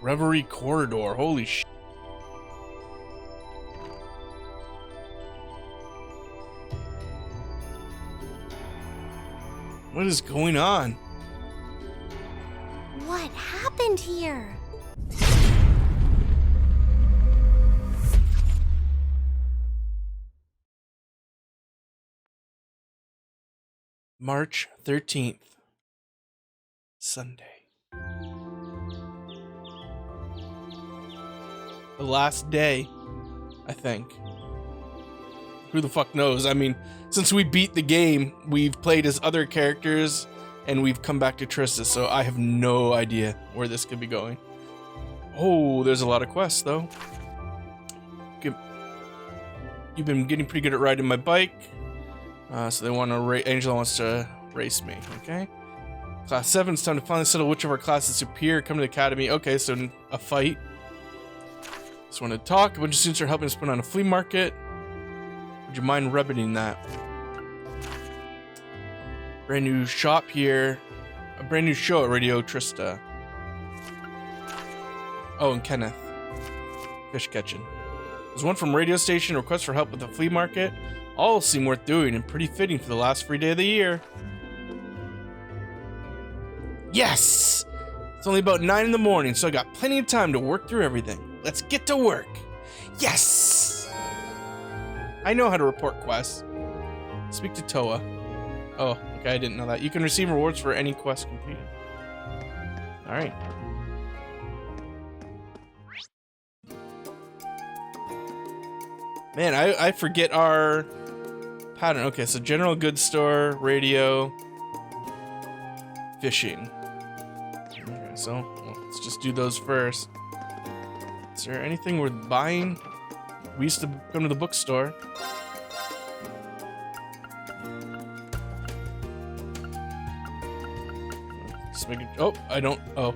Reverie corridor. Holy shit. What is going on? What happened here? March 13th. Sunday. The last day, I think. Who the fuck knows? I mean, since we beat the game, we've played as other characters and we've come back to Trista, so I have no idea where this could be going. Oh, there's a lot of quests though. You've been getting pretty good at riding my bike. So they want to Angela wants to race me, okay? Class 7, it's time to finally settle which of our classes is superior. Come to the academy. Okay, so a fight. Just want to talk. A bunch of students are helping us put on a flea market. Would you mind remedying that? Brand new shop here. A brand new show at Radio Trista. Oh, and Kenneth. Fish catching. There's one from radio station. Request for help with the flea market. All seem worth doing and pretty fitting for the last free day of the year. Yes! It's only about 9 in the morning, so I got plenty of time to work through everything. Let's get to work. Yes! I know how to report quests. Speak to Toa. Oh, okay, I didn't know that. You can receive rewards for any quest completed. Alright. Man, I forget our pattern. Okay, so general goods store, radio, fishing. Okay, so let's just do those first. Is there anything worth buying? We used to come to the bookstore. Just make it. Oh, I don't. Oh,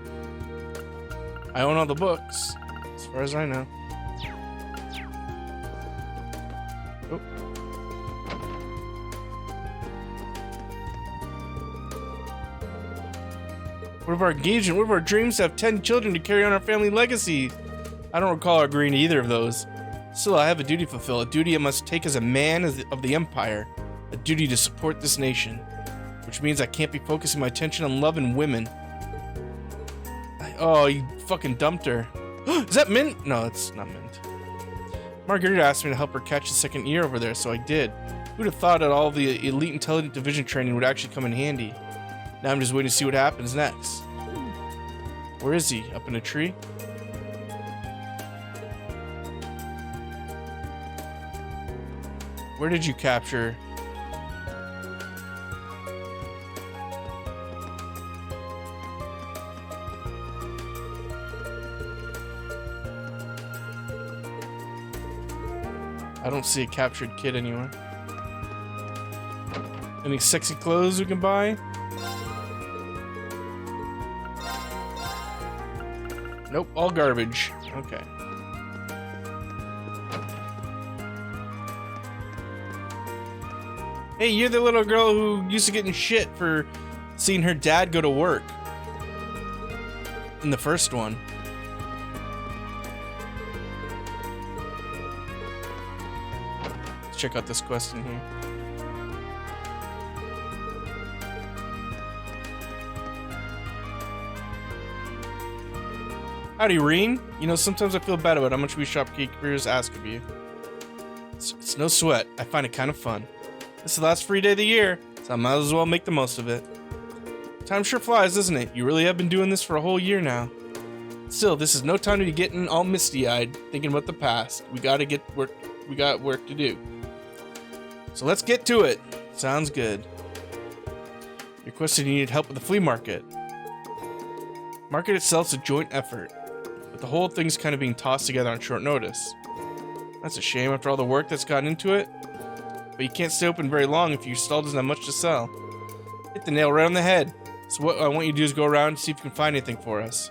I own all the books, as far as I know. Oh. What of our engagement? What of our dreams to have 10 children to carry on our family legacy? I don't recall agreeing to either of those. Still, I have a duty to fulfill, a duty I must take as a man of the Empire, a duty to support this nation, which means I can't be focusing my attention on love and women. Oh, you fucking dumped her. Is that Mint? No, it's not Mint. Margarita asked me to help her catch the second year over there, so I did. Who'd have thought that all the elite intelligent division training would actually come in handy? Now I'm just waiting to see what happens next. Where is he? Up in a tree? Where did you capture? I don't see a captured kid anywhere. Any sexy clothes we can buy? Nope, all garbage. Okay. Hey, you're the little girl who used to get in shit for seeing her dad go to work. In the first one. Let's check out this quest in here. Howdy, Reen. You know, sometimes I feel bad about how much we shopkeepers ask of you. It's no sweat. I find it kind of fun. This is the last free day of the year, so I might as well make the most of it. Time sure flies, doesn't it? You really have been doing this for a whole year now. Still, this is no time to be getting all misty-eyed, thinking about the past. We got work to do. So let's get to it. Sounds good. You requested you needed help with the flea market. Market itself's a joint effort, but the whole thing's kind of being tossed together on short notice. That's a shame after all the work that's gone into it. But you can't stay open very long if your stall doesn't have much to sell. Hit the nail right on the head. So what I want you to do is go around and see if you can find anything for us.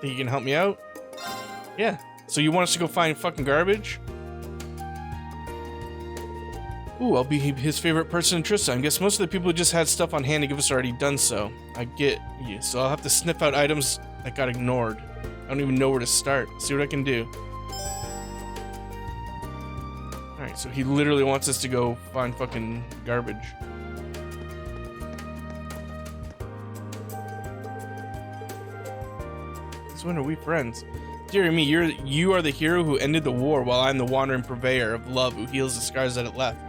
Think you can help me out? Yeah. So you want us to go find fucking garbage? Ooh, I'll be his favorite person in Trista. I guess most of the people who just had stuff on hand to give us already done so. I get you. So I'll have to sniff out items that got ignored. I don't even know where to start. See what I can do. Alright, so he literally wants us to go find fucking garbage. Since when are we friends? Dear me, you are the hero who ended the war, while I'm the wandering purveyor of love who heals the scars that it left.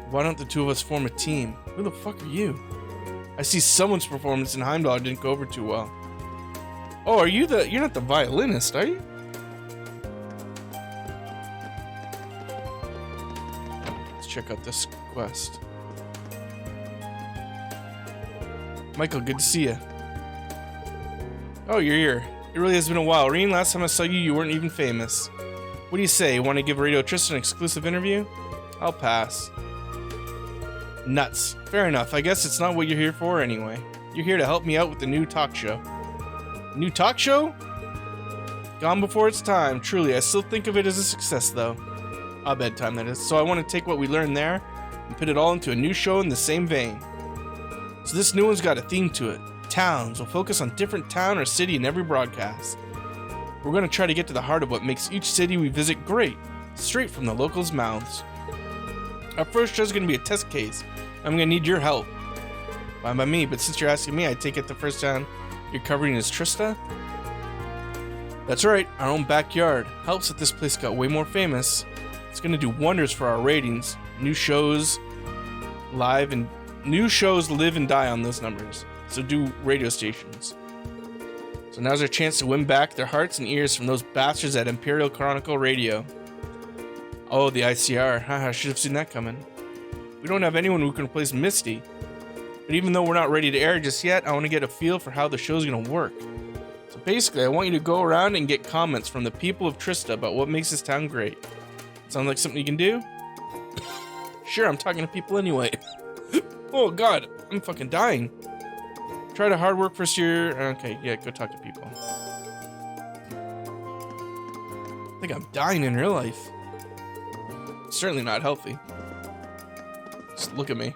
Why don't the two of us form a team? Who the fuck are you? I see someone's performance in Heimdall didn't go over too well. Oh, you're not the violinist, are you? Let's check out this quest. Michael, good to see you. Oh, you're here. It really has been a while. Reen, last time I saw you, you weren't even famous. What do you say? Want to give Radio Trista an exclusive interview? I'll pass. Nuts. Fair enough. I guess it's not what you're here for anyway. You're here to help me out with the new talk show. New talk show? Gone before its time. Truly, I still think of it as a success, though. Bedtime, that is. So I want to take what we learned there and put it all into a new show in the same vein. So this new one's got a theme to it. Towns. We'll focus on different town or city in every broadcast. We're going to try to get to the heart of what makes each city we visit great, straight from the locals' mouths. Our first show is going to be a test case. I'm going to need your help. Fine by me, but since you're asking me, I take it the first town you're covering is Trista? That's right, our own backyard. Helps that this place got way more famous. It's going to do wonders for our ratings. New shows live and die on those numbers. So do radio stations. So now's our chance to win back their hearts and ears from those bastards at Imperial Chronicle Radio. Oh, the ICR. Haha, I should have seen that coming. We don't have anyone who can replace Misty. But even though we're not ready to air just yet, I want to get a feel for how the show's going to work. So basically, I want you to go around and get comments from the people of Trista about what makes this town great. Sound like something you can do? Sure, I'm talking to people anyway. Oh god, I'm fucking dying. Try to hard work first year. Okay, yeah, go talk to people. I think I'm dying in real life. Certainly not healthy. Just look at me.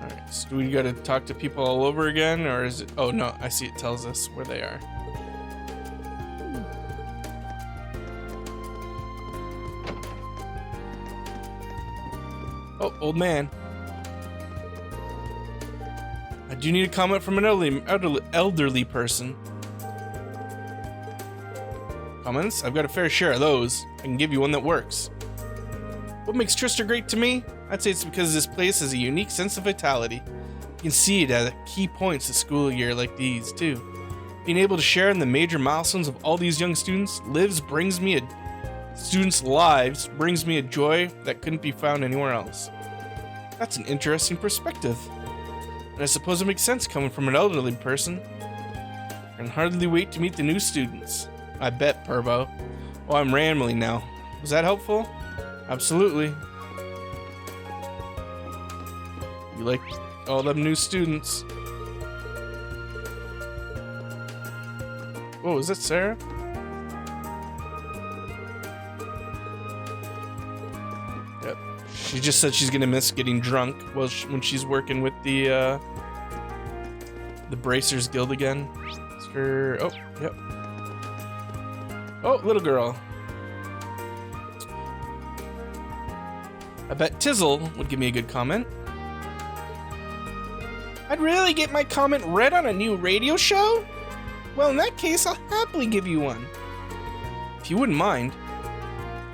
Alright, so do we gotta talk to people all over again, or is it... Oh no, I see it tells us where they are. Oh, old man. I do need a comment from an elderly person. Comments? I've got a fair share of those. I can give you one that works. What makes Trista great to me? I'd say it's because this place has a unique sense of vitality. You can see it at key points of school year like these, too. Being able to share in the major milestones of all these young students' lives brings me a joy that couldn't be found anywhere else. That's an interesting perspective. And I suppose it makes sense coming from an elderly person. I can hardly wait to meet the new students. I bet, Purbo. Oh, I'm rambling now. Was that helpful? Absolutely. You like all them new students. Whoa, is that Sarah? Yep. She just said she's gonna miss getting drunk when she's working with the Bracers Guild again. Oh, yep. Oh, little girl. I bet Tizzle would give me a good comment. I'd really get my comment read on a new radio show? Well, in that case, I'll happily give you one. If you wouldn't mind.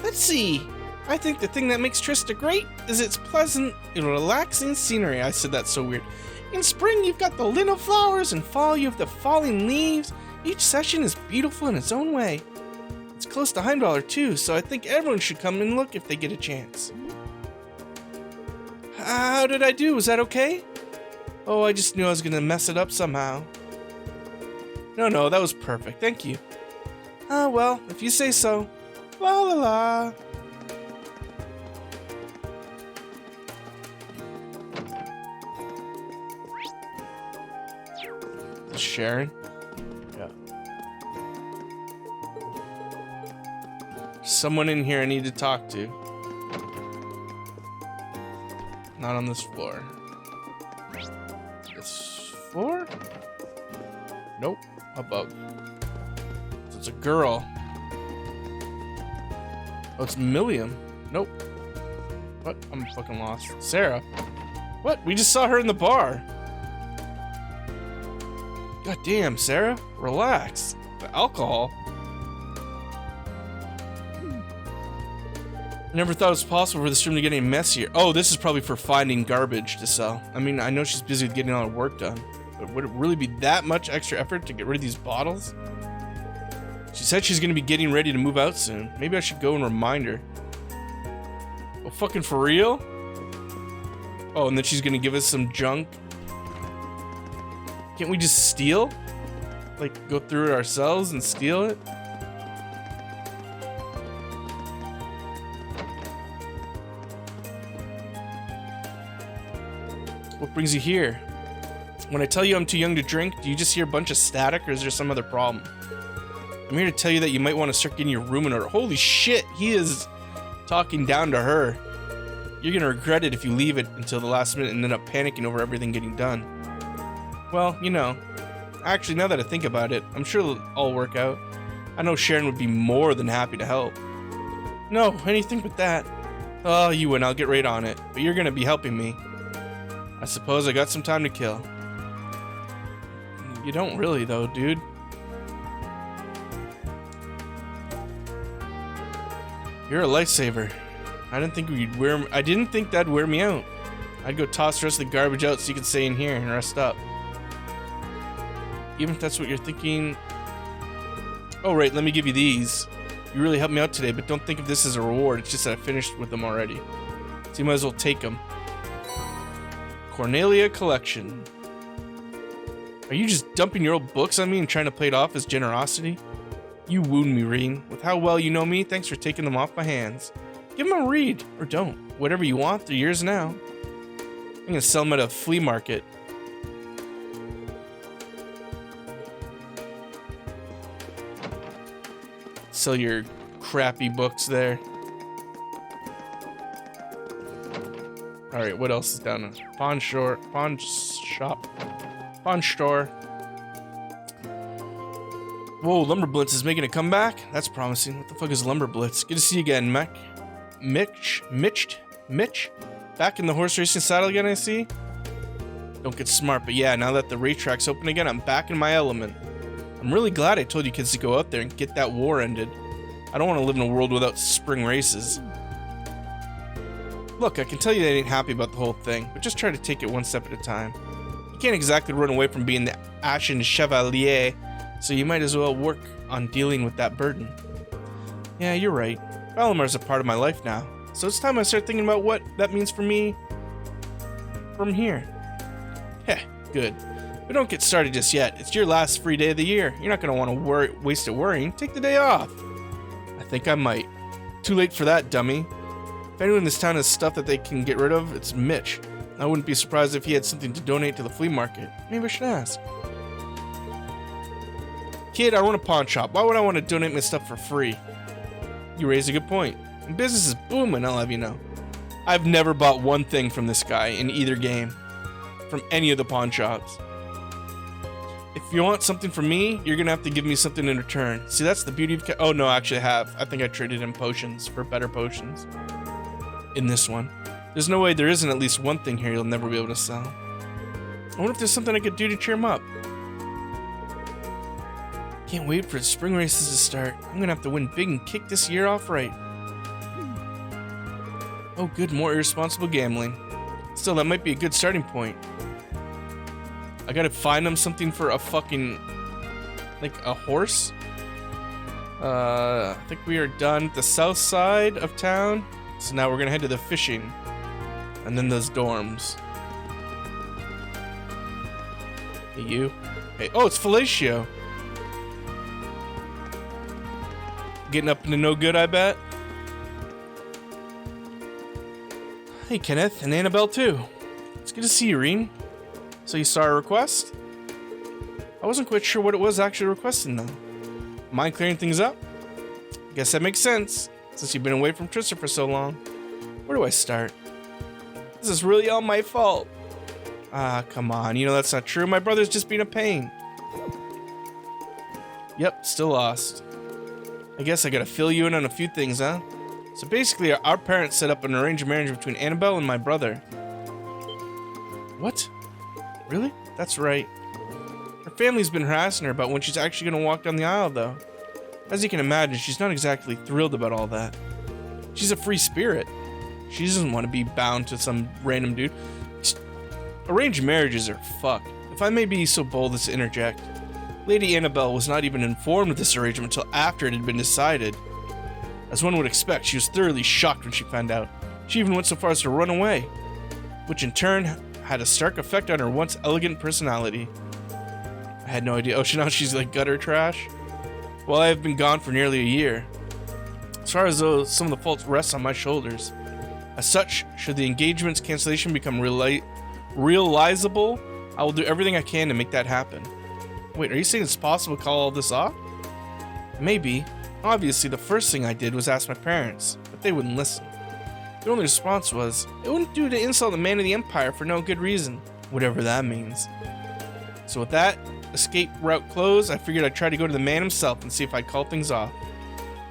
Let's see. I think the thing that makes Trista great is its pleasant and relaxing scenery. I said that so weird. In spring, you've got the linnet flowers. In fall, you have the falling leaves. Each session is beautiful in its own way. It's close to Heimdall too, so I think everyone should come and look if they get a chance. How did I do? Was that okay? Oh, I just knew I was gonna mess it up somehow. No, that was perfect. Thank you. Ah, well, if you say so. La la la. Sharon? Yeah. Someone in here I need to talk to. Not on this floor. This floor? Nope. Above. So it's a girl. Oh, it's Milliam. Nope. What? I'm fucking lost. Sarah. What? We just saw her in the bar. God damn, Sarah. Relax. The alcohol. I never thought it was possible for this room to get any messier. Oh, this is probably for finding garbage to sell. I mean, I know she's busy with getting all her work done, but would it really be that much extra effort to get rid of these bottles? She said she's gonna be getting ready to move out soon. Maybe I should go and remind her. Oh, fucking for real? Oh, and then she's gonna give us some junk. Can't we just steal? Like, go through it ourselves and steal it? What brings you here? When I tell you I'm too young to drink, do you just hear a bunch of static, or is there some other problem? I'm here to tell you that you might want to start getting your room in order. Holy shit, he is talking down to her. You're gonna regret it if you leave it until the last minute and end up panicking over everything getting done. Well, you know, actually, now that I think about it, I'm sure it'll all work out. I know Sharon would be more than happy to help. No, anything but that. Oh, you win, I'll get right on it. But you're gonna be helping me. I suppose I got some time to kill. You don't really, though, dude. You're a lifesaver. I didn't think that'd wear me out. I'd go toss the rest of the garbage out so you could stay in here and rest up. Even if that's what you're thinking. Oh, right, let me give you these. You really helped me out today, but don't think of this as a reward. It's just that I finished with them already. So you might as well take them. Cornelia Collection. Are you just dumping your old books on me and trying to play it off as generosity? You wound me, Reen. With how well you know me, thanks for taking them off my hands. Give them a read, or don't. Whatever you want, they're yours now. I'm gonna sell them at a flea market. Sell your crappy books there. Alright, what else is down there? Pawn shop. Pawn store. Whoa, Lumber Blitz is making a comeback? That's promising. What the fuck is Lumber Blitz? Good to see you again, Mitch? Back in the horse racing saddle again, I see? Don't get smart, but yeah, now that the racetrack's open again, I'm back in my element. I'm really glad I told you kids to go out there and get that war ended. I don't want to live in a world without spring races. Look, I can tell you they ain't happy about the whole thing, but just try to take it one step at a time. You can't exactly run away from being the Ashen Chevalier, so you might as well work on dealing with that burden. Yeah, you're right. Valimar's a part of my life now, so it's time I start thinking about what that means for me from here. Heh, good. But don't get started just yet. It's your last free day of the year. You're not going to want to waste it worrying. Take the day off. I think I might. Too late for that, dummy. If anyone in this town has stuff that they can get rid of, it's Mitch. I wouldn't be surprised if he had something to donate to the flea market. Maybe I should ask. Kid, I run a pawn shop. Why would I want to donate my stuff for free? You raise a good point. And business is booming, I'll have you know. I've never bought one thing from this guy in either game. From any of the pawn shops. If you want something from me, you're gonna have to give me something in return. See, that's the beauty of... Oh, no, actually I have. I think I traded in potions for better potions. In this one. There's no way there isn't at least one thing here you'll never be able to sell. I wonder if there's something I could do to cheer him up. Can't wait for the spring races to start. I'm gonna have to win big and kick this year off right. Oh good, more irresponsible gambling. Still, that might be a good starting point. I gotta find him something for a fucking... like a horse? I think we are done at the south side of town. So now we're gonna head to the fishing. And then those dorms. Hey, you. Hey, oh, it's Fellatio. Getting up into no good, I bet. Hey, Kenneth, and Annabelle, too. It's good to see you, Reen. So you saw our request? I wasn't quite sure what it was actually requesting, though. Mind clearing things up? Guess that makes sense, since you've been away from Trista for so long. Where do I start? This is really all my fault. Ah, come on. You know that's not true. My brother's just being a pain. Yep, still lost. I guess I gotta fill you in on a few things, huh? So basically, our parents set up an arranged marriage between Annabelle and my brother. What? Really? That's right. Her family's been harassing her about when she's actually gonna walk down the aisle, though. As you can imagine, she's not exactly thrilled about all that. She's a free spirit. She doesn't want to be bound to some random dude. Arranged marriages are fucked. If I may be so bold as to interject, Lady Annabelle was not even informed of this arrangement until after it had been decided. As one would expect, she was thoroughly shocked when she found out. She even went so far as to run away, which in turn had a stark effect on her once elegant personality. I had no idea. Oh, now she's like gutter trash? Well, I have been gone for nearly a year. As far as though some of the fault rests on my shoulders. As such, should the engagement's cancellation become realizable, I will do everything I can to make that happen. Wait, are you saying it's possible to call all this off? Maybe. Obviously, the first thing I did was ask my parents, but they wouldn't listen. Their only response was, it wouldn't do to insult the man of the Empire for no good reason, whatever that means. So with that escape route closed, I figured I'd try to go to the man himself and see if I'd call things off.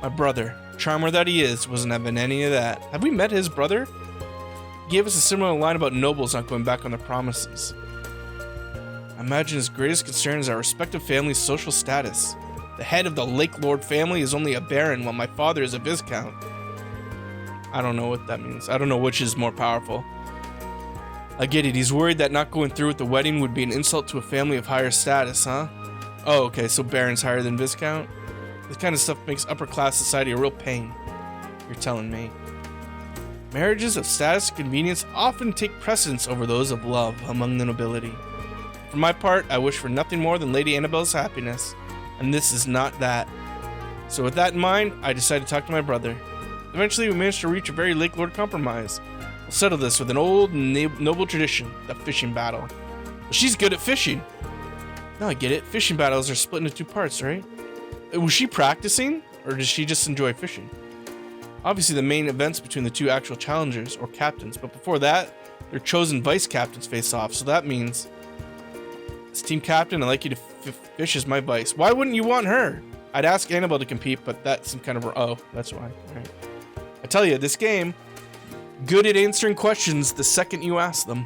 My brother, charmer that he is, wasn't having any of that. Have we met his brother? He gave us a similar line about nobles not going back on their promises. I imagine his greatest concern is our respective family's social status. The head of the Lake Lord family is only a baron, while my father is a viscount. I don't know what that means. I don't know which is more powerful. I get it. He's worried that not going through with the wedding would be an insult to a family of higher status, huh? Oh, okay, so baron's higher than viscount? This kind of stuff makes upper class society a real pain. You're telling me. Marriages of status and convenience often take precedence over those of love among the nobility. For my part, I wish for nothing more than Lady Annabelle's happiness, and this is not that. So with that in mind, I decided to talk to my brother. Eventually, we managed to reach a very Lake Lord compromise. We'll settle this with an old noble tradition, the fishing battle. Well, she's good at fishing. No, I get it. Fishing battles are split into two parts, right? Was she practicing, or does she just enjoy fishing? Obviously, the main events between the two actual challengers, or captains, but before that, their chosen vice captains face off, so that means... As team captain, I'd like you to fish as my vice. Why wouldn't you want her? I'd ask Annabelle to compete, but that's some kind of... Oh, that's why. All right. I tell you, this game, good at answering questions the second you ask them.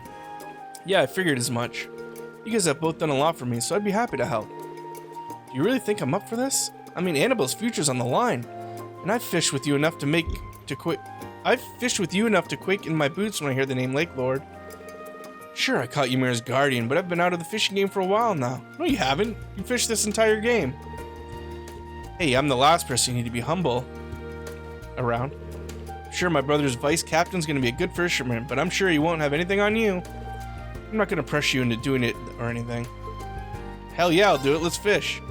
Yeah, I figured as much. You guys have both done a lot for me, so I'd be happy to help. Do you really think I'm up for this? I mean, Annabelle's future's on the line, and I've fished with you enough to quake in my boots when I hear the name Lake Lord. Sure, I caught Ymira's guardian, but I've been out of the fishing game for a while now. No, you haven't. You fished this entire game. Hey, I'm the last person you need to be humble around. Sure, my brother's vice captain's gonna be a good fisherman, but I'm sure he won't have anything on you. I'm not gonna pressure you into doing it or anything. Hell yeah, I'll do it. Let's fish.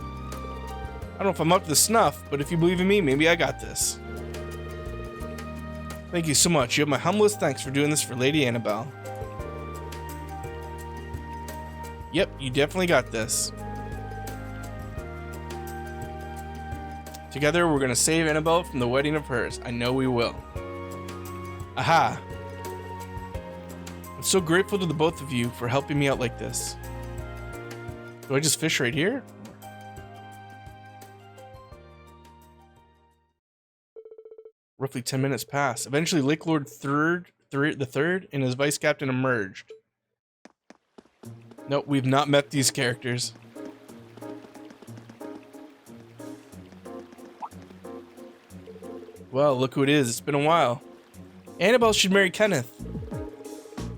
I don't know if I'm up to the snuff, but if you believe in me, maybe I got this. Thank you so much. You have my humblest thanks for doing this for Lady Annabelle. Yep, you definitely got this. Together, we're gonna save Annabelle from the wedding of hers. I know we will. Aha! I'm so grateful to the both of you for helping me out like this. Do I just fish right here? Roughly 10 minutes pass. Eventually, Lake Lord the Third and his vice captain emerged. Nope, we've not met these characters. Well, look who it is. It's been a while. Annabelle should marry Kenneth.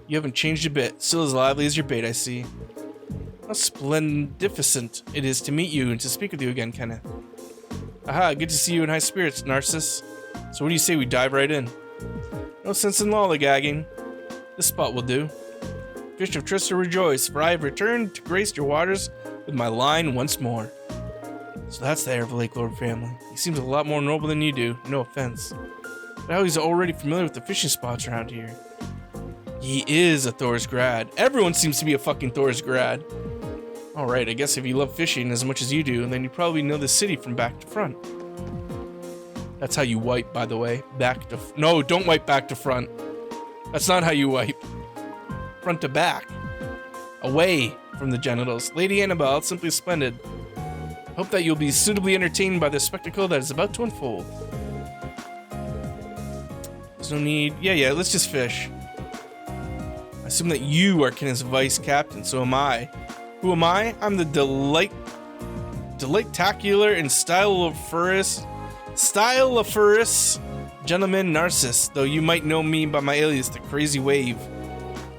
You haven't changed a bit. Still as lively as your bait, I see. How splendificent it is to meet you and to speak with you again, Kenneth. Aha, good to see you in high spirits, Narcissus. So what do you say we dive right in? No sense in lollygagging. This spot will do. Fish of Trista, rejoice, for I have returned to grace your waters with my line once more. So that's the heir of the Lake Lord family. He seems a lot more noble than you do, no offense. But how he's already familiar with the fishing spots around here. He is a Thor's grad. Everyone seems to be a fucking Thor's grad. Alright, I guess if you love fishing as much as you do, then you probably know the city from back to front. That's how you wipe, by the way. No, don't wipe back to front. That's not how you wipe. front to back. Away from the genitals. Lady Annabelle, simply splendid. Hope that you'll be suitably entertained by the spectacle that is about to unfold. There's no need. Yeah, let's just fish. I assume that you are Kenneth's vice captain, so am I. Who am I? I'm the delectacular and styliferous gentleman Narcissus, though you might know me by my alias, the Crazy Wave.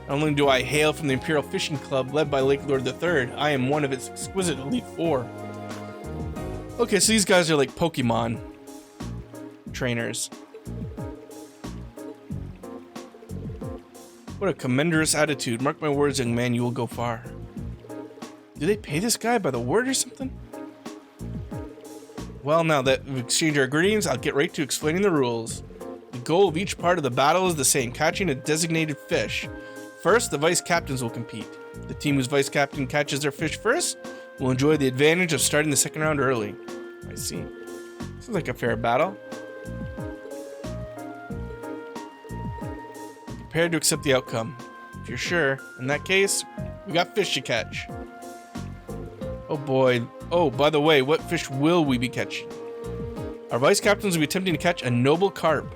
Not only do I hail from the Imperial Fishing Club led by Lake Lord III, I am one of its exquisite Elite Four. Okay, so these guys are like Pokemon trainers. What a commendous attitude. Mark my words, young man, you will go far. Do they pay this guy by the word or something? Well, now that we've exchanged our greetings, I'll get right to explaining the rules. The goal of each part of the battle is the same, catching a designated fish. First, the vice captains will compete. The team whose vice captain catches their fish first will enjoy the advantage of starting the second round early. I see. Seems like a fair battle. Prepared to accept the outcome. If you're sure. In that case, we got fish to catch. Oh boy. Oh, by the way, what fish will we be catching? Our vice captains will be attempting to catch a noble carp.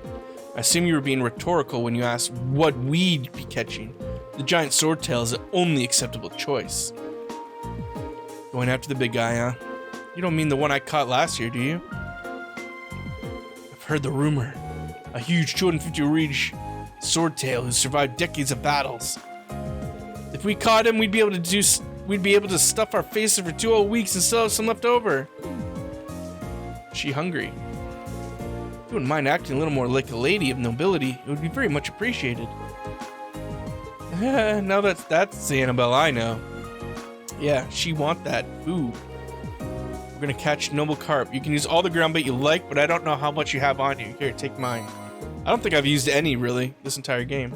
I assume you were being rhetorical when you asked what we'd be catching. The giant swordtail is the only acceptable choice. Going after the big guy, huh? You don't mean the one I caught last year, do you? I've heard the rumor. A huge 250-reach swordtail who survived decades of battles. If we caught him, we'd be able to stuff our faces for 2 whole weeks and still have some left over. Is she hungry? If you wouldn't mind acting a little more like a lady of nobility, it would be very much appreciated. Now that's the Annabelle I know. Yeah, she want that food. We're gonna catch noble carp. You can use all the ground bait you like, but I don't know how much you have on you. Here, take mine. I don't think I've used any, really, this entire game.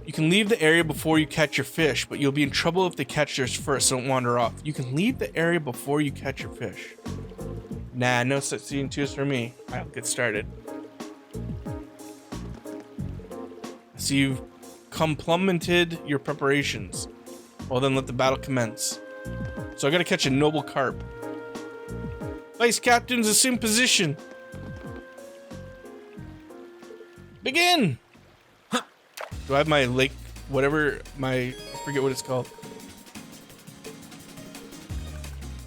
You can leave the area before you catch your fish, but you'll be in trouble if they catch theirs first, so don't wander off. You can leave the area before you catch your fish. Nah, no sightseeing tours for me. I'll get started. So you've complemented your preparations. Well then, let the battle commence. So I gotta catch a noble carp. Vice captains, assume position. Begin! Do I have my lake, whatever, I forget what it's called.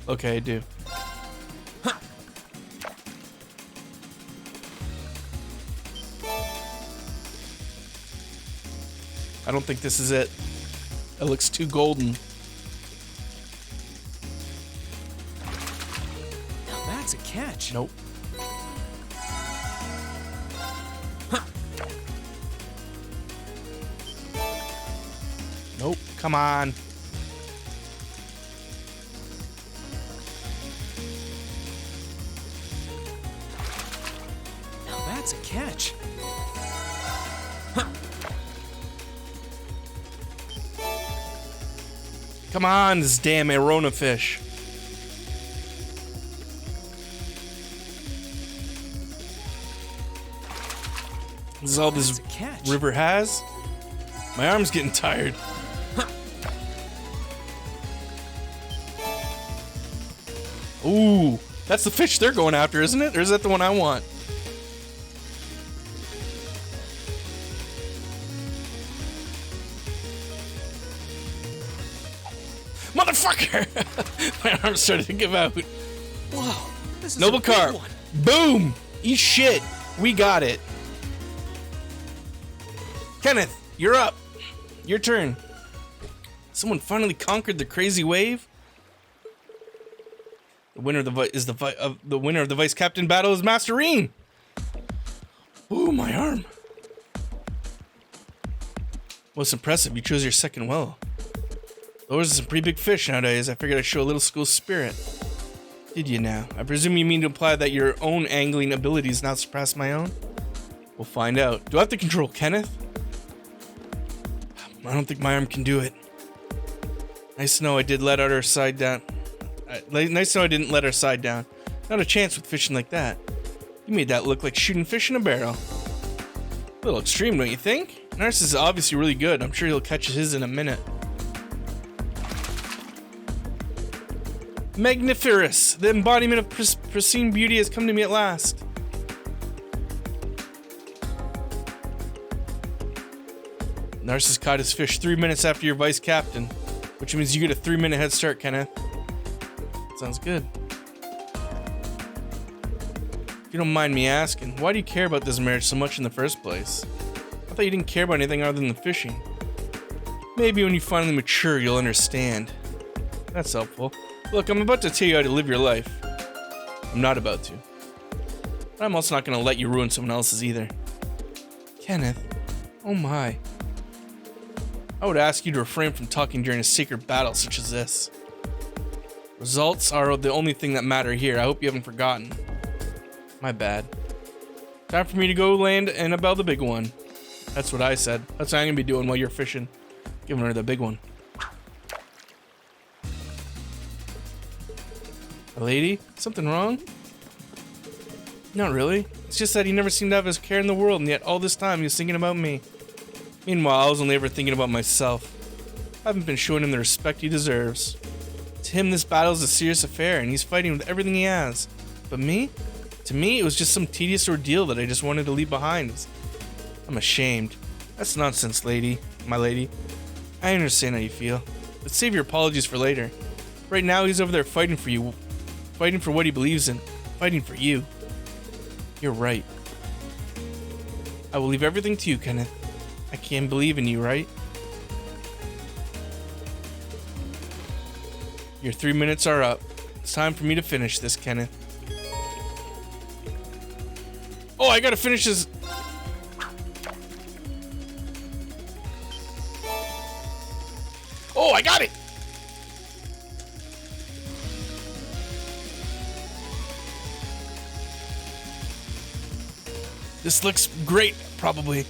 Okay, I do. I don't think this is it. It looks too golden. Now that's a catch. Nope. Nope, come on. Now that's a catch. Come on, this damn Arona fish. This is all this river has? My arm's getting tired. Ooh, that's the fish they're going after, isn't it? Or is that the one I want? Motherfucker! My arm started to give out. Whoa, this is Noble a big carp. one. Boom! Eat shit. We got it. Kenneth, you're up. Your turn. Someone finally conquered the crazy wave. The winner of the winner of the vice captain battle is Masterine. Ooh, my arm. Most impressive. You chose your second well. Those are some pretty big fish nowadays. I figured I'd show a little school spirit. Did you now? I presume you mean to imply that your own angling abilities now surpass my own? We'll find out. Do I have to control Kenneth? I don't think my arm can do it. Nice to know I did let our side down. Nice to know I didn't let our side down. Not a chance with fishing like that. You made that look like shooting fish in a barrel. A little extreme, don't you think? Narcissus is obviously really good. I'm sure he'll catch his in a minute. Magniferous! The embodiment of pristine beauty has come to me at last. Narcissus caught his fish 3 minutes after your vice captain, which means you get a 3-minute head start, Kenneth. Sounds good. If you don't mind me asking, why do you care about this marriage so much in the first place? I thought you didn't care about anything other than the fishing. Maybe when you finally mature, you'll understand. That's helpful. Look, I'm about to tell you how to live your life. I'm not about to. But I'm also not going to let you ruin someone else's either. Kenneth. Oh my. I would ask you to refrain from talking during a sacred battle such as this. Results are the only thing that matter here. I hope you haven't forgotten. My bad. Time for me to go land Annabelle the big one. That's what I said. That's what I'm going to be doing while you're fishing. Giving her the big one. A lady? Something wrong? Not really. It's just that he never seemed to have his care in the world, and yet all this time he was thinking about me. Meanwhile, I was only ever thinking about myself. I haven't been showing him the respect he deserves. To him, this battle is a serious affair, and he's fighting with everything he has. But me? To me, it was just some tedious ordeal that I just wanted to leave behind. I'm ashamed. That's nonsense, my lady. I understand how you feel. But save your apologies for later. Right now, he's over there fighting for you. Fighting for what he believes in. Fighting for you. You're right. I will leave everything to you, Kenneth. I can't believe in you, right? Your 3 minutes are up. It's time for me to finish this, Kenneth. Oh, I gotta finish this. Oh, I got it! This looks great, probably.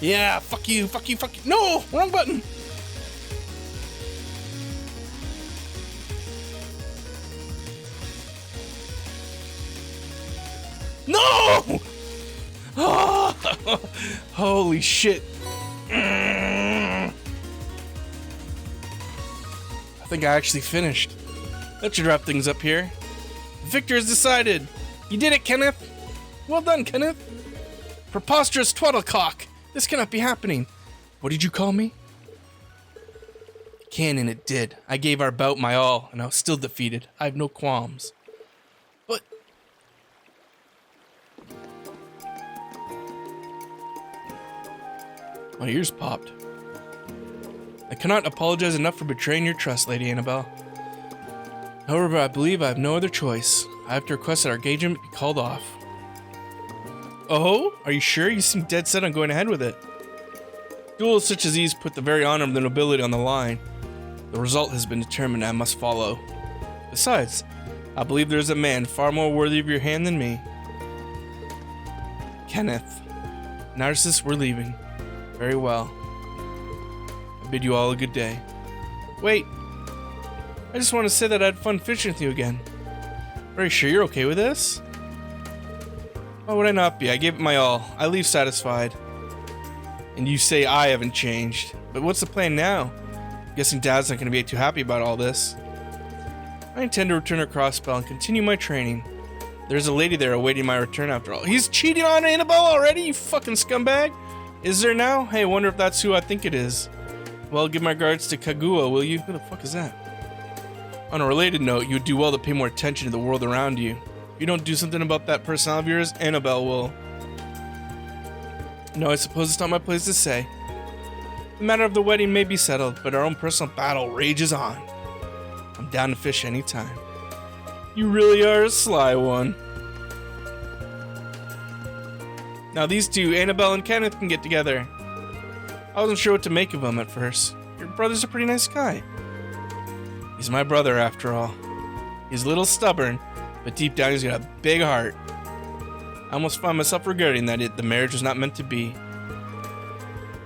Yeah, fuck you, fuck you, fuck you. No, wrong button. No! Oh, holy shit. I think I actually finished. That should wrap things up here. Victor has decided. You did it, Kenneth. Well done, Kenneth. Preposterous twaddlecock. This cannot be happening. What did you call me? Canon, it did. I gave our bout my all, and I was still defeated. I have no qualms. But... my ears popped. I cannot apologize enough for betraying your trust, Lady Annabelle. However, I believe I have no other choice. I have to request that our engagement be called off. Oh? Are you sure? You seem dead set on going ahead with it. Duels such as these put the very honor of the nobility on the line. The result has been determined, and I must follow. Besides, I believe there is a man far more worthy of your hand than me. Kenneth. Narcissus, we're leaving. Very well. I bid you all a good day. Wait. I just want to say that I had fun fishing with you again. Are you sure you're okay with this? Why would I not be? I gave it my all. I leave satisfied. And you say I haven't changed. But what's the plan now? I'm guessing Dad's not going to be too happy about all this. I intend to return her crossbow and continue my training. There's a lady there awaiting my return after all. He's cheating on Annabelle already, you fucking scumbag! Is there now? Hey, I wonder if that's who I think it is. Well, give my regards to Kaguya, will you? Who the fuck is that? On a related note, you would do well to pay more attention to the world around you. If you don't do something about that personality of yours, Annabelle will. No, I suppose it's not my place to say. The matter of the wedding may be settled, but our own personal battle rages on. I'm down to fish anytime. You really are a sly one. Now these two, Annabelle and Kenneth, can get together. I wasn't sure what to make of him at first. Your brother's a pretty nice guy. He's my brother after all. He's a little stubborn, but deep down he's got a big heart. I almost find myself regretting that the marriage was not meant to be.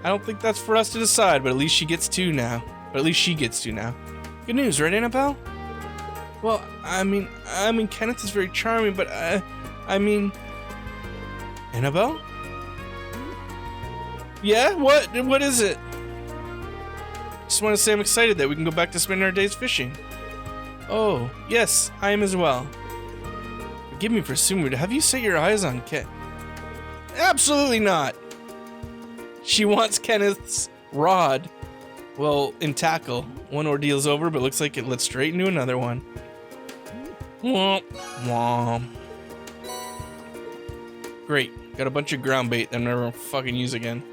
I don't think that's for us to decide, but at least she gets to now. Good news, right, Annabelle? Well, I mean, Kenneth is very charming, but I mean... Annabelle? Yeah? What? What is it? Just want to say I'm excited that we can go back to spending our days fishing. Oh, yes, I am as well. Forgive me for assuming, but have you set your eyes on Ken? Absolutely not. She wants Kenneth's rod. Well, in tackle. One ordeal's over, but looks like it led straight into another one. Womp, womp. Great. Got a bunch of ground bait that I'm never gonna fucking use again.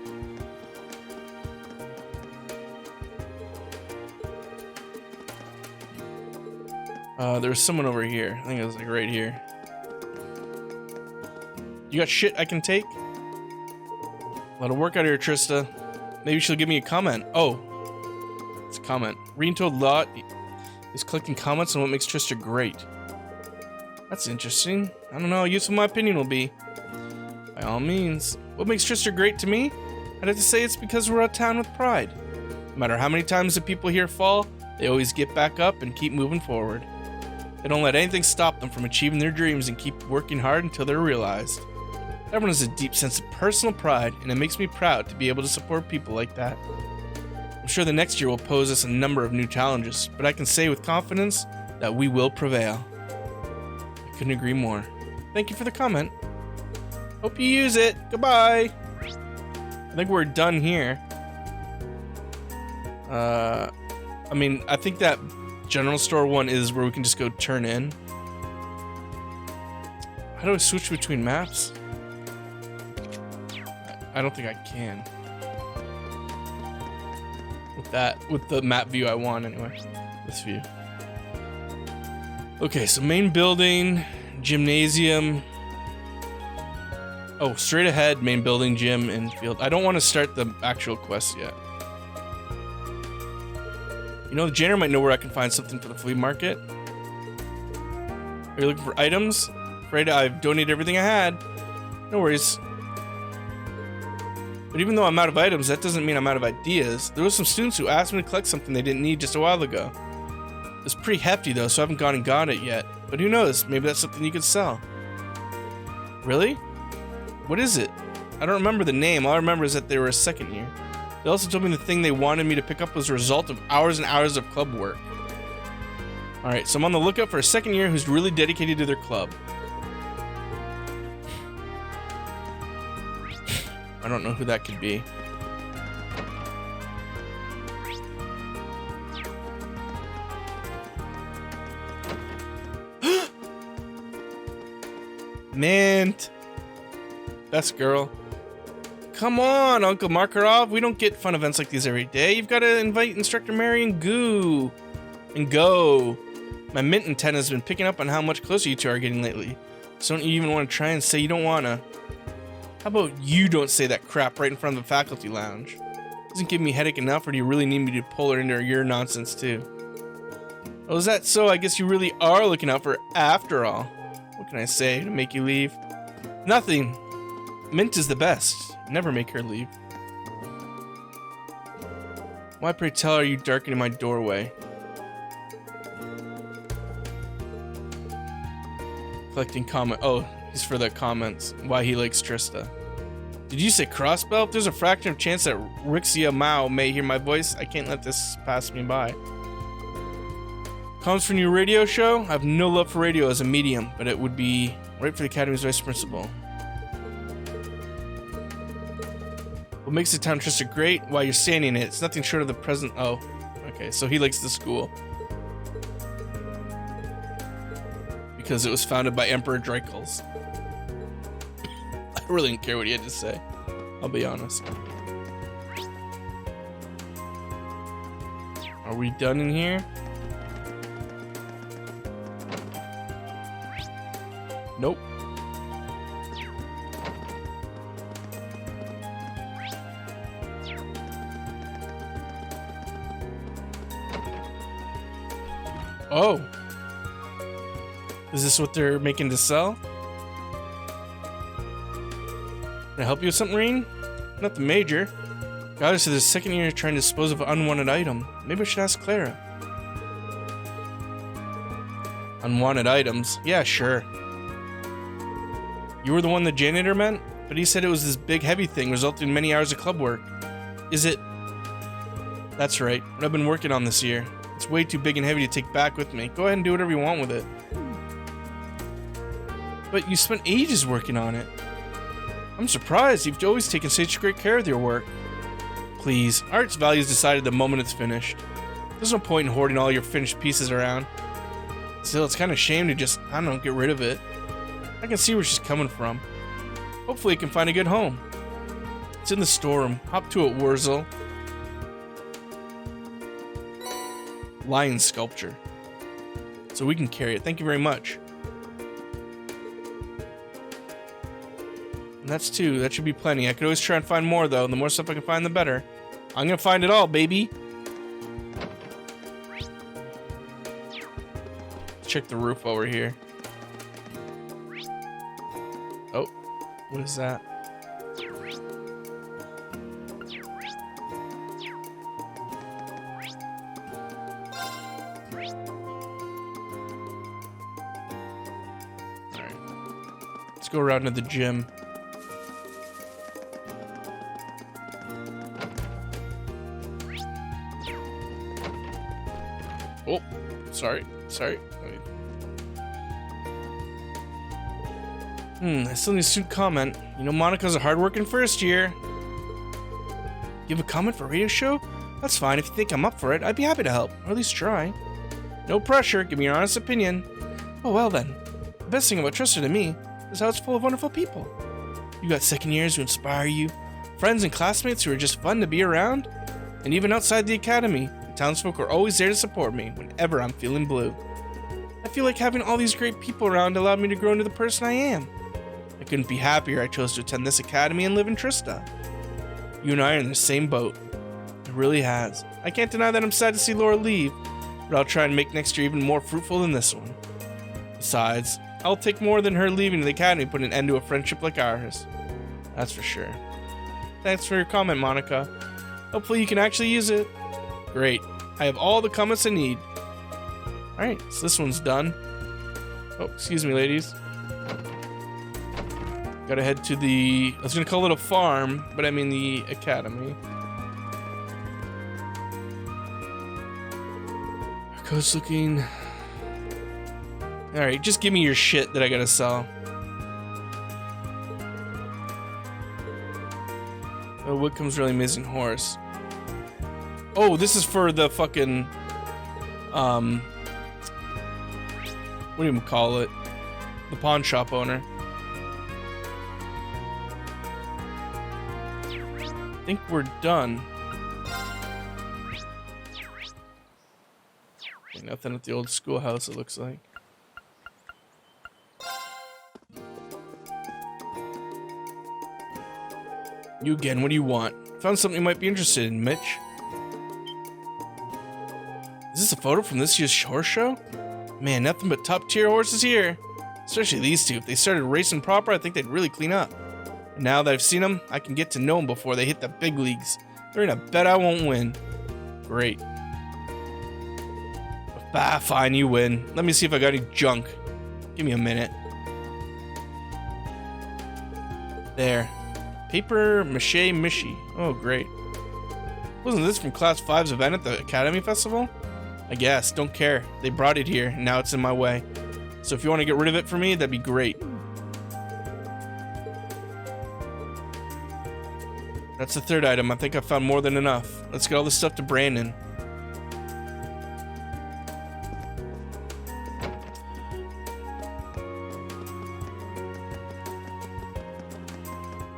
There's someone over here. I think it was like right here. You got shit I can take? A lot of work out here, Trista. Maybe she'll give me a comment. Oh. It's a comment. Reen told Lot is collecting comments on what makes Trista great. That's interesting. I don't know how useful my opinion will be. By all means. What makes Trista great to me? I'd have to say it's because we're a town with pride. No matter how many times the people here fall, they always get back up and keep moving forward. They don't let anything stop them from achieving their dreams and keep working hard until they're realized. Everyone has a deep sense of personal pride, and it makes me proud to be able to support people like that. I'm sure the next year will pose us a number of new challenges, but I can say with confidence that we will prevail. I couldn't agree more. Thank you for the comment. Hope you use it. Goodbye. I think we're done here. I mean, I think that general store one is where we can just go turn in. How do I switch between maps? I don't think I can. With the map view I want anyway. This view. Okay, so main building, gymnasium. Oh, straight ahead, main building, gym, and field. I don't want to start the actual quest yet. You know, the janitor might know where I can find something for the flea market. Are you looking for items? Afraid I've donated everything I had. No worries. But even though I'm out of items, that doesn't mean I'm out of ideas. There were some students who asked me to collect something they didn't need just a while ago. It was pretty hefty though, so I haven't gone and got it yet. But who knows, maybe that's something you could sell. Really? What is it? I don't remember the name, all I remember is that they were a second year. They also told me the thing they wanted me to pick up was a result of hours and hours of club work. Alright, so I'm on the lookout for a second year who's really dedicated to their club. I don't know who that could be. Mint. Best girl. Come on, Uncle Makarov. We don't get fun events like these every day. You've got to invite Instructor Mary and go. My mint antenna has been picking up on how much closer you two are getting lately. So don't you even want to try and say you don't want to? How about you don't say that crap right in front of the faculty lounge? Doesn't give me a headache enough, or do you really need me to pull her into your nonsense too? Oh, is that so? I guess you really are looking out for her after all. What can I say to make you leave? Nothing. Mint is the best. Never make her leave. Why, pray tell, are you darkening my doorway? Collecting comment. Oh, he's for the comments. Why he likes Trista. Did you say crossbow? If there's a fraction of chance that Rixia Mao may hear my voice, I can't let this pass me by. Comes from your radio show? I have no love for radio as a medium, but it would be right for the Academy's vice principal. What makes the town Trista great? While you're standing in it, it's nothing short of the present. Oh, okay, so he likes the school. Because it was founded by Emperor Drakels. I really didn't care what he had to say. I'll be honest. Are we done in here? Nope. Oh. Is this what they're making to sell? Can I help you with something, Reen? Nothing major. God, so this second year trying to dispose of an unwanted item. Maybe I should ask Clara. Unwanted items? Yeah, sure. You were the one the janitor meant? but he said it was this big heavy thing resulting in many hours of club work. Is it? That's right, what I've been working on this year. It's way too big and heavy to take back with me. Go ahead and do whatever you want with it. But you spent ages working on it. I'm surprised. You've always taken such great care of your work. Please, art's value is decided the moment it's finished. There's no point in hoarding all your finished pieces around. Still, it's kind of a shame to just, I don't know, get rid of it. I can see where she's coming from. Hopefully it can find a good home. It's in the storeroom. Hop to it, Wurzel. Lion sculpture. So we can carry it. Thank you very much. And that's 2. That should be plenty. I could always try and find more, though. The more stuff I can find, the better. I'm gonna find it all, baby. Let's check the roof while we're here. Oh, what is that? Alright. Let's go around to the gym. Oh, sorry. I still need to comment. You know, Monica's a hard-working first year. You have a comment for a radio show? That's fine. If you think I'm up for it, I'd be happy to help, or at least try. No pressure. Give me your honest opinion. Oh, well then. The best thing about Trista to me is how it's full of wonderful people. You got second years who inspire you, friends and classmates who are just fun to be around, and even outside the academy, the townsfolk are always there to support me whenever I'm feeling blue. I feel like having all these great people around allowed me to grow into the person I am. I couldn't be happier I chose to attend this academy and live in Trista. You and I are in the same boat. It really has. I can't deny that I'm sad to see Laura leave, but I'll try and make next year even more fruitful than this one. Besides, I'll take more than her leaving the academy to put an end to a friendship like ours. That's for sure. Thanks for your comment, Monica. Hopefully you can actually use it. Great. I have all the comments I need. Alright, so this one's done. Oh, excuse me, ladies. Gotta head to the... I was gonna call it a farm, but I mean the academy. Our coach looking... Alright, just give me your shit that I gotta sell. Oh, Whitcomb's really amazing horse. Oh, this is for the fucking... what do you call it? The pawn shop owner. I think we're done. Okay, nothing at the old schoolhouse, it looks like. You again, what do you want? Found something you might be interested in, Mitch. Is this a photo from this year's horse show? Man, nothing but top tier horses here. Especially these two. If they started racing proper, I think they'd really clean up. And now that I've seen them, I can get to know them before they hit the big leagues. They're in a bet I won't win. Great. Bah, fine, you win. Let me see if I got any junk. Give me a minute. There. Paper mache mishy. Oh, great. Wasn't this from Class 5's event at the Academy Festival? I guess. Don't care. They brought it here, and now it's in my way. So if you want to get rid of it for me, that'd be great. That's the third item. I think I found more than enough. Let's get all this stuff to Brandon.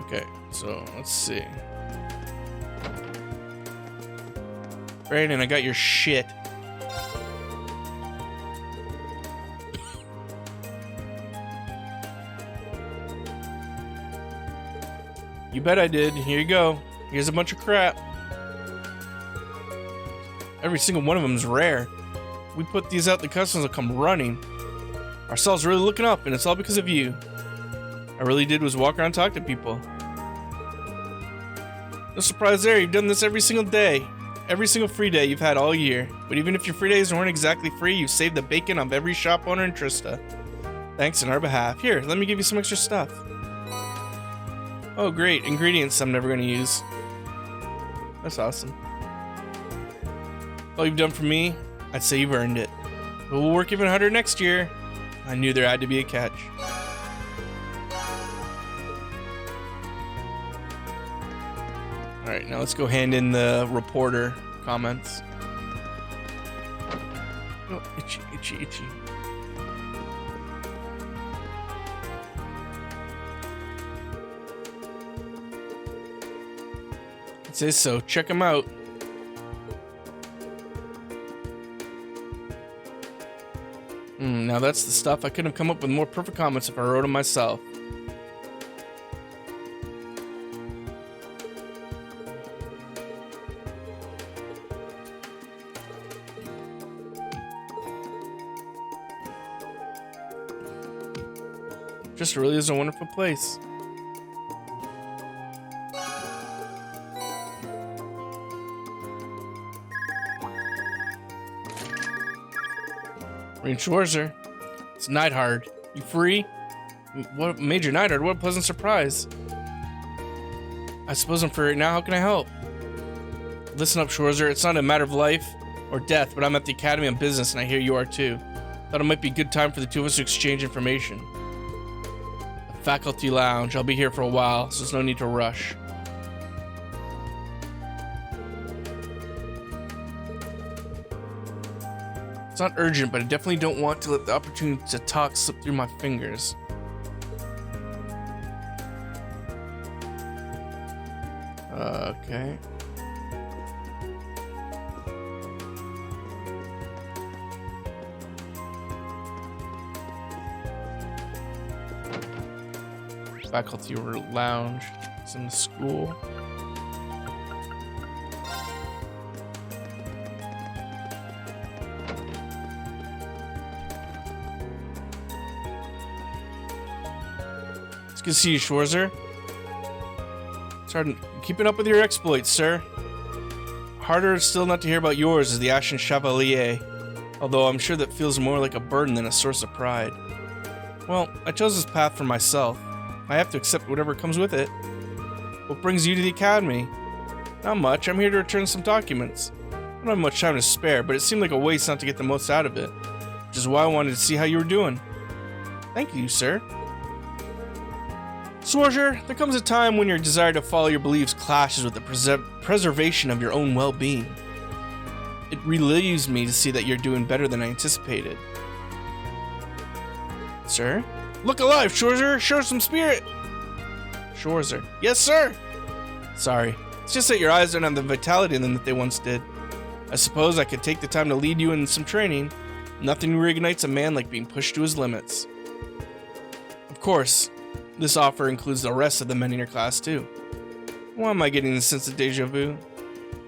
Okay, so let's see. Brandon, I got your shit. You bet I did. Here you go. Here's a bunch of crap. Every single one of them is rare. We put these out, the customers will come running. Our sales really looking up, and it's all because of you. I really did was walk around and talk to people. No surprise there, you've done this every single day. Every single free day you've had all year. But even if your free days weren't exactly free, you've saved the bacon of every shop owner in Trista. Thanks on our behalf. Here, let me give you some extra stuff. Oh, great. Ingredients I'm never going to use. That's awesome. All you've done for me, I'd say you've earned it. But we'll work even harder next year. I knew there had to be a catch. Alright, now let's go hand in the reporter comments. Oh, itchy, itchy, itchy. It says so. Check them out. Now that's the stuff. I couldn't have come up with more perfect comments if I wrote them myself. Just really is a wonderful place. Schwarzer. It's Neidhard. You free? What, Major Neidhard, what a pleasant surprise. I suppose I'm free right now. How can I help? Listen up, Schwarzer. It's not a matter of life or death, but I'm at the Academy on business, and I hear you are too. Thought it might be a good time for the two of us to exchange information. The faculty lounge. I'll be here for a while, so there's no need to rush. It's not urgent, but I definitely don't want to let the opportunity to talk slip through my fingers. Okay. Faculty lounge. It's in the school. It's good to see you, Schwarzer. Sergeant, keeping up with your exploits, sir. Harder still not to hear about yours as the Ashen Chevalier, although I'm sure that feels more like a burden than a source of pride. Well, I chose this path for myself. I have to accept whatever comes with it. What brings you to the Academy? Not much. I'm here to return some documents. I don't have much time to spare, but it seemed like a waste not to get the most out of it, which is why I wanted to see how you were doing. Thank you, sir. Schwarzer, there comes a time when your desire to follow your beliefs clashes with the preservation of your own well-being. It relieves me to see that you're doing better than I anticipated. Sir? Look alive, Schwarzer! Show some spirit! Schwarzer. Yes, sir! Sorry. It's just that your eyes don't have the vitality in them that they once did. I suppose I could take the time to lead you in some training. Nothing reignites a man like being pushed to his limits. Of course, this offer includes the rest of the men in your class, too. Why am I getting this sense of deja vu?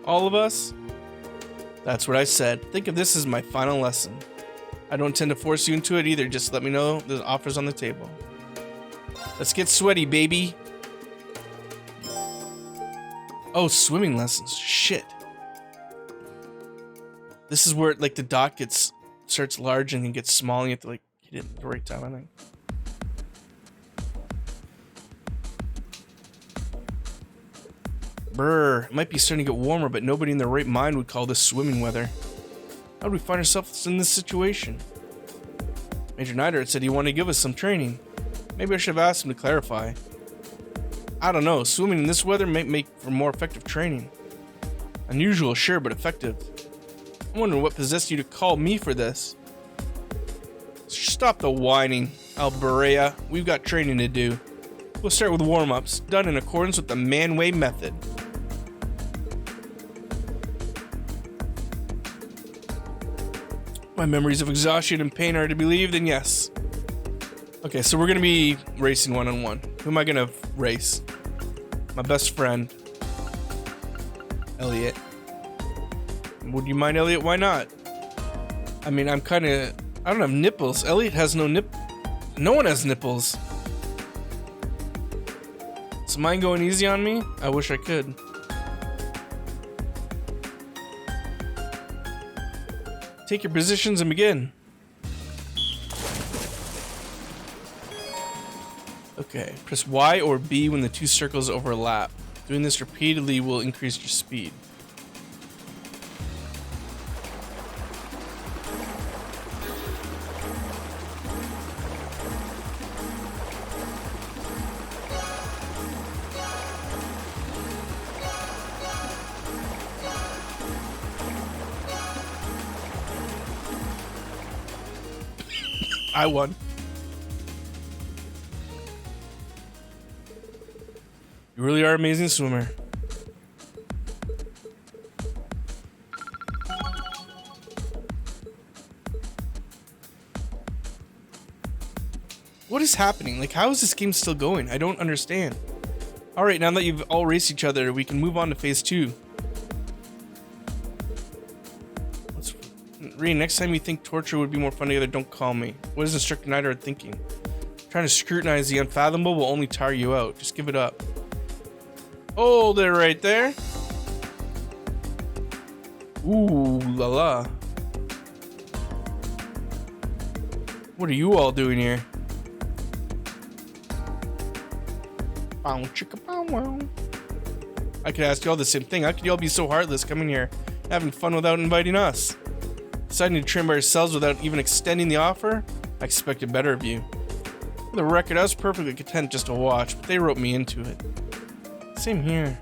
All of us? That's what I said. Think of this as my final lesson. I don't intend to force you into it either. Just let me know the offer's on the table. Let's get sweaty, baby. Oh, swimming lessons. Shit. This is where like the dot starts large and then gets small and you have to like hit it at the right time, I think. Brr, it might be starting to get warmer, but nobody in their right mind would call this swimming weather. How do we find ourselves in this situation? Major Neidhard said he wanted to give us some training. Maybe I should have asked him to clarify. I don't know, swimming in this weather might make for more effective training. Unusual, sure, but effective. I'm wondering what possessed you to call me for this. Stop the whining, Alberea. We've got training to do. We'll start with warm-ups, done in accordance with the Manway method. My memories of exhaustion and pain are to be believed, then yes. Okay, so we're gonna be racing one-on-one. Who am I gonna race? My best friend, Elliot. Would you mind, Elliot? Why not? I mean, I don't have nipples. Elliot has no one has nipples. Is mine going easy on me? I wish I could. Take your positions and begin. Okay, press Y or B when the two circles overlap. Doing this repeatedly will increase your speed. I won. You really are an amazing swimmer. What is happening? Like, how is this game still going? I don't understand. Alright, now that you've all raced each other, we can move on to phase 2. Reed, next time you think torture would be more fun together, don't call me. What is Instructor Neidhart thinking? Trying to scrutinize the unfathomable will only tire you out. Just give it up. Hold it right there. Ooh la la. What are you all doing here? Bow chicka bow wow. I could ask you all the same thing. How could you all be so heartless coming here, having fun without inviting us? Deciding to train by yourselves without even extending the offer? I expected better of you. For the record, I was perfectly content just to watch, but they wrote me into it. Same here.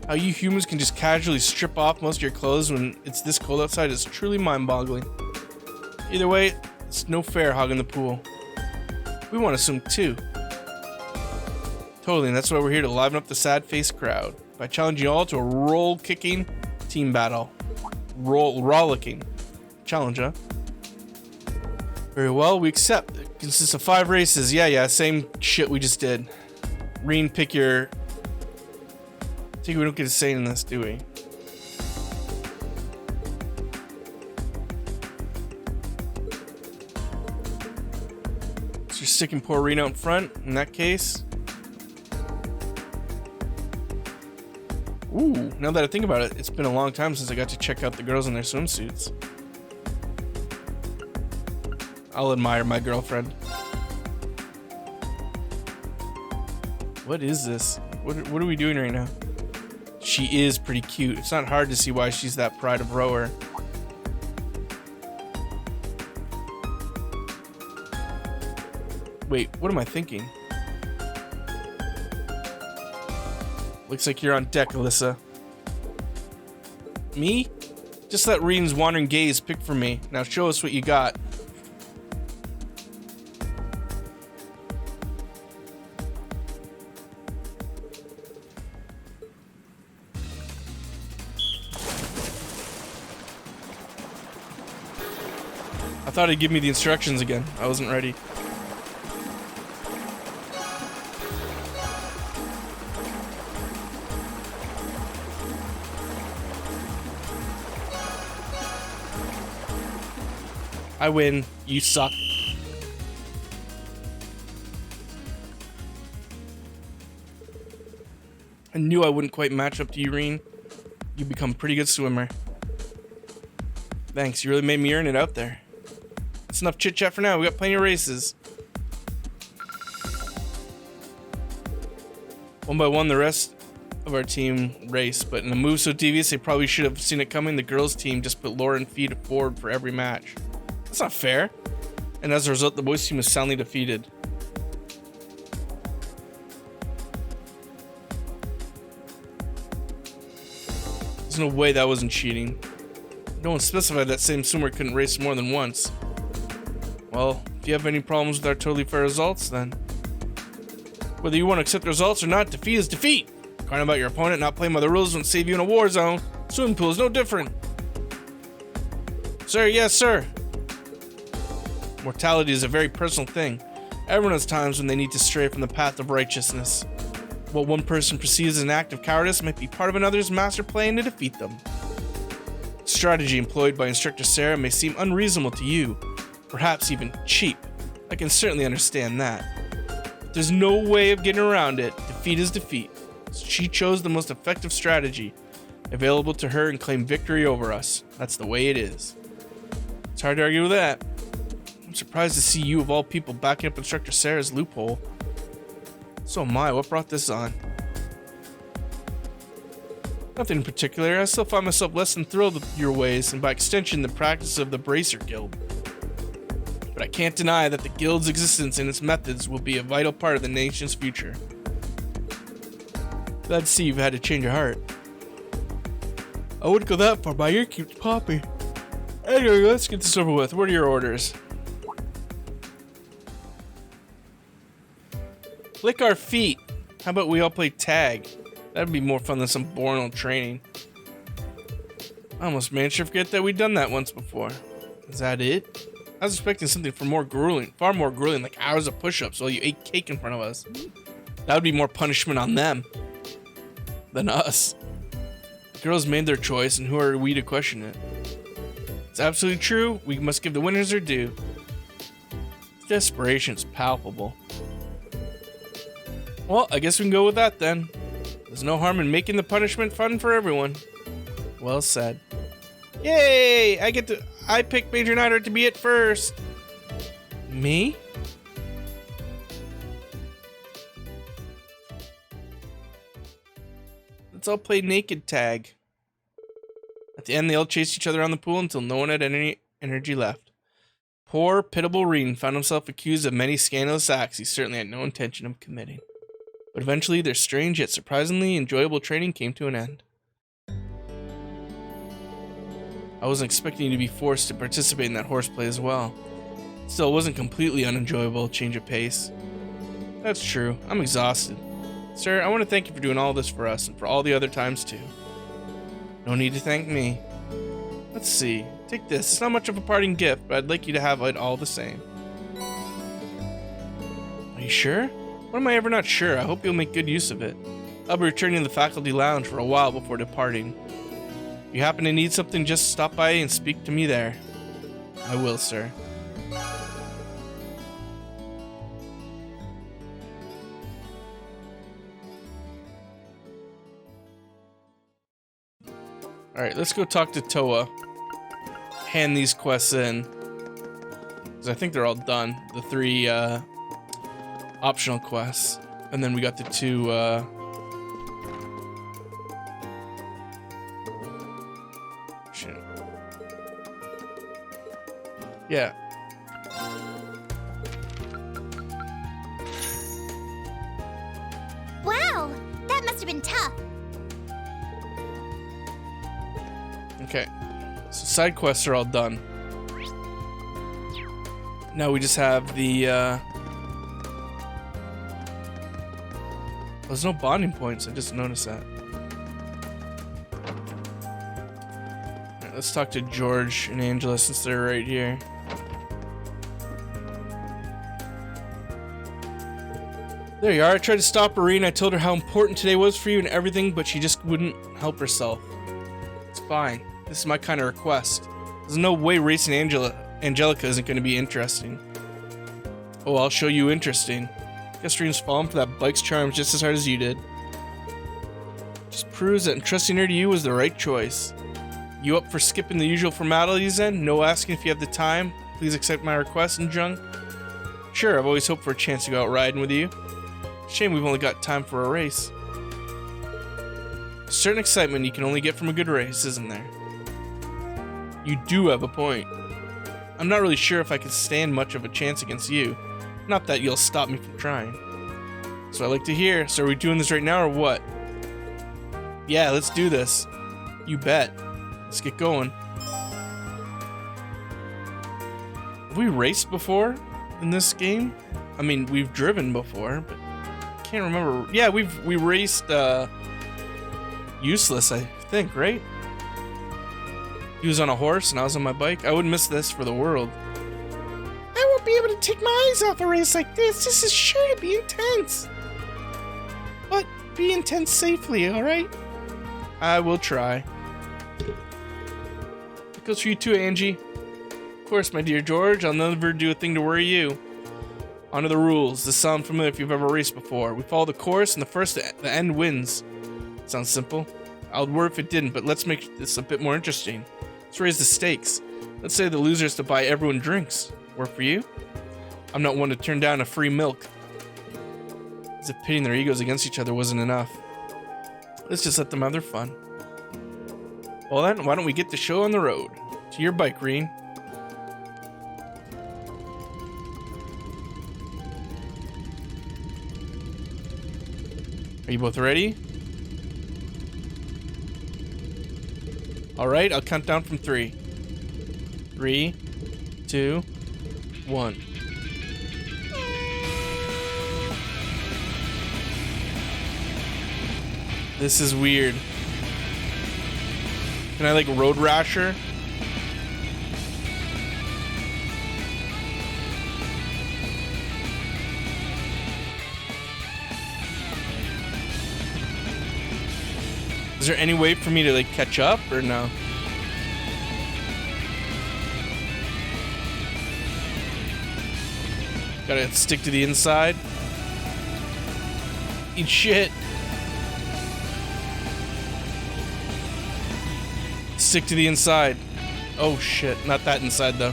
How you humans can just casually strip off most of your clothes when it's this cold outside is truly mind-boggling. Either way, it's no fair hogging the pool. We want to swim too. Totally, and that's why we're here to liven up the sad-faced crowd by challenging you all to a roll-kicking team battle. Rollicking. Challenge, huh? Very well, we accept. It consists of 5 races. Yeah, same shit we just did. Reen, pick your... I think we don't get a say in this, do we? So you're sticking poor Reen out in front, in that case. Ooh, now that I think about it, it's been a long time since I got to check out the girls in their swimsuits. I'll admire my girlfriend. What is this? What are we doing right now? She is pretty cute. It's not hard to see why she's that pride of rower. Wait, what am I thinking? Looks like you're on deck, Alyssa. Me? Just let Reen's wandering gaze pick for me. Now show us what you got. I thought he'd give me the instructions again. I wasn't ready. I win. You suck. I knew I wouldn't quite match up to you, Reen. You become a pretty good swimmer. Thanks, you really made me earn it out there. That's enough chit chat for now. We got plenty of races. One by one, the rest of our team race, but in a move so devious they probably should have seen it coming. The girls' team just put Lauren feet forward for every match. That's not fair. And as a result, the boys' team is soundly defeated. There's no way that wasn't cheating. No one specified that same swimmer couldn't race more than once. Well, if you have any problems with our totally fair results, then... Whether you want to accept the results or not, defeat is defeat! Crying about your opponent not playing by the rules won't save you in a war zone. Swimming pool is no different. Sir, yes, sir. Mortality is a very personal thing. Everyone has times when they need to stray from the path of righteousness. What one person perceives as an act of cowardice might be part of another's master plan to defeat them. The strategy employed by Instructor Sarah may seem unreasonable to you, perhaps even cheap. I can certainly understand that. But there's no way of getting around it. Defeat is defeat. She chose the most effective strategy available to her and claimed victory over us. That's the way it is. It's hard to argue with that. I'm surprised to see you, of all people, backing up Instructor Sarah's loophole. So am I. What brought this on? Nothing in particular. I still find myself less than thrilled with your ways, and by extension, the practice of the Bracer Guild. But I can't deny that the Guild's existence and its methods will be a vital part of the nation's future. Glad to see you've had to change your heart. I wouldn't go that far. My ear keeps popping. Anyway, let's get this over with. What are your orders? Lick our feet. How about we all play tag? That'd be more fun than some boring old training. I almost managed to forget that we'd done that once before. Is that it? I was expecting something far more grueling, like hours of push-ups while you ate cake in front of us. That would be more punishment on them than us. The girls made their choice, and who are we to question it? It's absolutely true. We must give the winners their due. Desperation's palpable. Well, I guess we can go with that then. There's no harm in making the punishment fun for everyone. Well said. Yay! I picked Major Neidhart to be it first. Me? Let's all play naked tag. At the end, they all chased each other around the pool until no one had any energy left. Poor, pitiable Reen found himself accused of many scandalous acts he certainly had no intention of committing. But eventually, their strange yet surprisingly enjoyable training came to an end. I wasn't expecting you to be forced to participate in that horseplay as well. Still, it wasn't completely unenjoyable change of pace. That's true. I'm exhausted. Sir, I want to thank you for doing all this for us and for all the other times too. No need to thank me. Let's see. Take this. It's not much of a parting gift, but I'd like you to have it all the same. Are you sure? When am I ever not sure? I hope you'll make good use of it. I'll be returning to the faculty lounge for a while before departing. If you happen to need something, just stop by and speak to me there. I will, sir. Alright, let's go talk to Toa. Hand these quests in. Because I think they're all done. The 3 optional quests. And then we got the 2 shit. Yeah. Wow, that must have been tough. Okay. So side quests are all done. Now we just have the there's no bonding points, I just noticed that. Alright, let's talk to George and Angela since they're right here. There you are. I tried to stop Irene. I told her how important today was for you and everything, but she just wouldn't help herself. It's fine. This is my kind of request. There's no way racing Angelica isn't going to be interesting. Oh, I'll show you interesting. Guess Dream's fallen for that bike's charms just as hard as you did. Just proves that entrusting her to you was the right choice. You up for skipping the usual formalities then? No asking if you have the time? Please accept my request and junk? Sure, I've always hoped for a chance to go out riding with you. Shame we've only got time for a race. A certain excitement you can only get from a good race, isn't there? You do have a point. I'm not really sure if I can stand much of a chance against you. Not that you'll stop me from trying. So I'd like to hear, so are we doing this right now or what? Yeah, let's do this. You bet. Let's get going. Have we raced before in this game? I mean, we've driven before, but I can't remember. Yeah, we raced Useless, I think, right? He was on a horse and I was on my bike. I wouldn't miss this for the world. I won't be able to take my eyes off a race like this. This is sure to be intense. But be intense safely, alright? I will try. It goes for you too, Angie. Of course, my dear George. I'll never do a thing to worry you. On to the rules. This sounds familiar if you've ever raced before. We follow the course and the first to the end wins. Sounds simple. I would worry if it didn't, but let's make this a bit more interesting. Let's raise the stakes. Let's say the loser is to buy everyone drinks. Work for you? I'm not one to turn down a free milk. Is As if pitting their egos against each other wasn't enough. Let's just let them have their fun. Well then, why don't we get the show on the road? To your bike, Reen. Are you both ready? Alright, I'll count down from 3. 3, 2, 1. This is weird. Can I like road rasher? Is there any way for me to like catch up or no? Gotta stick to the inside. Eat shit. Stick to the inside. Oh shit, not that inside though.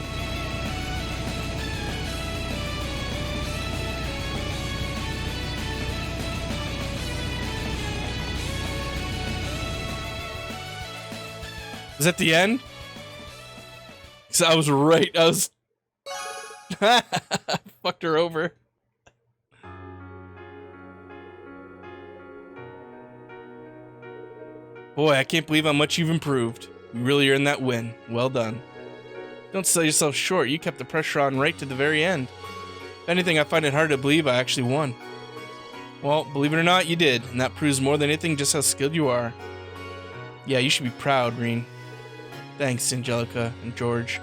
Is that the end? Cause I was right. I was fucked her over. Boy, I can't believe how much you've improved. You really earned that win. Well done. Don't sell yourself short. You kept the pressure on right to the very end. If anything, I find it hard to believe I actually won. Well, believe it or not, you did, and that proves more than anything just how skilled you are. Yeah, you should be proud, Reen. Thanks, Angelica and George.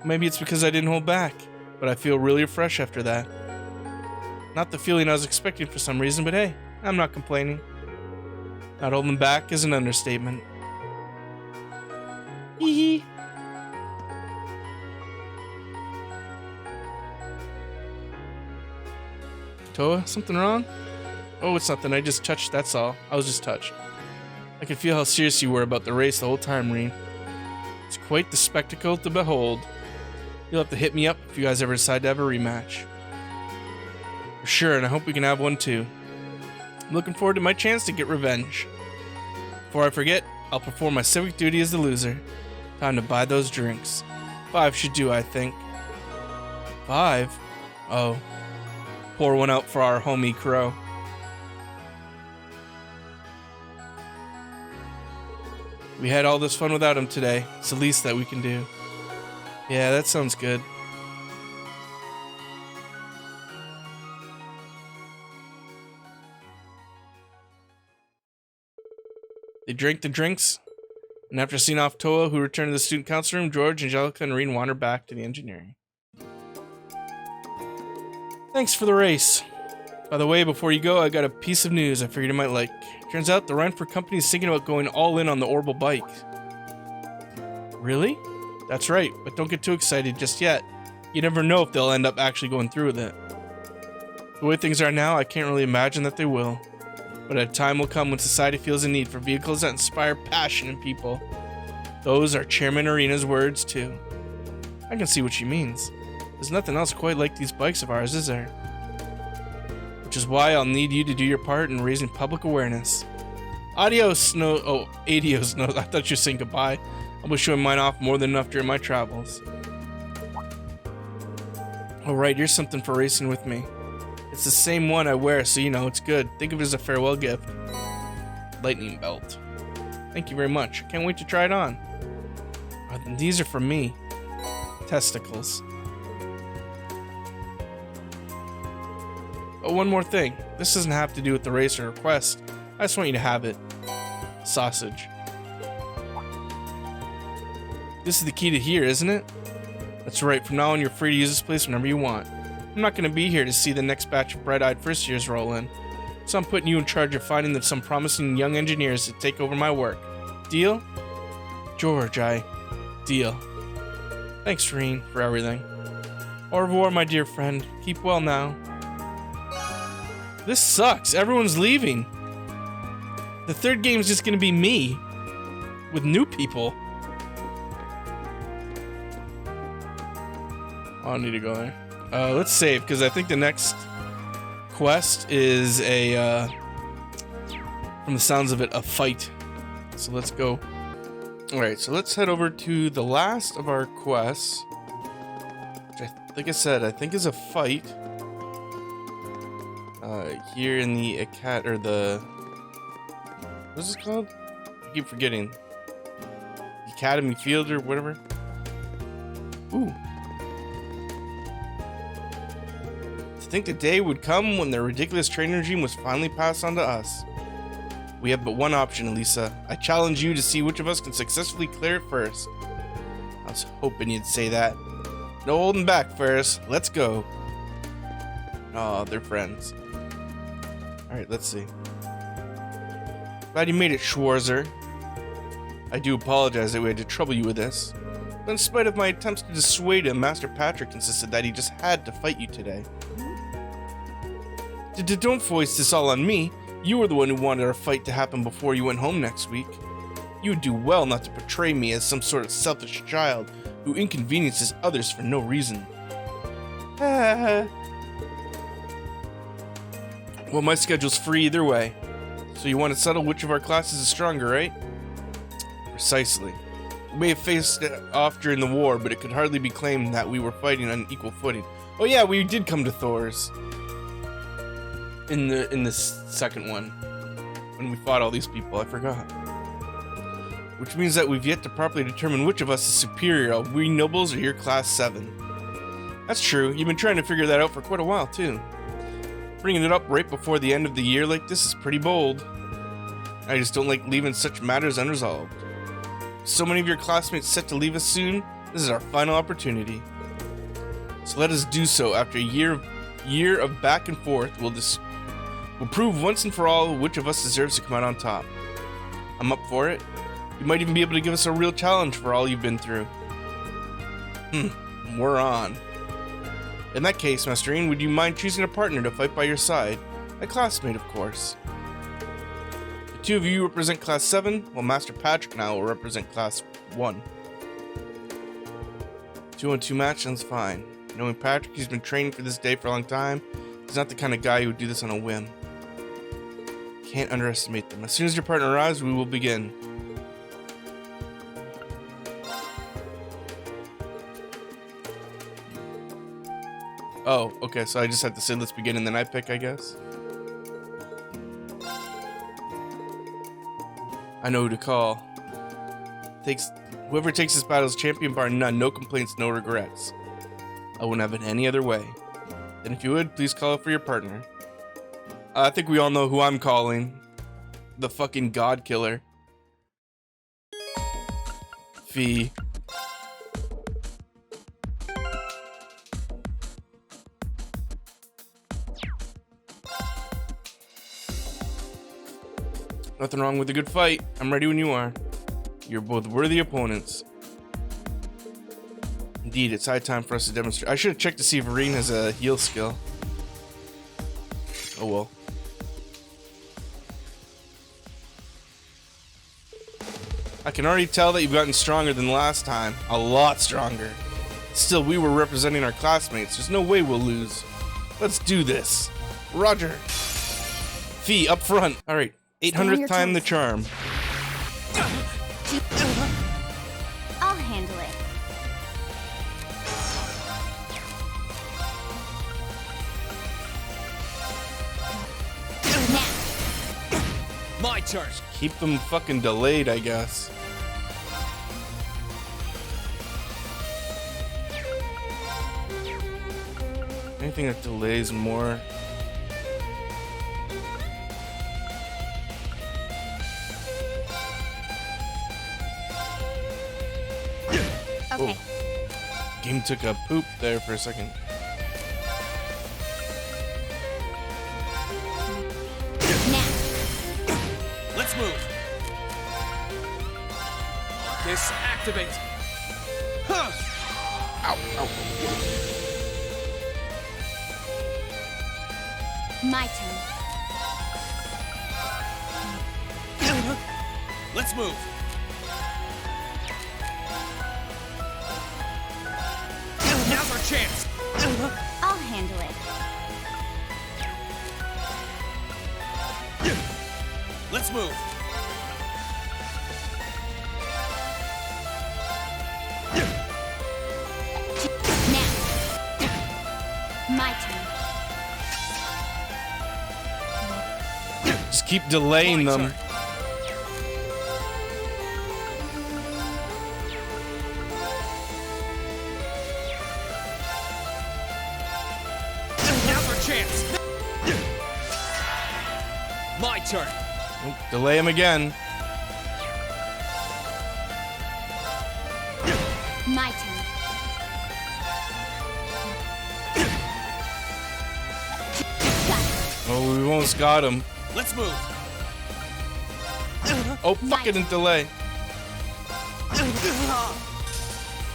Maybe it's because I didn't hold back, but I feel really fresh after that. Not the feeling I was expecting for some reason, but hey, I'm not complaining. Not holding back is an understatement. Hee hee. Toa, something wrong? Oh, it's nothing. I just touched, that's all. I was just touched. I could feel how serious you were about the race the whole time, Reen. It's quite the spectacle to behold. You'll have to hit me up if you guys ever decide to have a rematch. For sure, and I hope we can have one too. I'm looking forward to my chance to get revenge. Before I forget, I'll perform my civic duty as the loser. Time to buy those drinks. 5 should do, I think. 5? Oh. Pour one out for our homie Crow. We had all this fun without him today. It's the least that we can do. Yeah, that sounds good. They drank the drinks, and after seeing off Toa, who returned to the student council room, George, Angelica, and Reen wandered back to the engineering. Thanks for the race. By the way, before you go, I got a piece of news I figured you might like. Turns out the Rhineford company is thinking about going all in on the orbital bike. Really? That's right, but don't get too excited just yet. You never know if they'll end up actually going through with it. The way things are now, I can't really imagine that they will. But a time will come when society feels a need for vehicles that inspire passion in people. Those are Chairman Arena's words, too. I can see what she means. There's nothing else quite like these bikes of ours, is there? Which is why I'll need you to do your part in raising public awareness. Adios, no. Oh, adios, no. I thought you were saying goodbye. I'll be showing mine off more than enough during my travels. Alright, here's something for racing with me. It's the same one I wear, so you know, it's good. Think of it as a farewell gift. Lightning belt. Thank you very much. I can't wait to try it on. These are for me. Testicles. Oh, one more thing. This doesn't have to do with the race or request. I just want you to have it. Sausage. This is the key to here, isn't it? That's right. From now on, you're free to use this place whenever you want. I'm not going to be here to see the next batch of bright-eyed first years roll in. So I'm putting you in charge of finding some promising young engineers to take over my work. Deal? George, Deal. Thanks, Reen, for everything. Au revoir, my dear friend. Keep well now. This sucks. Everyone's leaving. The third game's just gonna be me. With new people. Oh, I need to go there. Let's save, because I think the next quest is a, from the sounds of it, a fight. So let's go. Alright, so let's head over to the last of our quests. Which like I said, I think is a fight. Here in the what's this called? I keep forgetting. Academy Field or whatever. Ooh. To think the day would come when the ridiculous training regime was finally passed on to us. We have but one option, Elisa. I challenge you to see which of us can successfully clear it first. I was hoping you'd say that. No holding back, Ferris. Let's go. Oh, they're friends. Alright, let's see. Glad you made it, Schwarzer. I do apologize that we had to trouble you with this. But in spite of my attempts to dissuade him, Master Patrick insisted that he just had to fight you today. Don't foist this all on me. You were the one who wanted our fight to happen before you went home next week. You would do well not to portray me as some sort of selfish child who inconveniences others for no reason. Well, my schedule's free either way. So you want to settle which of our classes is stronger, right? Precisely. We may have faced it off during the war, but it could hardly be claimed that we were fighting on equal footing. Oh yeah, we did come to Thor's. In the second one. When we fought all these people, I forgot. Which means that we've yet to properly determine which of us is superior, we nobles or your class 7. That's true, you've been trying to figure that out for quite a while too. Bringing it up right before the end of the year like this is pretty bold. I just don't like leaving such matters unresolved. So many of your classmates set to leave us soon, this is our final opportunity. So let us do so after a year of back and forth. We'll prove once and for all which of us deserves to come out on top. I'm up for it. You might even be able to give us a real challenge for all you've been through. We're on. In that case, Masterine, would you mind choosing a partner to fight by your side? A classmate, of course. The two of you represent Class 7, while Master Patrick and I will represent Class 1. 2-on-2 match sounds fine. Knowing Patrick, he's been training for this day for a long time. He's not the kind of guy who would do this on a whim. Can't underestimate them. As soon as your partner arrives, we will begin. Oh, okay, so I just have to say let's begin and then I pick, I guess. I know who to call. Whoever takes this battle is champion bar none. No complaints, no regrets. I wouldn't have it any other way. Then if you would, please call out for your partner. I think we all know who I'm calling. The fucking God Killer. Fee. Nothing wrong with a good fight. I'm ready when you are. You're both worthy opponents. Indeed, it's high time for us to demonstrate. I should have checked to see if Vereen has a heal skill. Oh well. I can already tell that you've gotten stronger than last time. A lot stronger. Still, we were representing our classmates. There's no way we'll lose. Let's do this. Roger. Fee, up front. Alright. 800th time the charm. I'll handle it. My turn. Keep them fucking delayed, I guess. Anything that delays more. Okay. Oh. Game took a poop there for a second. Let's move. This activate. Huh. Ow, ow. My turn. Let's move. Now's our chance. I'll handle it. Let's move. Now. My turn. Just keep delaying My them. turn. Now's our chance. My turn. Nope, delay them again. My turn. Oh, we almost got him. Let's move. Oh, fucking delay.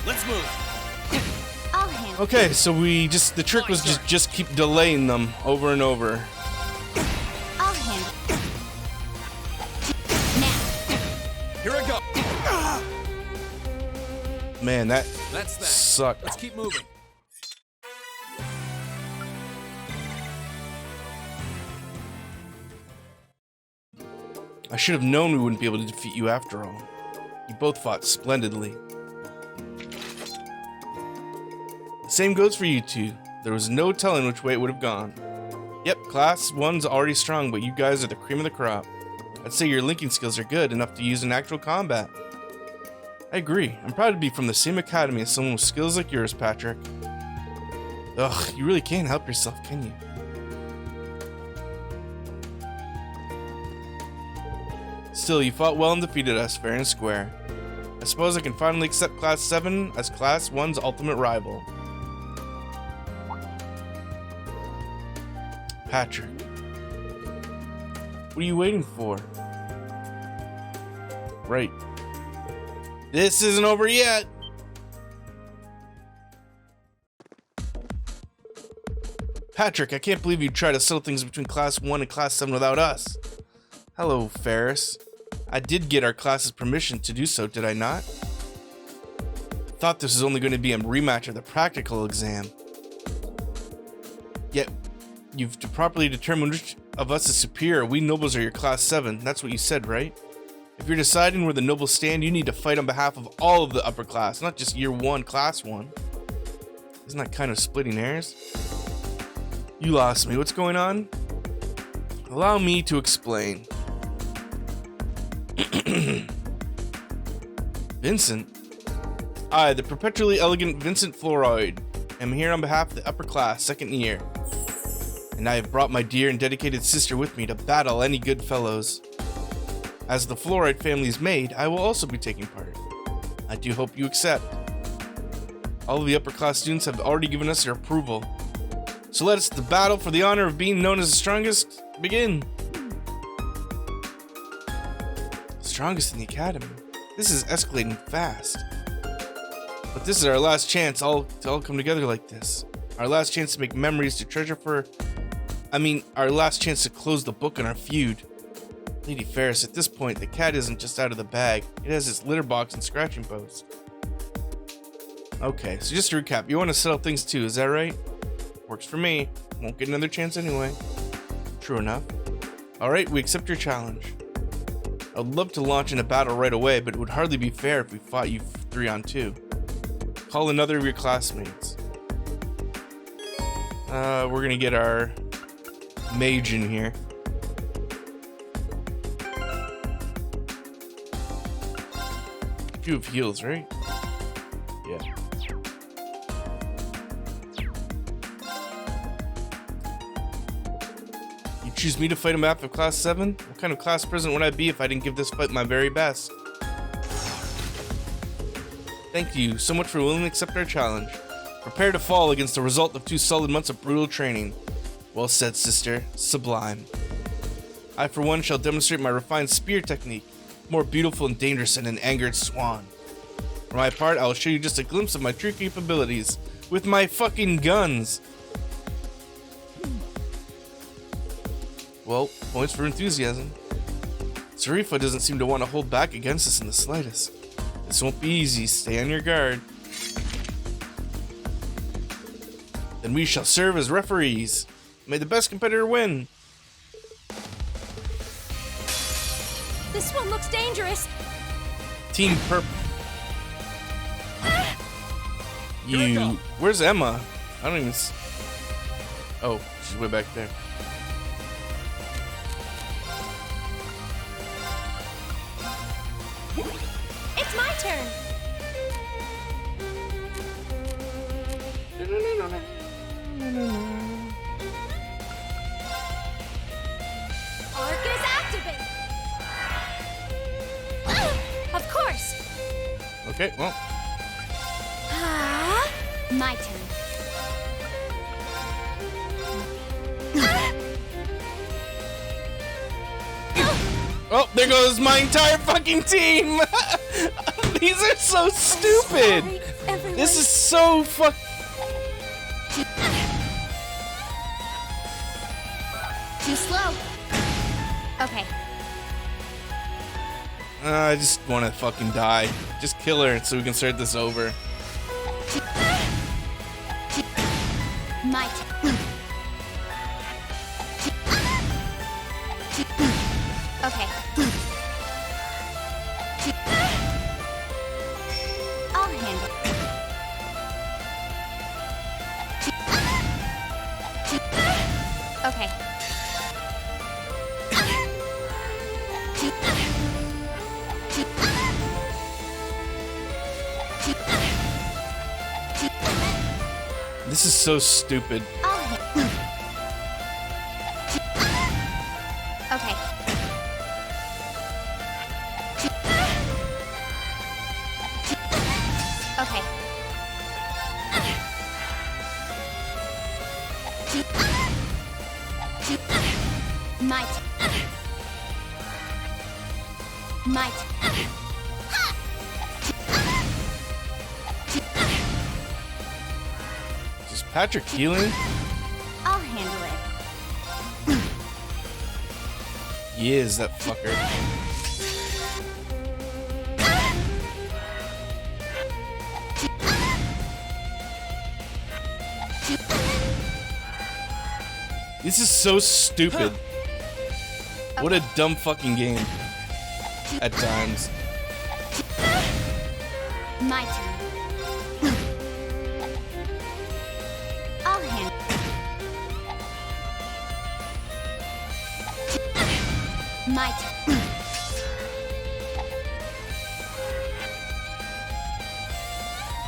Let's move. I'll handle. Okay, so the trick was just keep delaying them over and over. I'll handle. Now. Here I go. Man, that That's that. sucked. Let's keep moving. I should have known we wouldn't be able to defeat you after all. You both fought splendidly. Same goes for you two. There was no telling which way it would have gone. Yep, class 1's already strong, but you guys are the cream of the crop. I'd say your linking skills are good enough to use in actual combat. I agree. I'm proud to be from the same academy as someone with skills like yours, Patrick. Ugh, you really can't help yourself, can you? Still, you fought well and defeated us fair and square. I suppose I can finally accept Class 7 as Class 1's ultimate rival. Patrick. What are you waiting for? Right. This isn't over yet! Patrick, I can't believe you tried to settle things between Class 1 and Class 7 without us. Hello, Ferris. I did get our class's permission to do so, did I not? Thought this was only going to be a rematch of the practical exam. Yet, you've to properly determine which of us is superior. We nobles are your Class 7. That's what you said, right? If you're deciding where the nobles stand, you need to fight on behalf of all of the upper class, not just Year 1, Class 1. Isn't that kind of splitting hairs? You lost me. What's going on? Allow me to explain. Vincent? I, the perpetually elegant Vincent Floroid, am here on behalf of the upper class, 2nd year. And I have brought my dear and dedicated sister with me to battle any good fellows. As the Floroid family's maid, I will also be taking part. I do hope you accept. All of the upper class students have already given us their approval. So let us the battle for the honor of being known as the strongest begin. Strongest in the academy. This is escalating fast. But this is our last chance to all come together like this. Our last chance to make memories to treasure for... our last chance to close the book on our feud. Lady Ferris, at this point, the cat isn't just out of the bag. It has its litter box and scratching post. Okay, so just to recap, you want to settle things too, is that right? Works for me. Won't get another chance anyway. True enough. Alright, we accept your challenge. I would love to launch in a battle right away, but it would hardly be fair if we fought you 3-on-2. Call another of your classmates. We're gonna get our mage in here. You have heals, right? Yeah. You choose me to fight on behalf of Class 7? What kind of class president would I be if I didn't give this fight my very best? Thank you so much for willing to accept our challenge. Prepare to fall against the result of 2 solid months of brutal training. Well said, sister. Sublime. I, for one, shall demonstrate my refined spear technique, more beautiful and dangerous than an angered swan. For my part, I will show you just a glimpse of my true capabilities with my fucking guns. Well, points for enthusiasm. Sarifa doesn't seem to want to hold back against us in the slightest. This won't be easy, stay on your guard. Then we shall serve as referees. May the best competitor win. This one looks dangerous. Team Purple. Here we go. Where's Emma? I don't even. Oh, she's way back there. It's my turn. Awakens activate. Of course. Okay, well. My turn. Oh, there goes my entire fucking team! These are so stupid! Sorry, everyone. This is so fuck. Too slow. Okay. I just want to fucking die. Just kill her so we can start this over. My turn. Okay. I'll handle it. Okay. This is so stupid. I'll handle it. Okay. Okay. My turn. My turn. Is Patrick healing? I'll handle it. He is, that fucker. This is so stupid. What a dumb fucking game. At times. My turn. I'll handle it. My turn.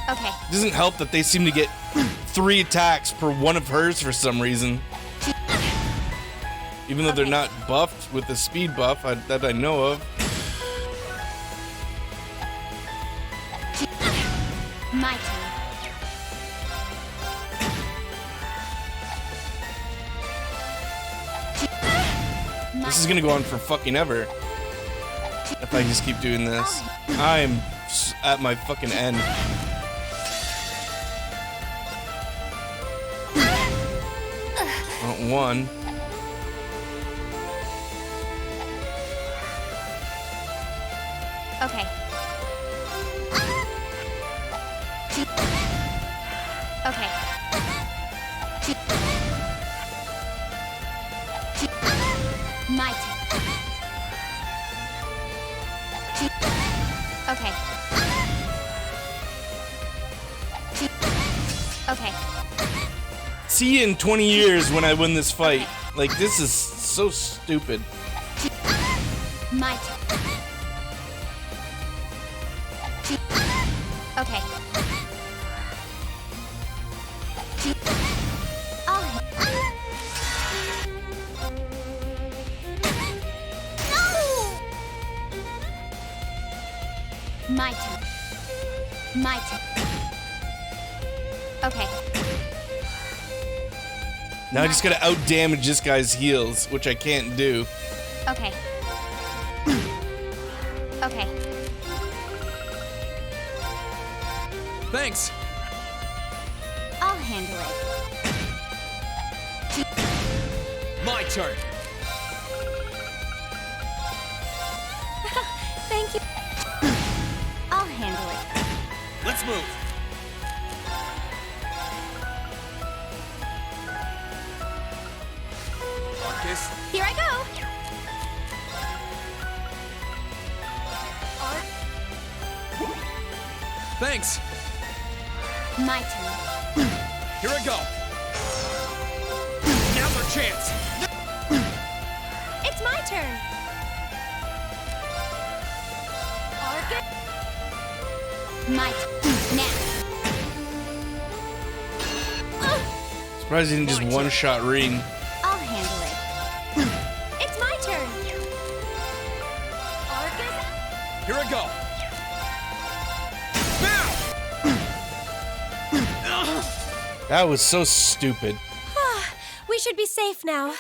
Okay. It doesn't help that they seem to get 3 attacks per one of hers for some reason. Even though they're Okay. not buffed with the speed buff that I know of. My turn. My This is gonna go on for fucking ever. If I just keep doing this. I'm at my fucking end. Well, one. Okay. Okay. My turn. Okay. Okay. See you in 20 years when I win this fight. Like, this is so stupid. My turn. Okay. I'll No! My turn. My turn. Okay. Now I just gotta out-damage this guy's heals, which I can't do. Okay. Okay. Thanks. I'll handle it. My turn. Thank you. I'll handle it. Let's move. Kiss. Here I go. Thanks. My turn. Here I go. Now's our chance. It's my turn. My turn. Now. Surprised he didn't just one-shot Reen. I'll handle it. It's my turn. Here I go. That was so stupid. We should be safe now.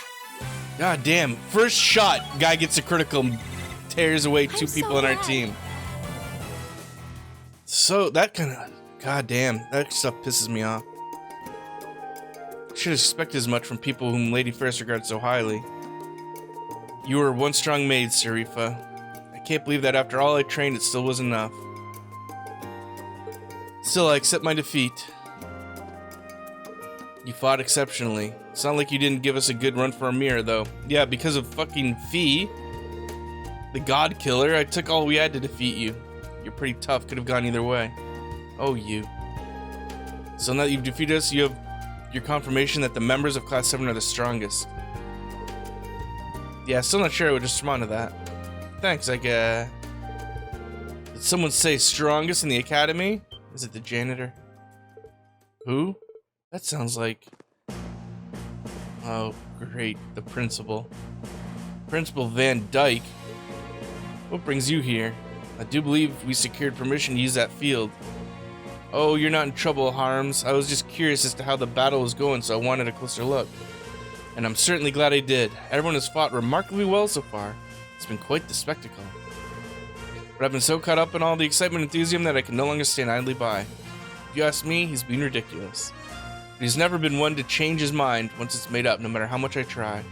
God damn. First shot, guy gets a critical, tears away two I'm people so on our glad. team. So that kind of, god damn, that stuff pisses me off. Should have expected as much from people whom Lady Ferris regards so highly. You were one strong maid, Sarifa. I can't believe that after all I trained, it still wasn't enough. Still, I accept my defeat. You fought exceptionally. It's not like you didn't give us a good run for our mirror, though. Yeah, because of fucking Fee, the god killer, I took all we had to defeat you. You're pretty tough, could have gone either way. Oh, you. So now that you've defeated us, you have your confirmation that the members of Class 7 are the strongest. Yeah, still not sure I would respond to that. Thanks, did someone say strongest in the academy? Is it the janitor? Who? That sounds like... Oh, great, the principal. Principal Van Dyke? What brings you here? I do believe we secured permission to use that field. Oh, you're not in trouble, Harms. I was just curious as to how the battle was going, so I wanted a closer look. And I'm certainly glad I did. Everyone has fought remarkably well so far. It's been quite the spectacle. But I've been so caught up in all the excitement and enthusiasm that I can no longer stand idly by. If you ask me, he's been ridiculous. But he's never been one to change his mind once it's made up, no matter how much I try.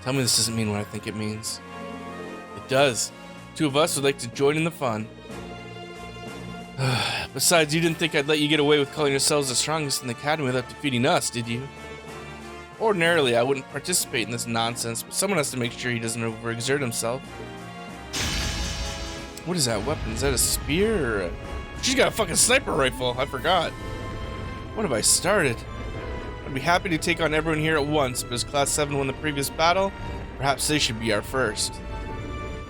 Tell me this doesn't mean what I think it means. It does. Two of us would like to join in the fun. Besides, you didn't think I'd let you get away with calling yourselves the strongest in the academy without defeating us, did you? Ordinarily, I wouldn't participate in this nonsense, but someone has to make sure he doesn't overexert himself. What is that weapon? Is that a spear or a... She's got a fucking sniper rifle. I forgot. What have I started? I'd be happy to take on everyone here at once, but as Class 7 won the previous battle, perhaps they should be our first.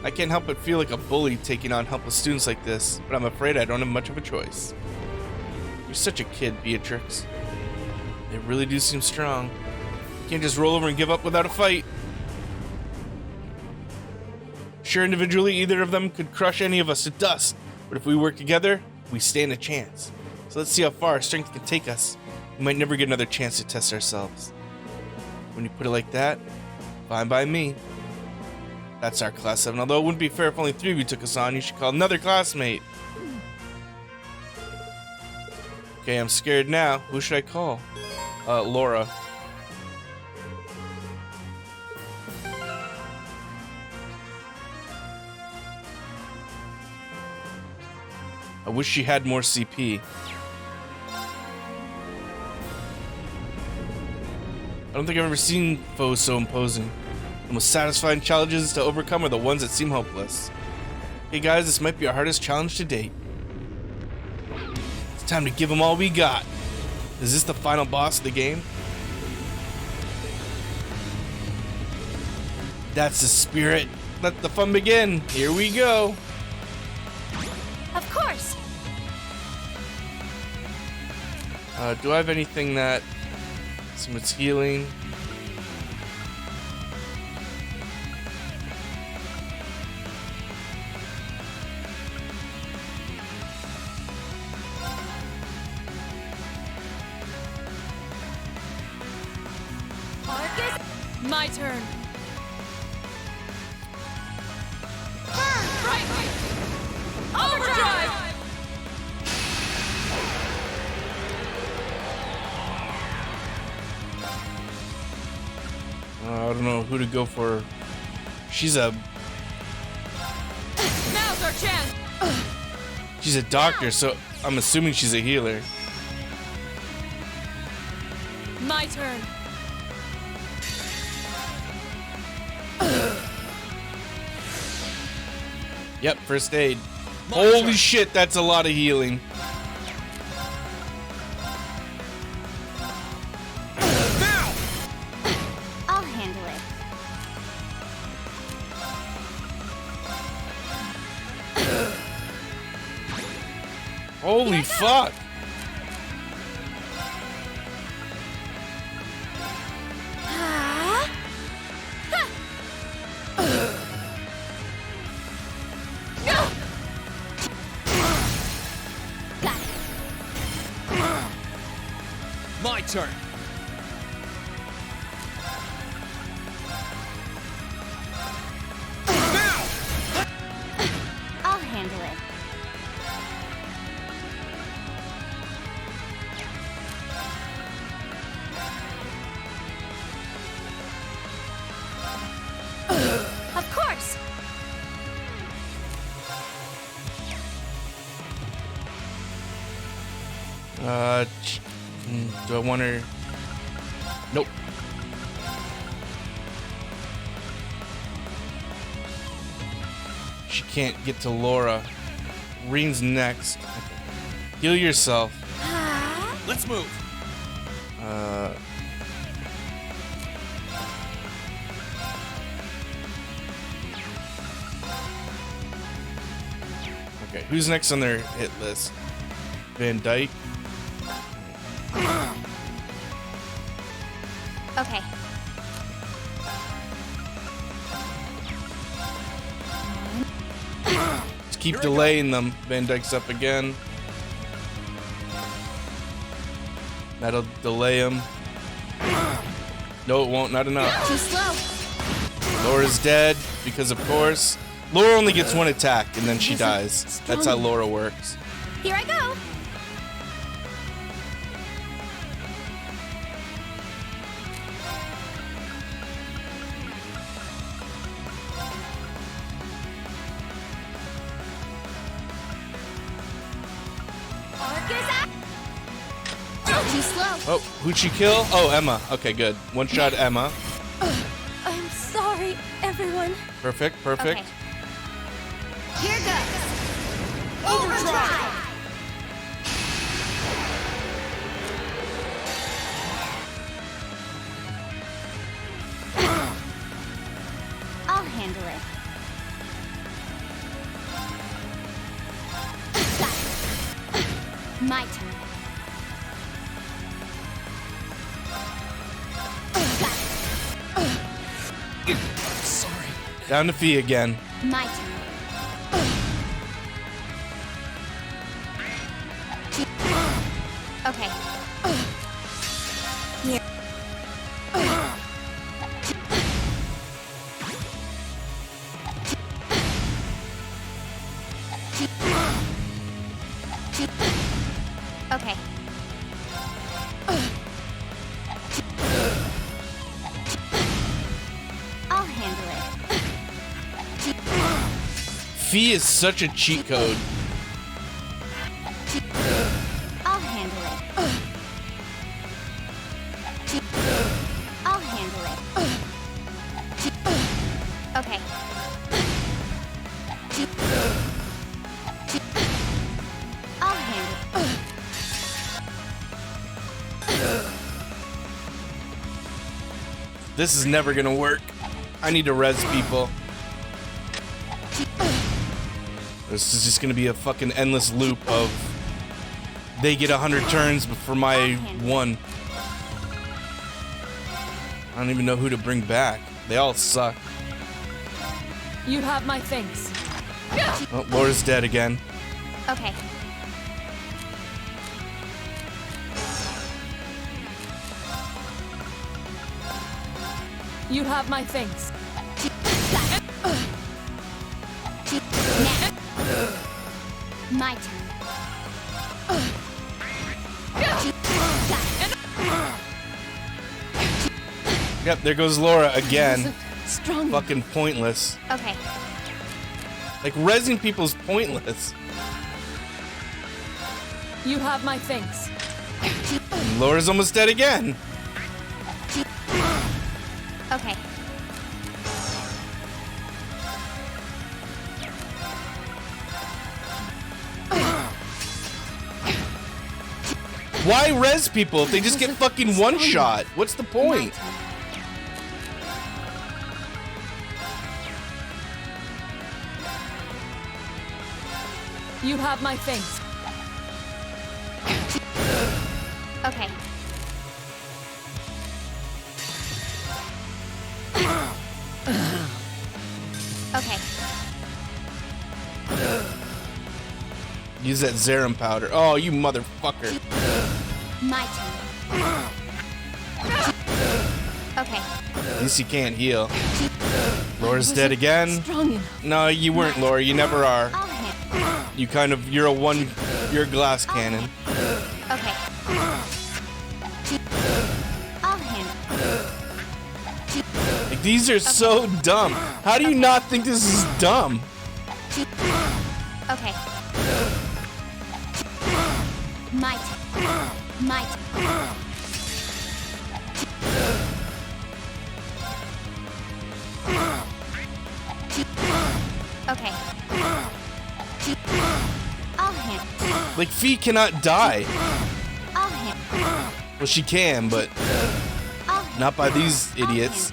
I can't help but feel like a bully taking on helpless students like this, but I'm afraid I don't have much of a choice. You're such a kid, Beatrix. They really do seem strong. You can't just roll over and give up without a fight. Sure, individually, either of them could crush any of us to dust, but if we work together, we stand a chance. So let's see how far our strength can take us. We might never get another chance to test ourselves. When you put it like that, fine by me. That's our Class 7. Although it wouldn't be fair if only 3 of you took us on, you should call another classmate. Okay, I'm scared now. Who should I call? Laura. I wish she had more CP. I don't think I've ever seen foes so imposing. The most satisfying challenges to overcome are the ones that seem hopeless. Hey guys, this might be our hardest challenge to date. It's time to give them all we got. Is this the final boss of the game? That's the spirit. Let the fun begin. Here we go. Of course. Do I have anything that... Someone's healing? My turn. Right. Overdrive. I don't know who to go for. She's a Now's our chance. she's a doctor, so I'm assuming she's a healer. My turn. Yep, first aid. Holy turn. shit, that's a lot of healing. Now! I'll handle it. Holy fuck. Got it. My turn. Now! I'll handle it. Of course. Do I want her? Nope. She can't get to Laura. Reen's next. Heal yourself. Let's move. Okay, who's next on their hit list? Van Dyke. Okay. Just keep delaying them. Van Dyke's up again. That'll delay him. No, it won't. Not enough. Too slow. Laura's dead because, of course, Laura only gets one attack and then she dies. That's how Laura works. Here I go. Arc is out. Too slow. Oh, who'd she kill? Oh, Emma. Okay, good. One shot Emma. I'm sorry, everyone. Perfect, perfect. Okay. Here goes. Overdrive. I'll handle it. Got it. My turn. Got it. Sorry. Down to Fee again. My turn. Okay. Here. Okay. I'll handle it. Fee is such a cheat code. I'll handle it. I'll handle it. Okay. I'll handle it. This is never gonna work. I need to res people. This is just gonna be a fucking endless loop of they get 100 turns for my one. I don't even know who to bring back. They all suck. You have my things. Oh, Laura's dead again. Okay. You have my things. My turn. Yep, there goes Laura again. Strong. Fucking pointless. Okay. Like, resing people's pointless. You have my things. And Laura's almost dead again. Okay. Why res people if they just get fucking one shot? What's the point? You have my thanks. Okay. Okay. Use that Zerum powder. Oh, you motherfucker. My turn. Okay. At least you can't heal. Laura's dead again. Strong enough. No, you weren't, Laura. You never are. I'll handle You're a glass cannon. Okay. I'll handle Like, these are so dumb. How do you not think this is dumb? Okay. My turn. My turn. Okay. I'll handle. Like, Fee cannot die. I'll handle. Well, she can, but I'll handle. not by these idiots.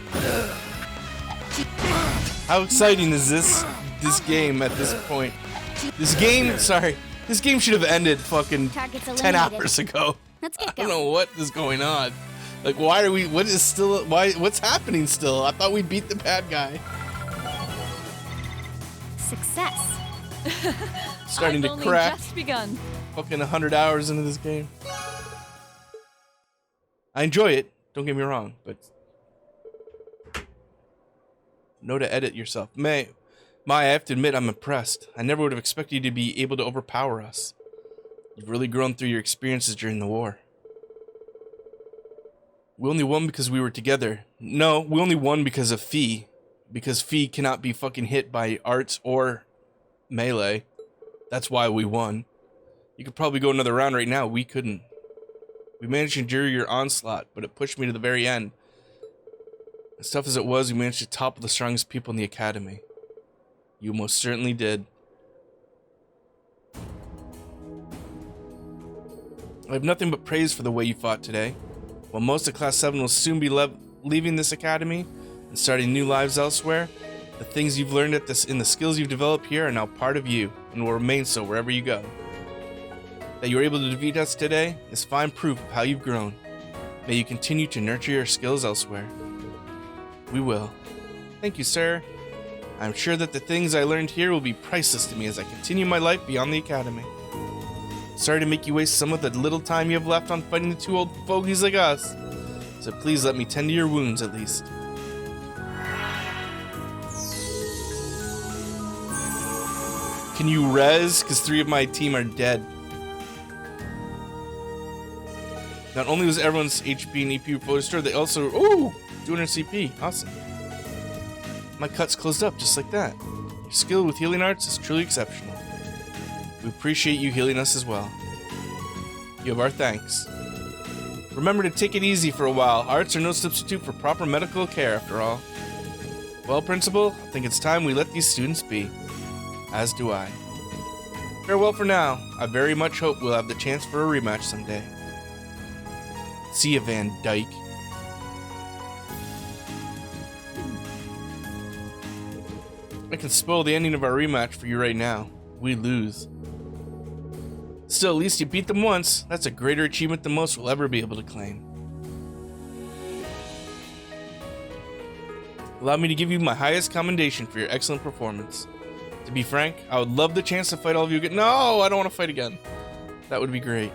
How exciting is this game at this point? This game should have ended fucking Targets 10 eliminated. hours ago. Let's I get don't going. know what is going on. Like, what's happening still? I thought we beat the bad guy. Success. Starting I've to only crack. just begun. Fucking 100 hours into this game. I enjoy it, don't get me wrong, but know to edit yourself. Maya, I have to admit I'm impressed. I never would have expected you to be able to overpower us. You've really grown through your experiences during the war. We only won because we were together. No, we only won because of Fee. Because Fee cannot be fucking hit by arts or melee. That's why we won. You could probably go another round right now. We couldn't. We managed to endure your onslaught, but it pushed me to the very end. As tough as it was, we managed to topple the strongest people in the academy. You most certainly did. I have nothing but praise for the way you fought today. While most of Class 7 will soon be leaving this academy and starting new lives elsewhere, the things you've learned and the skills you've developed here are now part of you and will remain so wherever you go. That you were able to defeat us today is fine proof of how you've grown. May you continue to nurture your skills elsewhere. We will. Thank you, sir. I'm sure that the things I learned here will be priceless to me as I continue my life beyond the academy. Sorry to make you waste some of the little time you have left on fighting the two old fogies like us, so please let me tend to your wounds at least. Can you res? Because 3 of my team are dead. Not only was everyone's HP and EP fully restored, they also... Ooh! 200 CP. Awesome. My cuts closed up just like that. Your skill with healing arts is truly exceptional. We appreciate you healing us as well. You have our thanks. Remember to take it easy for a while. Arts are no substitute for proper medical care, after all. Well, Principal, I think it's time we let these students be. As do I. Farewell for now. I very much hope we'll have the chance for a rematch someday. See ya, Van Dyke. I can spoil the ending of our rematch for you right now. We lose. Still, at least you beat them once. That's a greater achievement than most will ever be able to claim. Allow me to give you my highest commendation for your excellent performance. To be frank, I would love the chance to fight all of you again. No, I don't want to fight again. That would be great.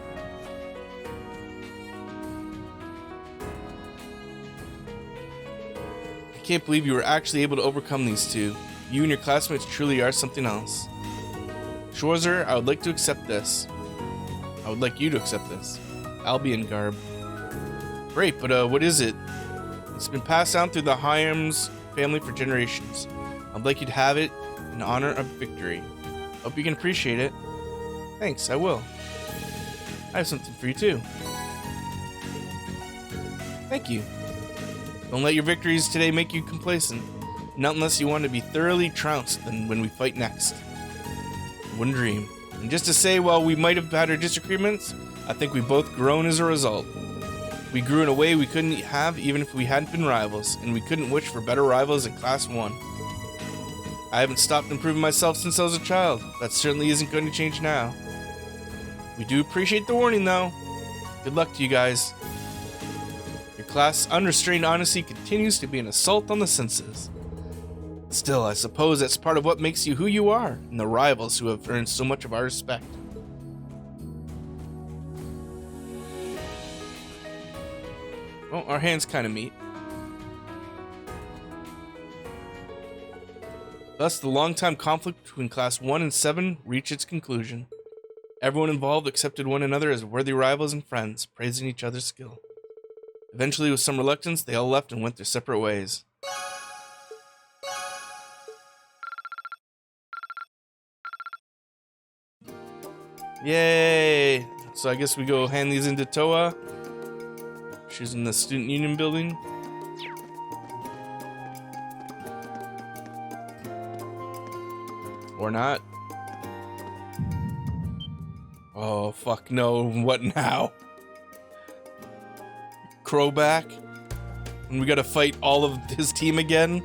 I can't believe you were actually able to overcome these two. You and your classmates truly are something else. Schwarzer, I would like to accept this. I would like you to accept this. Albion garb. Great, but what is it? It's been passed down through the Hyams family for generations. I'd like you to have it in honor of victory. Hope you can appreciate it. Thanks, I will. I have something for you too. Thank you. Don't let your victories today make you complacent. Not unless you want to be thoroughly trounced than when we fight next. One dream. And just to say, while we might have had our disagreements, I think we both grown as a result. We grew in a way we couldn't have even if we hadn't been rivals, and we couldn't wish for better rivals in Class 1. I haven't stopped improving myself since I was a child. That certainly isn't going to change now. We do appreciate the warning, though. Good luck to you guys. Your class' unrestrained honesty continues to be an assault on the senses. Still, I suppose that's part of what makes you who you are, and the rivals who have earned so much of our respect. Well, our hands kind of meet. Thus, the long-time conflict between Class 1 and 7 reached its conclusion. Everyone involved accepted one another as worthy rivals and friends, praising each other's skill. Eventually, with some reluctance, they all left and went their separate ways. Yay! So I guess we go hand these into Toa. She's in the Student Union building. Or not. Oh, fuck no. What now? Crow back? And we gotta fight all of his team again?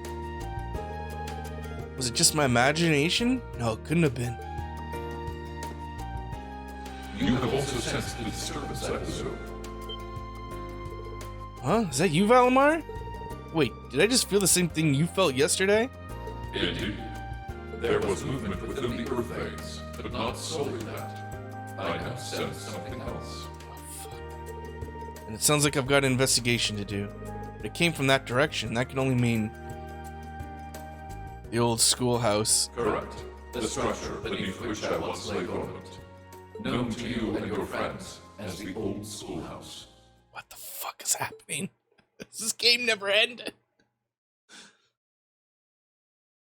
Was it just my imagination? No, it couldn't have been. You have also sensed the disturbance, I presume. Huh? Is that you, Valimar? Wait, did I just feel the same thing you felt yesterday? Indeed. There was movement within the earth veins, but not solely that. I have sensed something else. And it sounds like I've got an investigation to do. But it came from that direction. That can only mean the old schoolhouse. Correct. The structure beneath which I once lay dormant. Known to you and your friends as the old schoolhouse. What the fuck is happening? This game never ended.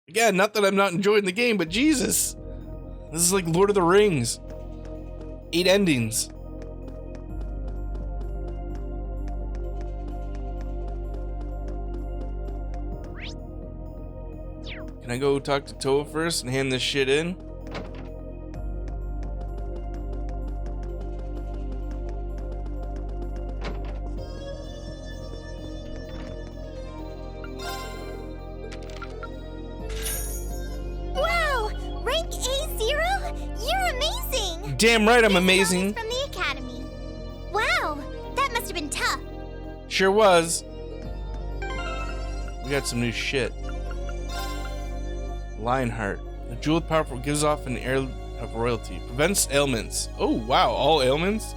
Again, not that I'm not enjoying the game, but Jesus. This is like Lord of the Rings. 8 endings. Can I go talk to Toa first and hand this shit in? Wow! Rank A0? You're amazing! Damn right I'm This amazing. From the academy. Wow, that must have been tough. Sure was. We got some new shit. Lionheart. The jeweled powerful gives off an air of royalty. Prevents ailments. Oh wow, all ailments?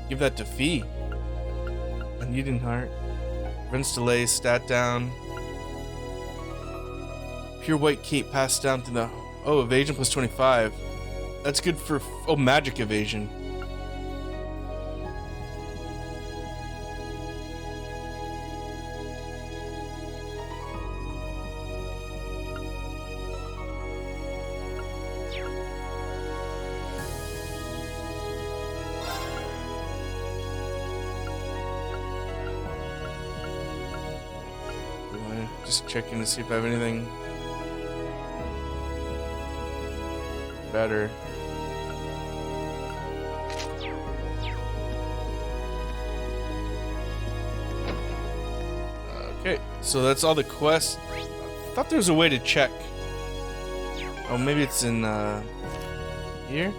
Give that to Fee. Unneeding heart. Prevents delays, stat down. Pure white cape passed down to the... Oh, evasion plus 25. That's good for... Oh, magic evasion. Just checking to see if I have anything better. Okay, so that's all the quests. I thought there was a way to check. Oh, maybe it's in here?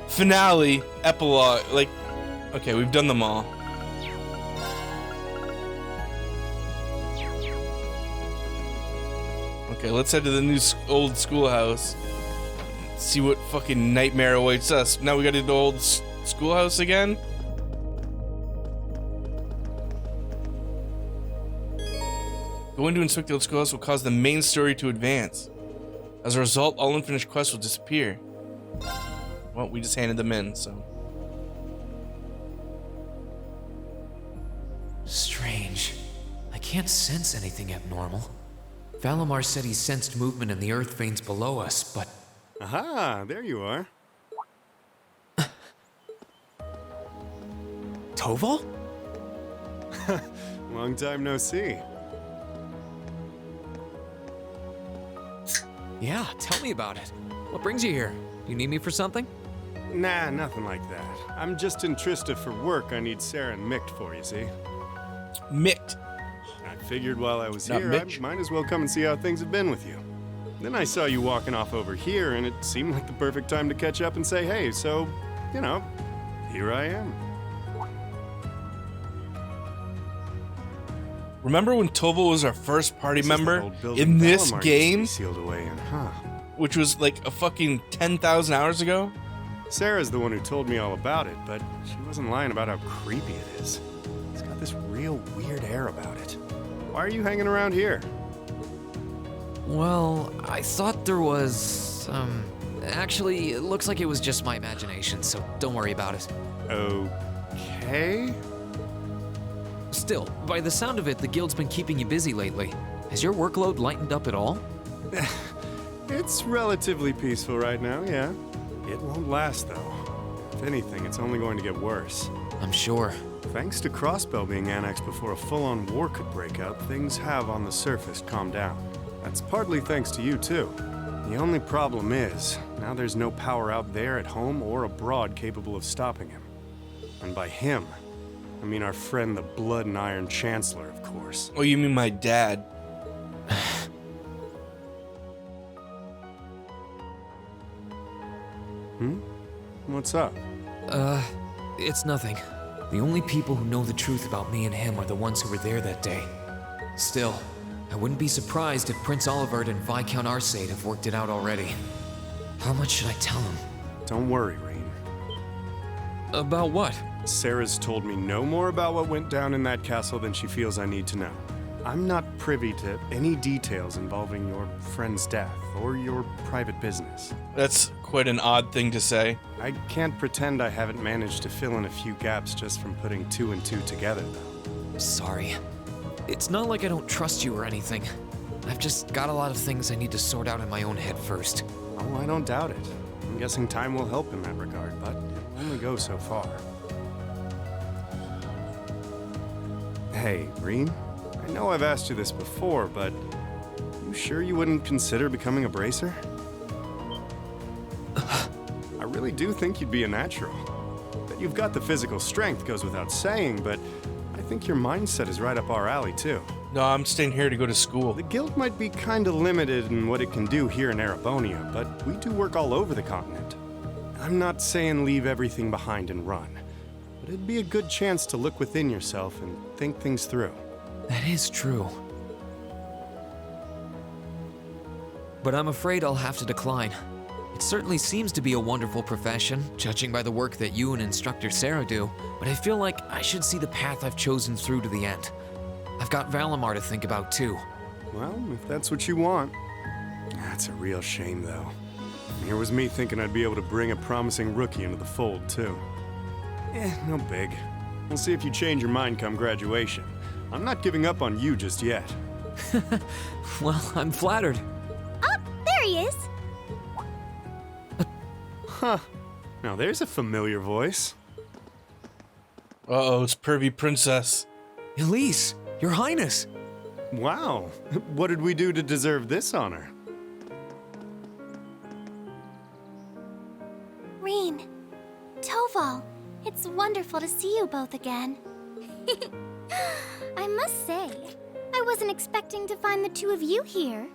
Finale, epilogue, like, okay, we've done them all. Okay, let's head to the new old schoolhouse. See what fucking nightmare awaits us. Now we gotta do the old schoolhouse again? Going to inspect the old schoolhouse will cause the main story to advance. As a result, all unfinished quests will disappear. Well, we just handed them in, so... Strange. I can't sense anything abnormal. Valimar said he sensed movement in the earth veins below us, but... Aha, there you are. Toval? Long time no see. Yeah, tell me about it. What brings you here? You need me for something? Nah, nothing like that. I'm just in Trista for work. I need Sarah and Mick for, you see? Micked. I figured while I was Not here, Mitch. I might as well come and see how things have been with you. Then I saw you walking off over here, and it seemed like the perfect time to catch up and say hey, so, you know, here I am. Remember when Toval was our first party This is that member old building in this Valamar used to be game, sealed away in, huh? which was like a fucking 10,000 hours ago? Sarah's the one who told me all about it, but she wasn't lying about how creepy it is. It's got this real weird air about it. Why are you hanging around here? Well, I thought there was, actually, it looks like it was just my imagination, so don't worry about it. Okay? Still, by the sound of it, the guild's been keeping you busy lately. Has your workload lightened up at all? It's relatively peaceful right now, yeah. It won't last, though. If anything, it's only going to get worse. I'm sure. Thanks to Crossbow being annexed before a full-on war could break out, things have on the surface calmed down. That's partly thanks to you, too. The only problem is, now there's no power out there at home or abroad capable of stopping him. And by him, I mean our friend the Blood and Iron Chancellor, of course. Oh, you mean my dad? What's up? It's nothing. The only people who know the truth about me and him are the ones who were there that day. Still, I wouldn't be surprised if Prince Olivert and Viscount Arcade have worked it out already. How much should I tell him? Don't worry, Reen. About what? Sarah's told me no more about what went down in that castle than she feels I need to know. I'm not privy to any details involving your friend's death or your private business. That's quite an odd thing to say. I can't pretend I haven't managed to fill in a few gaps just from putting two and two together, though. Sorry. It's not like I don't trust you or anything. I've just got a lot of things I need to sort out in my own head first. Oh, I don't doubt it. I'm guessing time will help in that regard, but it'll only go so far. Hey, Reen, I know I've asked you this before, but you sure you wouldn't consider becoming a bracer? I really do think you'd be a natural. That you've got the physical strength goes without saying, but I think your mindset is right up our alley, too. No, I'm staying here to go to school. The guild might be kinda limited in what it can do here in Erebonia, but we do work all over the continent. I'm not saying leave everything behind and run, but it'd be a good chance to look within yourself and think things through. That is true. But I'm afraid I'll have to decline. It certainly seems to be a wonderful profession, judging by the work that you and Instructor Sarah do, but I feel like I should see the path I've chosen through to the end. I've got Valamar to think about too. Well, if that's what you want. That's a real shame, though. Here was me thinking I'd be able to bring a promising rookie into the fold, too. No big. We'll see if you change your mind come graduation. I'm not giving up on you just yet. Well, I'm flattered. Oh, there he is. Huh. Now there's a familiar voice. Uh-oh, it's Pervy Princess. Elise, Your Highness! Wow. What did we do to deserve this honor? Reen, Toval, it's wonderful to see you both again. I must say, I wasn't expecting to find the two of you here.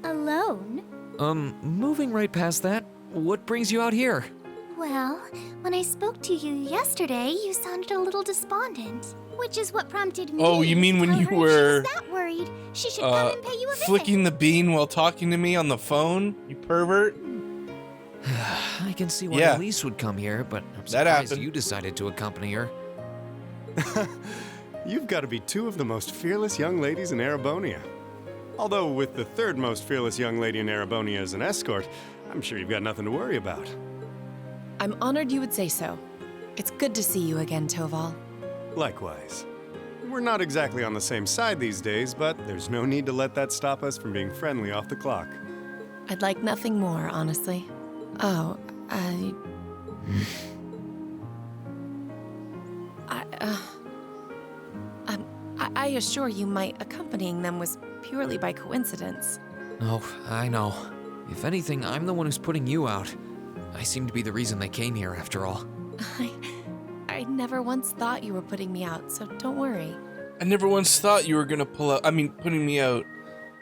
Alone. Moving right past that, what brings you out here? Well, when I spoke to you yesterday, you sounded a little despondent. Which is what prompted me. Oh, you mean to when tell you her were, if she's that worried, she should come and pay you a visit. flicking the bean while talking to me on the phone? You pervert? I can see why Yeah. Elise would come here, but I'm That surprised happened. you decided to accompany her. You've got to be two of the most fearless young ladies in Erebonia. Although with the third most fearless young lady in Erebonia as an escort, I'm sure you've got nothing to worry about. I'm honored you would say so. It's good to see you again, Toval. Likewise. We're not exactly on the same side these days, but there's no need to let that stop us from being friendly off the clock. I'd like nothing more, honestly. Oh, I assure you my accompanying them was purely by coincidence. Oh, I know. If anything, I'm the one who's putting you out. I seem to be the reason they came here, after all. I never once thought you were putting me out, so don't worry. I never once thought you were gonna putting me out.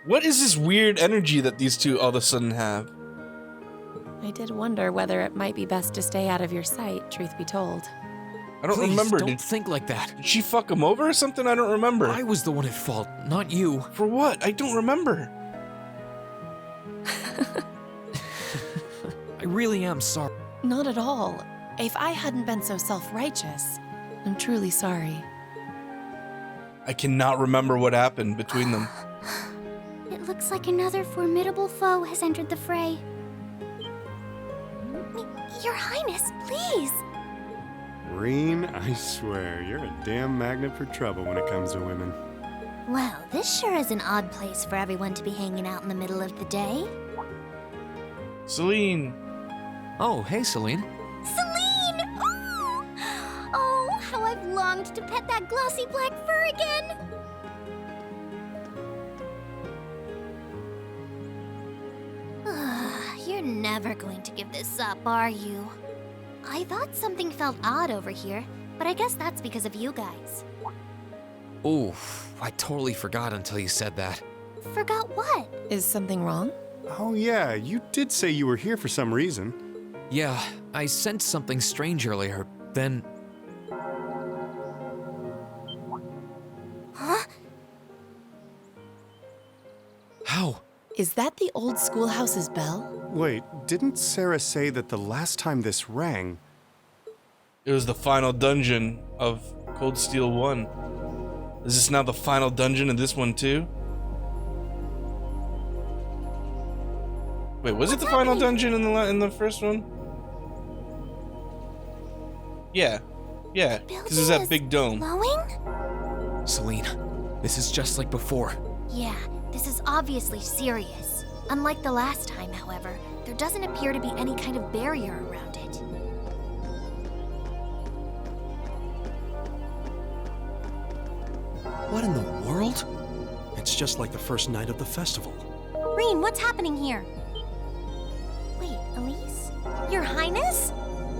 What is this weird energy that these two all of a sudden have? I did wonder whether it might be best to stay out of your sight, truth be told. I don't Please, remember. Don't think like that. Did she fuck him over or something? I don't remember. I was the one at fault, not you. For what? I don't remember. I really am sorry. Not at all. If I hadn't been so self-righteous, I'm truly sorry. I cannot remember what happened between them. It looks like another formidable foe has entered the fray. Your Highness, please! Reen, I swear, you're a damn magnet for trouble when it comes to women. Well, this sure is an odd place for everyone to be hanging out in the middle of the day. Celine. Oh, hey, Celine. Celine! Oh! Oh, how I've longed to pet that glossy black fur again! You're never going to give this up, are you? I thought something felt odd over here, but I guess that's because of you guys. Oh, I totally forgot until you said that. Forgot what? Is something wrong? Oh yeah, you did say you were here for some reason. Yeah, I sensed something strange earlier. Then Huh? how? Is that the old schoolhouse's bell? Wait, didn't Sarah say that the last time this rang... It was the final dungeon of Cold Steel 1. Is this now the final dungeon of this one too? Wait, was it the final dungeon in the first one? Yeah, because there's that big dome. Glowing? Celine, this is just like before. Yeah, this is obviously serious. Unlike the last time, however, there doesn't appear to be any kind of barrier around it. What in the world? It's just like the first night of the festival. Reen, what's happening here? Wait, Elise? Your Highness?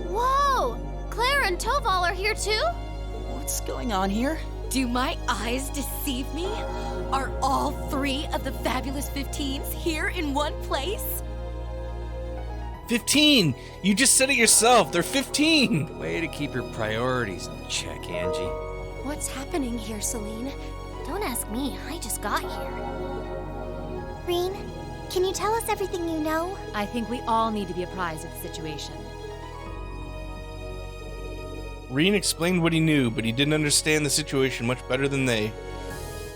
Whoa! Claire and Toval are here too? What's going on here? Do my eyes deceive me? Are all 3 of the fabulous 15s here in one place? 15! You just said it yourself. They're 15. Way to keep your priorities in check, Angie. What's happening here, Celine? Don't ask me, I just got here. Reen, can you tell us everything you know? I think we all need to be apprised of the situation. Reen explained what he knew, but he didn't understand the situation much better than they.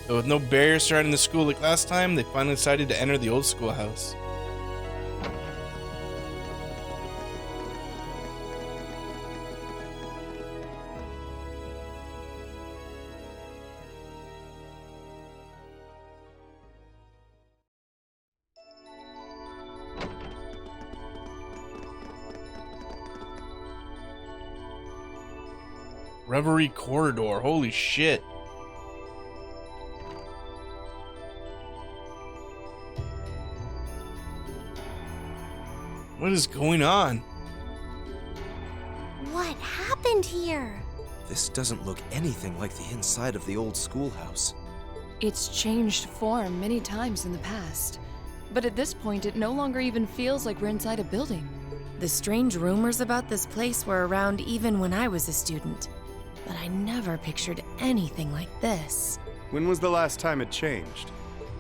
But with no barrier surrounding the school like last time, they finally decided to enter the old schoolhouse. Reverie corridor, holy shit. What is going on? What happened here? This doesn't look anything like the inside of the old schoolhouse. It's changed form many times in the past, but at this point it no longer even feels like we're inside a building. The strange rumors about this place were around even when I was a student, but I never pictured anything like this. When was the last time it changed?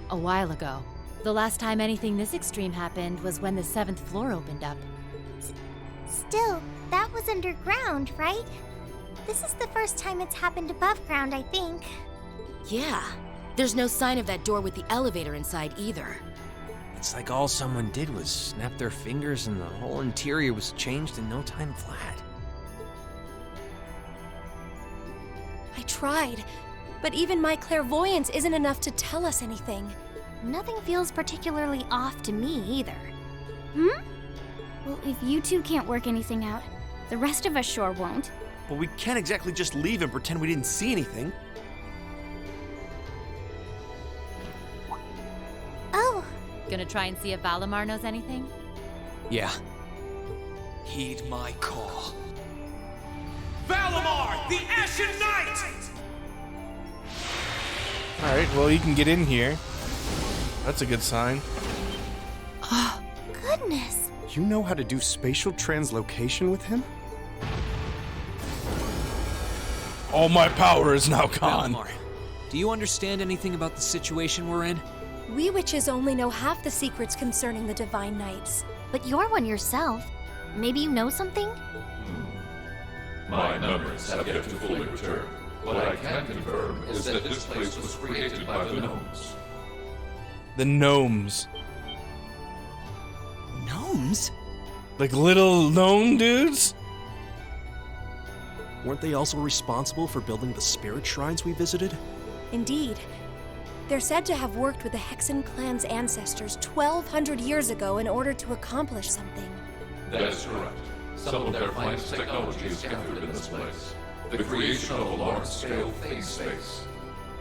A while ago. The last time anything this extreme happened was when the 7th floor opened up. Still, that was underground, right? This is the first time it's happened above ground, I think. Yeah. There's no sign of that door with the elevator inside either. It's like all someone did was snap their fingers and the whole interior was changed in no time flat. I tried, but even my clairvoyance isn't enough to tell us anything. Nothing feels particularly off to me either. Well, if you two can't work anything out, the rest of us sure won't. But we can't exactly just leave and pretend we didn't see anything. Oh, Gonna try and see if Valimar knows anything? Yeah. Heed my call. Valimar, the Ashen Knight! Alright, well, you can get in here. That's a good sign. Goodness. You know how to do spatial translocation with him? All my power is now gone. Valimar, do you understand anything about the situation we're in? We witches only know half the secrets concerning the Divine Knights. But you're one yourself. Maybe you know something? My memories have yet to fully return. What I can confirm is that this place was created by the gnomes. The gnomes. Gnomes? Like little gnome dudes? Weren't they also responsible for building the spirit shrines we visited? Indeed. They're said to have worked with the Hexen clan's ancestors 1,200 years ago in order to accomplish something. That is correct. Some of their finest technology is gathered in this place. The creation of a large-scale phase space,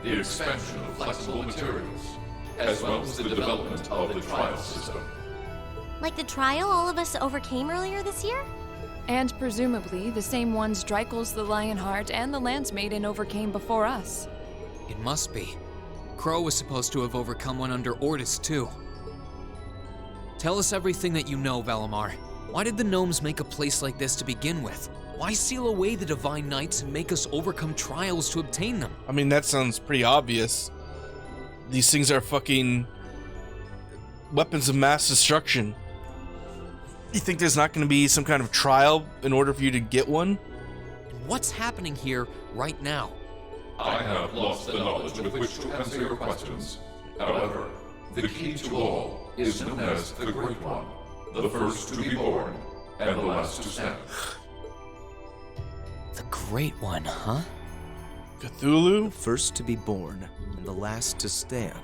the expansion of flexible materials, as well as the development of the trial system. Like the trial all of us overcame earlier this year? And presumably the same ones Dreikel's the Lionheart and the Lance Maiden overcame before us. It must be. Crow was supposed to have overcome one under Ordis, too. Tell us everything that you know, Valimar. Why did the gnomes make a place like this to begin with? Why seal away the Divine Knights and make us overcome trials to obtain them? I mean, that sounds pretty obvious. These things are fucking weapons of mass destruction. You think there's not going to be some kind of trial in order for you to get one? And what's happening here right now? I have lost the knowledge with which to answer your questions. However, the key to all is known as the Great One, the first to be born, and the last to stand. The Great One, huh? Cthulhu? The first to be born, and the last to stand.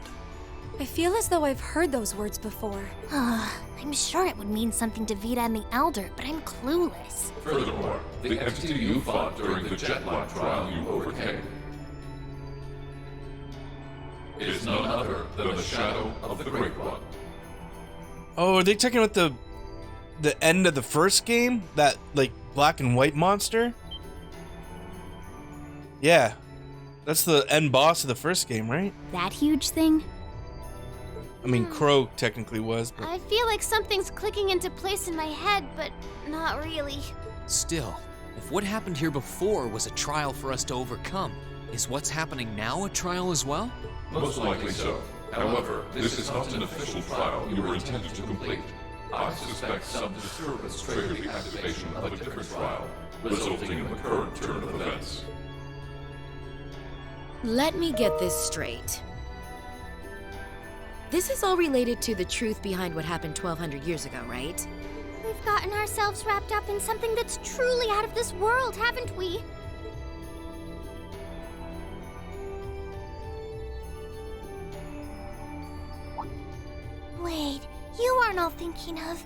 I feel as though I've heard those words before. I'm sure it would mean something to Vita and the Elder, but I'm clueless. Furthermore, the entity you fought during the Jetline trial you overcame is none other than the shadow of the Great One. Oh, are they talking about the end of the first game? That, like, black and white monster? Yeah. That's the end boss of the first game, right? That huge thing? I mean, Crow technically was, but... I feel like something's clicking into place in my head, but not really. Still, if what happened here before was a trial for us to overcome, is what's happening now a trial as well? Most likely so. However, this is not an official trial you were intended to complete. I suspect some disturbance triggered the activation of a different trial, resulting in the current turn of events. Let me get this straight. This is all related to the truth behind what happened 1,200 years ago, right? We've gotten ourselves wrapped up in something that's truly out of this world, haven't we? Wait, you aren't all thinking of...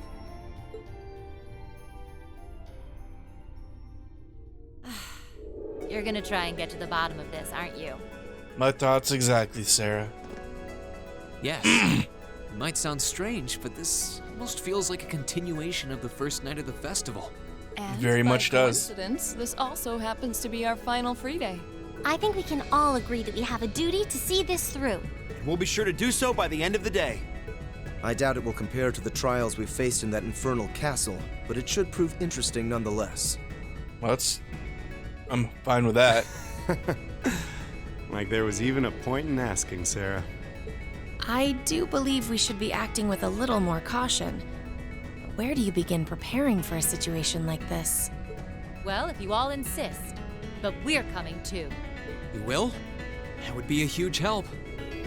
You're gonna try and get to the bottom of this, aren't you? My thoughts exactly, Sarah. Yes. It might sound strange, but this almost feels like a continuation of the first night of the festival. And Very by much does. coincidence, this also happens to be our final free day. I think we can all agree that we have a duty to see this through. We'll be sure to do so by the end of the day. I doubt it will compare to the trials we faced in that infernal castle, but it should prove interesting nonetheless. Well, I'm fine with that. Like there was even a point in asking, Sarah. I do believe we should be acting with a little more caution. But where do you begin preparing for a situation like this? Well, if you all insist. But we're coming too. You will? That would be a huge help.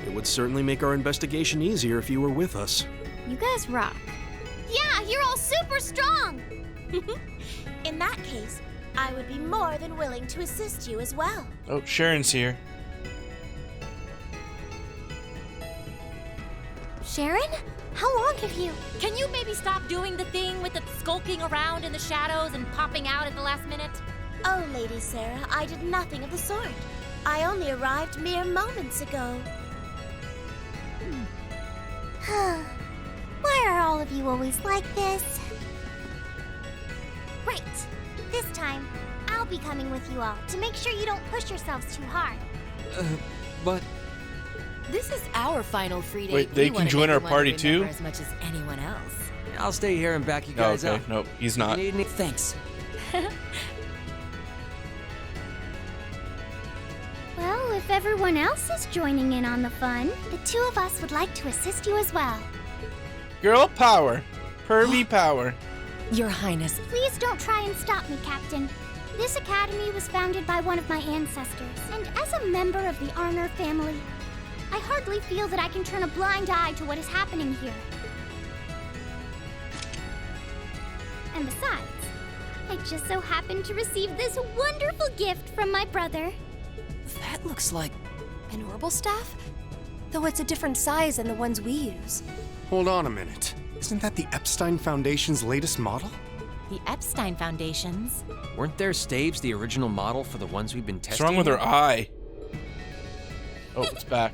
It would certainly make our investigation easier if you were with us. You guys rock. Yeah, you're all super strong! In that case, I would be more than willing to assist you as well. Oh, Sharon's here. Sharon? How long have you... Can you maybe stop doing the thing with the skulking around in the shadows and popping out at the last minute? Oh, Lady Sarah, I did nothing of the sort. I only arrived mere moments ago. are all of you always like this? Right. This time, I'll be coming with you all to make sure you don't push yourselves too hard. But This is our final free day. Wait, they can join our party too? As much as anyone else. I'll stay here and back you Oh, guys okay. up. Nope, he's not. Need any- Thanks. Well, if everyone else is joining in on the fun, the two of us would like to assist you as well. Girl power. Pervy power. Your Highness. Please don't try and stop me, Captain. This academy was founded by one of my ancestors, and as a member of the Arner family, I hardly feel that I can turn a blind eye to what is happening here. And besides, I just so happened to receive this wonderful gift from my brother. That looks like an orbital staff? Though it's a different size than the ones we use. Hold on a minute. Isn't that the Epstein Foundation's latest model? The Epstein Foundations. Weren't their staves the original model for the ones we've been What's testing? wrong with her eye? Oh, it's back.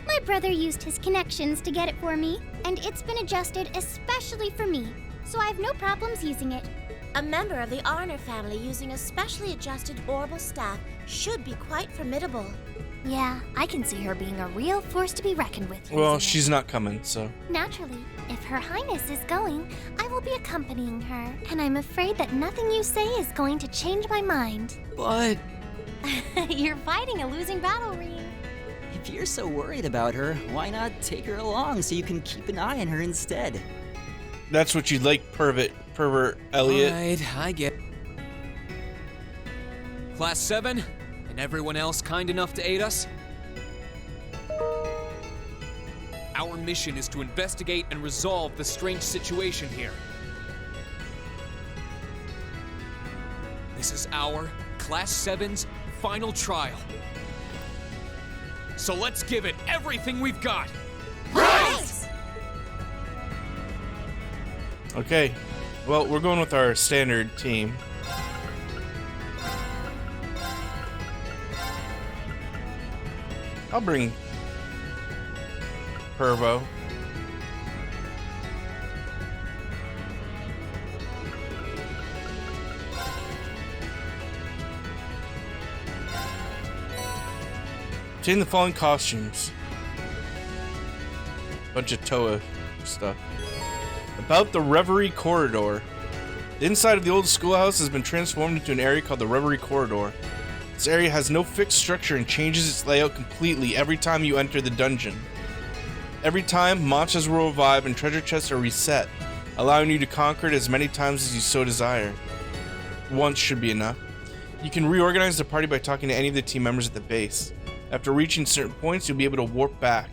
My brother used his connections to get it for me, and it's been adjusted especially for me, so I have no problems using it. A member of the Arner family using a specially adjusted orbital staff should be quite formidable. Yeah, I can see her being a real force to be reckoned with. Well, she's not coming, so. Naturally, if Her Highness is going, I will be accompanying her, and I'm afraid that nothing you say is going to change my mind. But You're fighting a losing battle, Reem. if you're so worried about her, why not take her along so you can keep an eye on her instead? That's what you'd like, pervert Elliot. Alright, I get. Class 7, and everyone else kind enough to aid us? Our mission is to investigate and resolve the strange situation here. This is our Class 7's final trial. So let's give it everything we've got! Okay. Well, we're going with our standard team. I'll bring Pervo. Obtain the following costumes. Bunch of Toa stuff. About the Reverie Corridor. The inside of the old schoolhouse has been transformed into an area called the Reverie Corridor. This area has no fixed structure and changes its layout completely every time you enter the dungeon. Every time, monsters will revive and treasure chests are reset, allowing you to conquer it as many times as you so desire. Once should be enough. You can reorganize the party by talking to any of the team members at the base. After reaching certain points, you'll be able to warp back.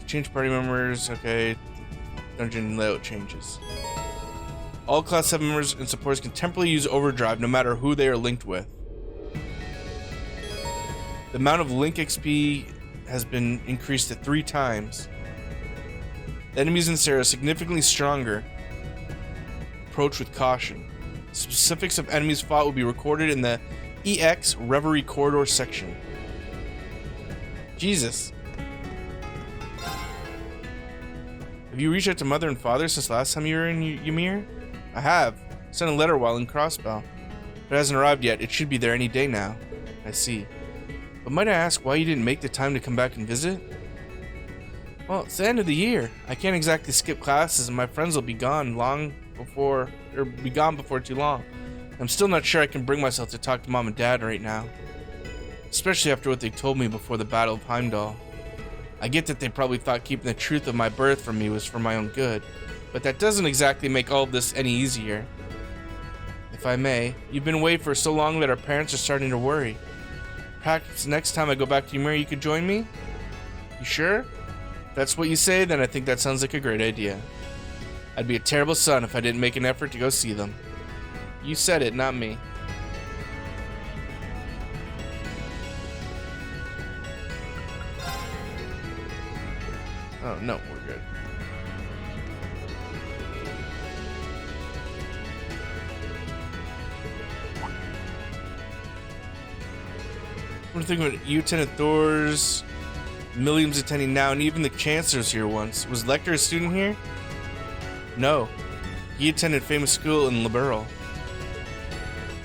Change party members, okay. Dungeon layout changes. All Class 7 members and supporters can temporarily use Overdrive no matter who they are linked with. The amount of Link XP has been increased to 3 times. The enemies in this area are significantly stronger. Approach with caution. Specifics of enemies fought will be recorded in the EX Reverie Corridor section. Jesus. Have you reached out to Mother and Father since last time you were in Ymir? I have. Sent a letter while in Crossbell. It hasn't arrived yet. It should be there any day now. I see. But might I ask why you didn't make the time to come back and visit? Well, it's the end of the year. I can't exactly skip classes and my friends will be gone before too long. I'm still not sure I can bring myself to talk to Mom and Dad right now. Especially after what they told me before the Battle of Heimdall. I get that they probably thought keeping the truth of my birth from me was for my own good, but that doesn't exactly make all of this any easier. If I may, you've been away for so long that our parents are starting to worry. Perhaps next time I go back to Ymir you could join me? You sure? If that's what you say, then I think that sounds like a great idea. I'd be a terrible son if I didn't make an effort to go see them. You said it, not me. Oh, no, we're good. What do you think about Lieutenant Thor's Millions attending now, and even the Chancellor's here once. Was Lecter a student here? No. He attended famous school in Liberal.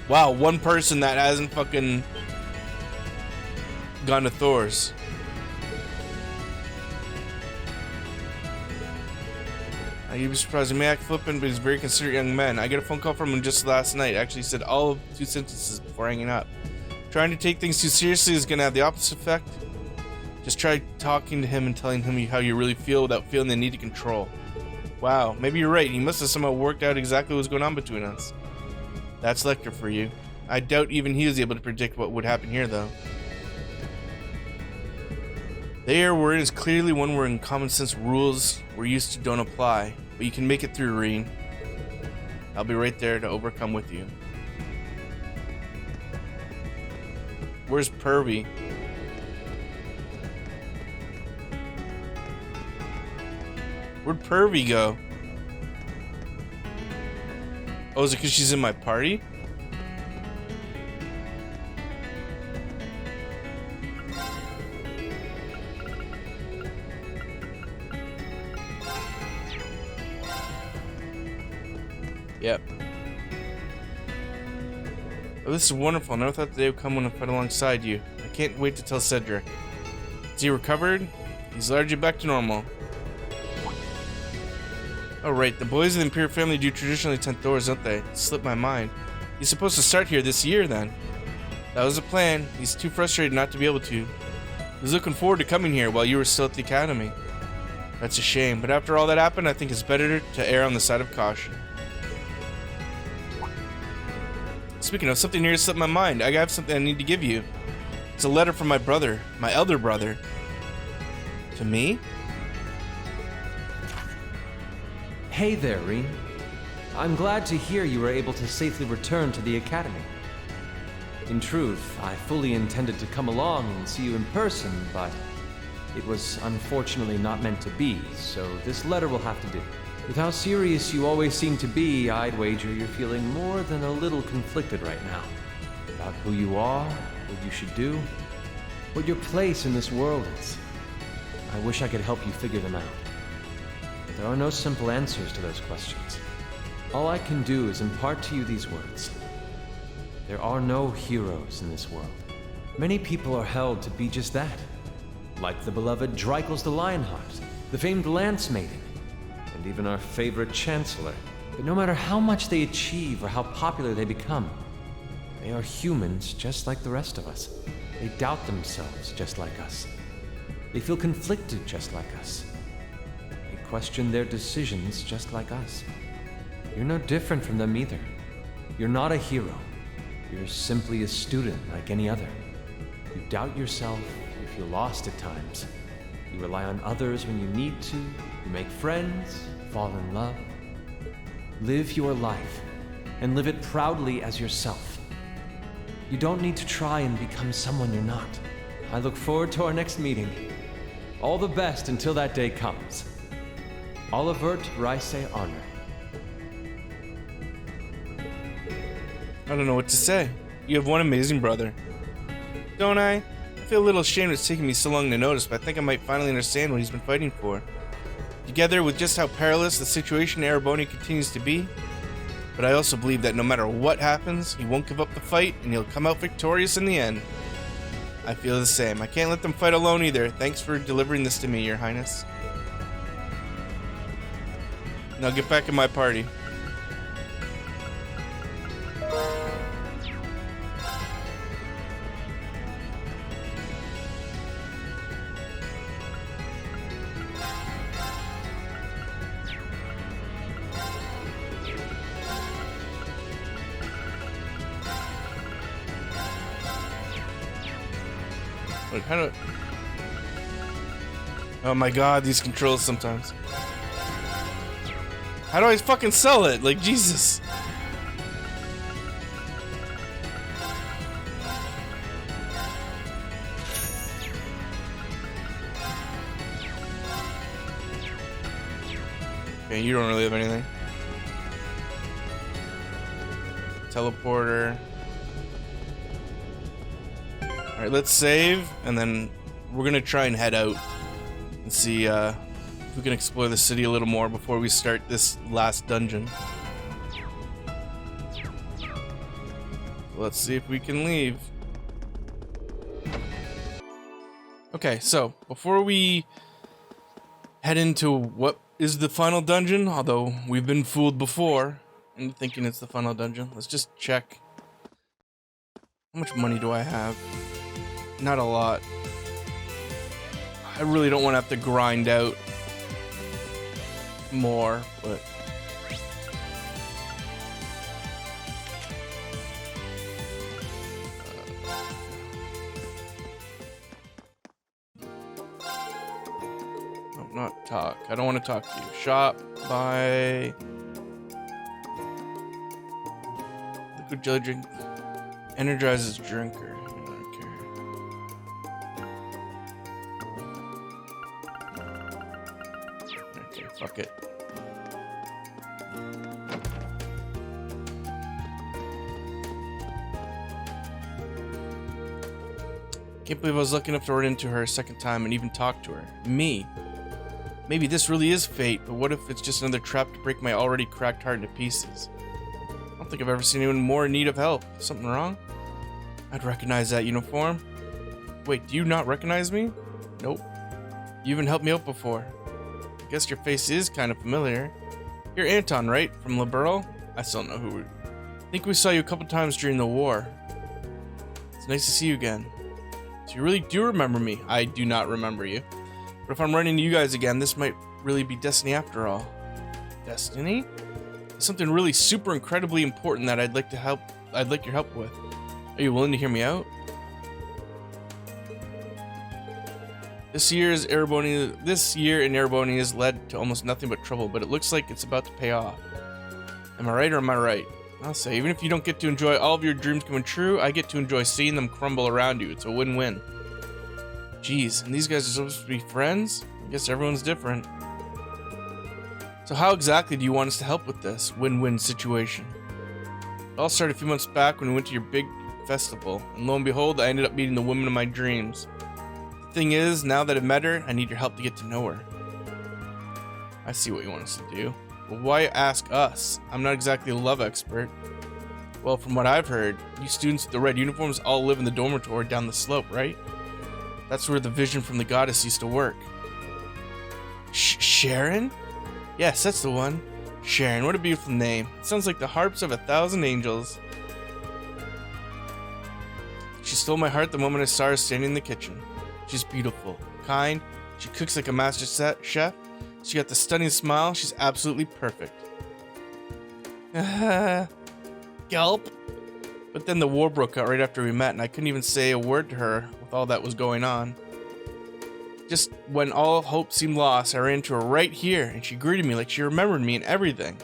Wow, one person that hasn't fucking gone to Thor's. You'd be surprised. He may act flippant, but he's a very considerate young man. I get a phone call from him just last night. Actually, he said all of 2 sentences before hanging up. Trying to take things too seriously is going to have the opposite effect. Just try talking to him and telling him how you really feel without feeling the need to control. Wow, maybe you're right. He must have somehow worked out exactly what's going on between us. That's Lecter for you. I doubt even he was able to predict what would happen here, though. The air we're in is clearly one where common sense rules we're used to don't apply, but you can make it through, Reen. I'll be right there to overcome with you. Where's Pervy? Where'd Pervy go? Oh, is it because she's in my party? Yep. Oh, this is wonderful. I never thought the day would come when I fight alongside you. I can't wait to tell Cedric. Is he recovered? He's largely back to normal. Oh right, the boys of the Imperial family do traditionally attend Thor's, don't they? It slipped my mind. He's supposed to start here this year then. That was the plan. He's too frustrated not to be able to. He was looking forward to coming here while you were still at the academy. That's a shame, but after all that happened, I think it's better to err on the side of caution. Speaking of, something nearly slipped my mind. I have something I need to give you. It's a letter from my brother, my elder brother. To me? Hey there, Reen. I'm glad to hear you were able to safely return to the academy. In truth, I fully intended to come along and see you in person, but it was unfortunately not meant to be, so this letter will have to do. With how serious you always seem to be, I'd wager you're feeling more than a little conflicted right now. About who you are, what you should do, what your place in this world is. I wish I could help you figure them out. But there are no simple answers to those questions. All I can do is impart to you these words. There are no heroes in this world. Many people are held to be just that. Like the beloved Dreikels the Lionheart, the famed Lance Maiden, and even our favorite Chancellor. But no matter how much they achieve or how popular they become, they are humans just like the rest of us. They doubt themselves just like us. They feel conflicted just like us. They question their decisions just like us. You're no different from them either. You're not a hero. You're simply a student like any other. You doubt yourself, you feel lost at times. You rely on others when you need to. You make friends, fall in love. Live your life, and live it proudly as yourself. You don't need to try and become someone you're not. I look forward to our next meeting. All the best until that day comes. Olivert Rice Arner. I don't know what to say. You have one amazing brother. Don't I? I feel a little ashamed it's taken me so long to notice, but I think I might finally understand what he's been fighting for. Together with just how perilous the situation in Ereboni continues to be, but I also believe that no matter what happens, he won't give up the fight and he'll come out victorious in the end. I feel the same. I can't let them fight alone either. Thanks for delivering this to me, Your Highness. Now get back in my party. Like, how do... Oh my god, these controls sometimes. How do I fucking sell it? Like, Jesus. Okay, you don't really have anything. Teleporter. Alright, let's save, and then we're gonna try and head out and see if we can explore the city a little more before we start this last dungeon. Let's see if we can leave. Okay, so before we head into what is the final dungeon, although we've been fooled before into thinking it's the final dungeon, let's just check. How much money do I have? Not a lot. I really don't want to have to grind out more, but no, not talk. I don't want to talk to you. Shop, buy liquid jelly drink, energizes drinker. Fuck it. Can't believe I was lucky enough to run into her a second time and even talk to her. Me. Maybe this really is fate, but what if it's just another trap to break my already cracked heart into pieces? I don't think I've ever seen anyone more in need of help. Something wrong? I'd recognize that uniform. Wait, do you not recognize me? Nope. You even helped me out before. I guess your face is kind of familiar. You're Anton, right? From Liberal? I still know who we... I think we saw you a couple times during the war. It's nice to see you again. So you really do remember me. I do not remember you. But if I'm running into you guys again, this might really be destiny after all. Destiny? It's something really super incredibly important that I'd like your help with. Are you willing to hear me out? This year in Ereboni has led to almost nothing but trouble, but it looks like it's about to pay off. Am I right or am I right? I'll say, even if you don't get to enjoy all of your dreams coming true, I get to enjoy seeing them crumble around you. It's a win-win. Jeez, and these guys are supposed to be friends? I guess everyone's different. So how exactly do you want us to help with this win-win situation? It all started a few months back when we went to your big festival, and lo and behold, I ended up meeting the woman of my dreams. Thing is, now that I've met her, I need your help to get to know her. I see what you want us to do. But why ask us? I'm not exactly a love expert. Well, from what I've heard, you students with the red uniforms all live in the dormitory down the slope, right? That's where the vision from the goddess used to work. Sharon? Yes, that's the one. Sharon, what a beautiful name. It sounds like the harps of 1,000 angels. She stole my heart the moment I saw her standing in the kitchen. She's beautiful, kind, she cooks like a master chef, she got the stunning smile, she's absolutely perfect. Gulp. But then the war broke out right after we met, and I couldn't even say a word to her with all that was going on. Just when all hope seemed lost, I ran into her right here, and she greeted me like she remembered me and everything.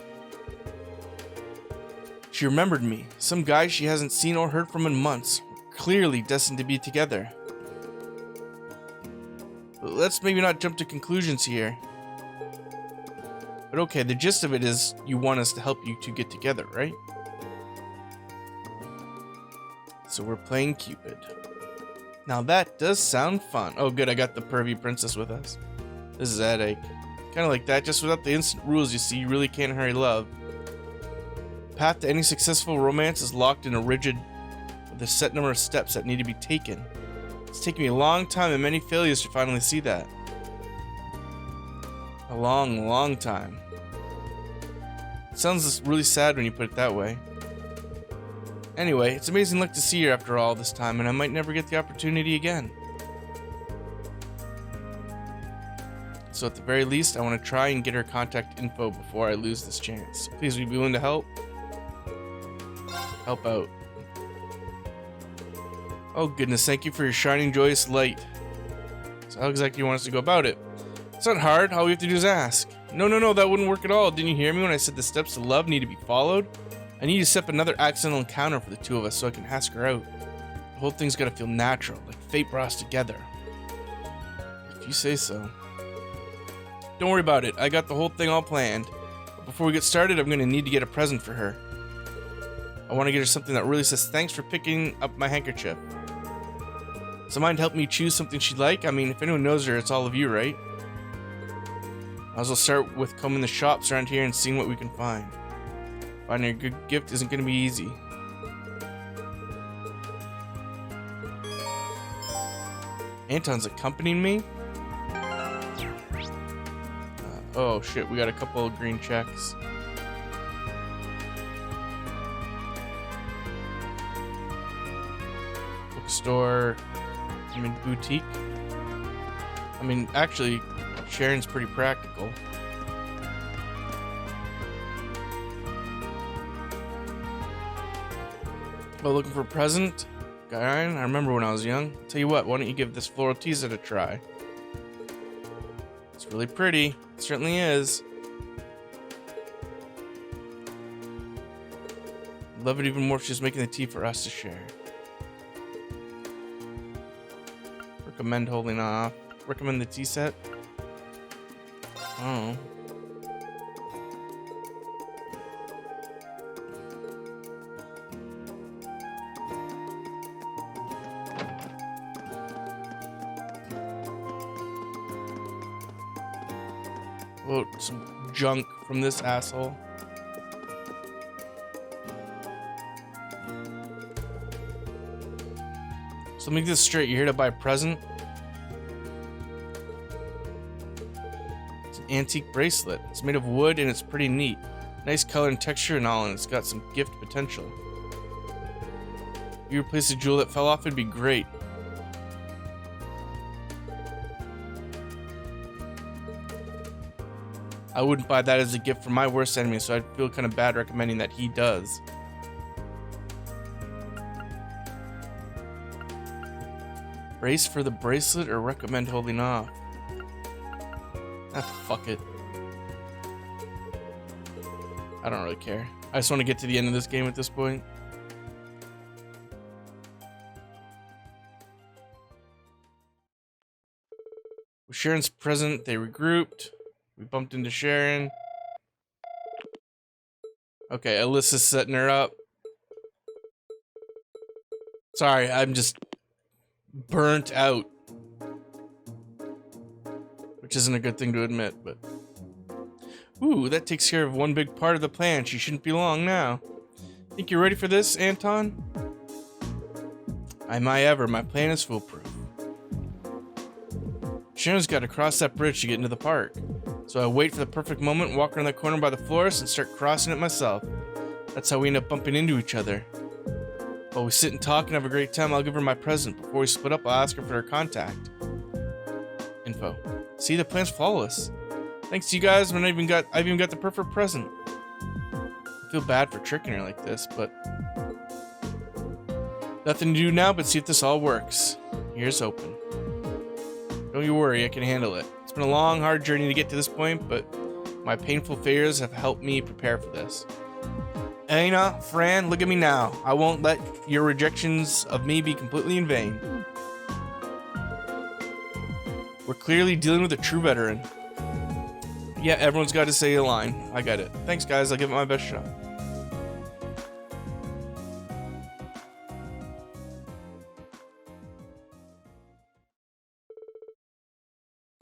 She remembered me, some guy she hasn't seen or heard from in months, clearly destined to be together. Let's maybe not jump to conclusions here. But okay, the gist of it is you want us to help you two get together, right? So we're playing Cupid. Now that does sound fun. Oh good, I got the pervy princess with us. This is a headache. Kind of like that, just without the instant rules you see, you really can't hurry love. The path to any successful romance is locked in a rigid, with a set number of steps that need to be taken. It's taken me a long time and many failures to finally see that. A long, long time. It sounds really sad when you put it that way. Anyway, it's amazing luck to see her after all this time, and I might never get the opportunity again. So at the very least, I want to try and get her contact info before I lose this chance. Please, would you be willing to help? Help out. Oh goodness, thank you for your shining, joyous light. So how exactly do you want us to go about it? It's not hard, all we have to do is ask. No, that wouldn't work at all. Didn't you hear me when I said the steps to love need to be followed? I need to set up another accidental encounter for the two of us so I can ask her out. The whole thing's gotta feel natural, like fate brought us together. If you say so. Don't worry about it, I got the whole thing all planned. But before we get started, I'm gonna need to get a present for her. I want to get her something that really says thanks for picking up my handkerchief. So mind help me choose something she'd like? I mean, if anyone knows her, it's all of you, right? Might as well start with combing the shops around here and seeing what we can find. Finding a good gift isn't going to be easy. Anton's accompanying me? Oh shit, we got a couple of green checks. Bookstore. I mean, boutique. I mean, actually, Sharon's pretty practical. Oh, looking for a present? Guy, I remember when I was young. Tell you what, why don't you give this floral tea set a try? It's really pretty. It certainly is. Love it even more if she's making the tea for us to share. Recommend holding off. Recommend the tea set? Oh. Oh, some junk from this asshole. So make this straight. You're here to buy a present? It's an antique bracelet. It's made of wood and it's pretty neat. Nice color and texture and all, and it's got some gift potential. If you replace a jewel that fell off, it'd be great. I wouldn't buy that as a gift for my worst enemy, so I'd feel kind of bad recommending that he does. Brace for the bracelet or recommend holding off? Ah, fuck it. I don't really care. I just want to get to the end of this game at this point. With Sharon's present, they regrouped. We bumped into Sharon. Okay, Alyssa's setting her up. Sorry, I'm just burnt out. Which isn't a good thing to admit, but... Ooh, that takes care of one big part of the plan. She shouldn't be long now. Think you're ready for this, Anton? Am I ever? My plan is foolproof. Sharon's got to cross that bridge to get into the park. So I wait for the perfect moment, walk around the corner by the florist, and start crossing it myself. That's how we end up bumping into each other. While we sit and talk and have a great time, I'll give her my present. Before we split up, I'll ask her for her contact info. See, the plan's flawless. Thanks to you guys, I've even got the perfect present. I feel bad for tricking her like this, but nothing to do now but see if this all works. Here's hoping. Don't you worry, I can handle it. It's been a long, hard journey to get to this point, but my painful failures have helped me prepare for this. Aina, Fran, look at me now. I won't let your rejections of me be completely in vain. We're clearly dealing with a true veteran. Yeah, everyone's got to say a line. I get it. Thanks, guys. I'll give it my best shot.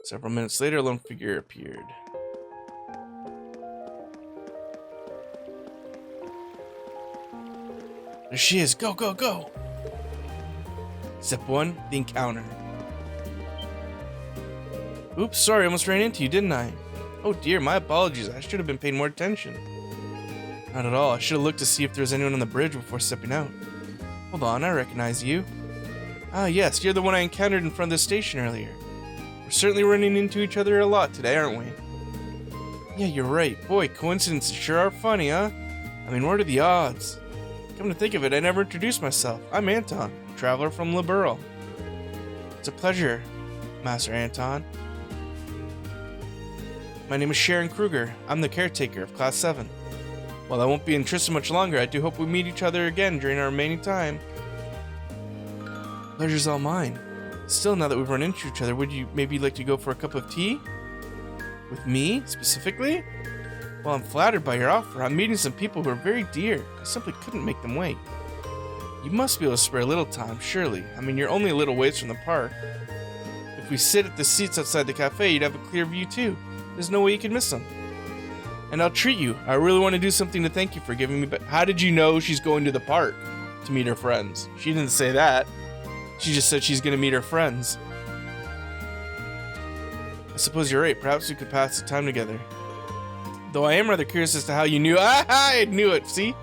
Several minutes later, a lone figure appeared. There she is. Go, go, go. Step 1, the encounter. Oops, sorry, I almost ran into you, didn't I? Oh dear, my apologies. I should have been paying more attention. Not at all. I should have looked to see if there was anyone on the bridge before stepping out. Hold on, I recognize you. Ah, yes, you're the one I encountered in front of the station earlier. We're certainly running into each other a lot today, aren't we? Yeah, you're right. Boy, coincidences sure are funny, huh? I mean, what are the odds? Come to think of it, I never introduced myself. I'm Anton, a traveler from Liberal. It's a pleasure, Master Anton. My name is Sharon Kruger. I'm the caretaker of Class 7. While I won't be in Trista much longer, I do hope we meet each other again during our remaining time. Pleasure's all mine. Still, now that we've run into each other, would you maybe like to go for a cup of tea? With me, specifically? Well, I'm flattered by your offer. I'm meeting some people who are very dear. I simply couldn't make them wait. You must be able to spare a little time, surely. I mean, you're only a little ways from the park. If we sit at the seats outside the cafe, you'd have a clear view too. There's no way you can miss them. And I'll treat you. I really want to do something to thank you for giving me back. How did you know she's going to the park to meet her friends? She didn't say that. She just said she's going to meet her friends. I suppose you're right. Perhaps we could pass the time together. Though I am rather curious as to how you knew. Ah, I knew it. See?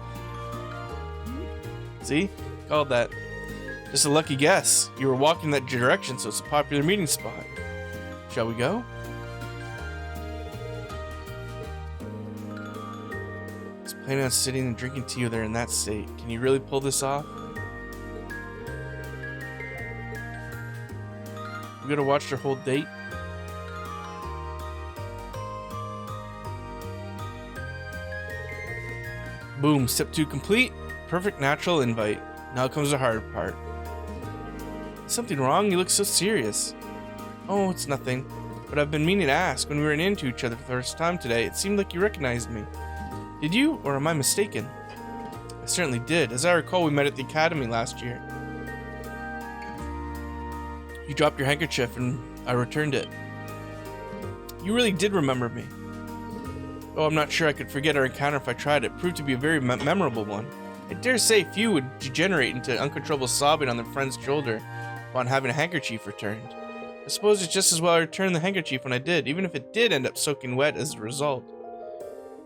See? Called that. Just a lucky guess. You were walking that direction, so it's a popular meeting spot. Shall we go? I was planning on sitting and drinking tea with her in that state. Can you really pull this off? We gotta watch their whole date. Boom, step 2 complete. Perfect natural invite. Now comes the hard part. Is something wrong? You look so serious. Oh, it's nothing. But I've been meaning to ask. When we ran into each other for the first time today, it seemed like you recognized me. Did you, or am I mistaken? I certainly did. As I recall, we met at the academy last year. You dropped your handkerchief and I returned it. You really did remember me. Oh, I'm not sure I could forget our encounter if I tried. It proved to be a very memorable one. I dare say few would degenerate into uncontrollable sobbing on their friend's shoulder upon having a handkerchief returned. I suppose it's just as well I returned the handkerchief when I did, even if it did end up soaking wet as a result.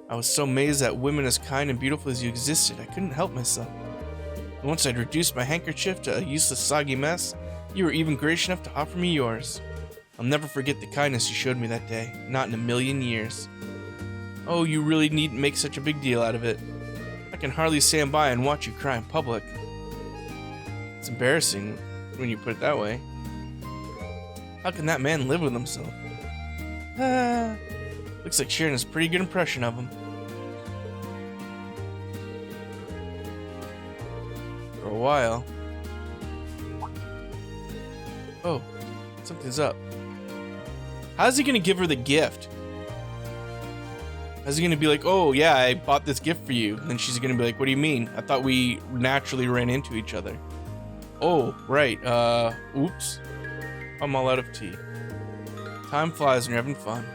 I was so amazed that women as kind and beautiful as you existed, I couldn't help myself. And once I'd reduced my handkerchief to a useless soggy mess, you were even gracious enough to offer me yours. I'll never forget the kindness you showed me that day, not in a million years. Oh, you really needn't make such a big deal out of it. I can hardly stand by and watch you cry in public. It's embarrassing when you put it that way. How can that man live with himself? Looks like Sharon has a pretty good impression of him. For a while. Oh, something's up. How's he gonna give her the gift? How's he gonna be like, oh yeah, I bought this gift for you? And then she's gonna be like, what do you mean? I thought we naturally ran into each other. Oh, right, oops. I'm all out of tea. Time flies when you're having fun.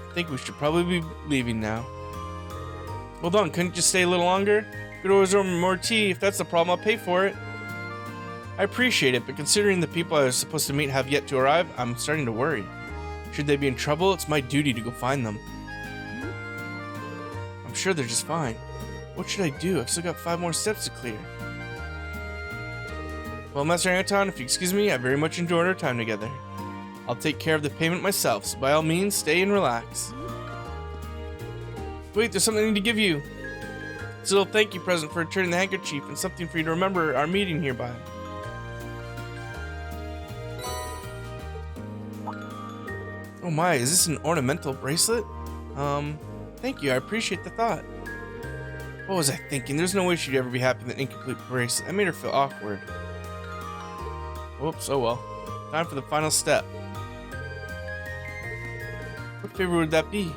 I think we should probably be leaving now. Hold on, couldn't you just stay a little longer? Could always order more tea. If that's the problem, I'll pay for it. I appreciate it, but considering the people I was supposed to meet have yet to arrive, I'm starting to worry. Should they be in trouble, it's my duty to go find them. I'm sure they're just fine. What should I do? I've still got 5 more steps to clear. Well, Master Anton, if you excuse me, I very much enjoyed our time together. I'll take care of the payment myself, so by all means, stay and relax. Wait, there's something I need to give you. It's a little thank you present for returning the handkerchief and something for you to remember our meeting hereby. Oh my, is this an ornamental bracelet? Thank you, I appreciate the thought. What was I thinking? There's no way she'd ever be happy with an incomplete bracelet. I made her feel awkward. Whoops, oh well. Time for the final step. What favor would that be?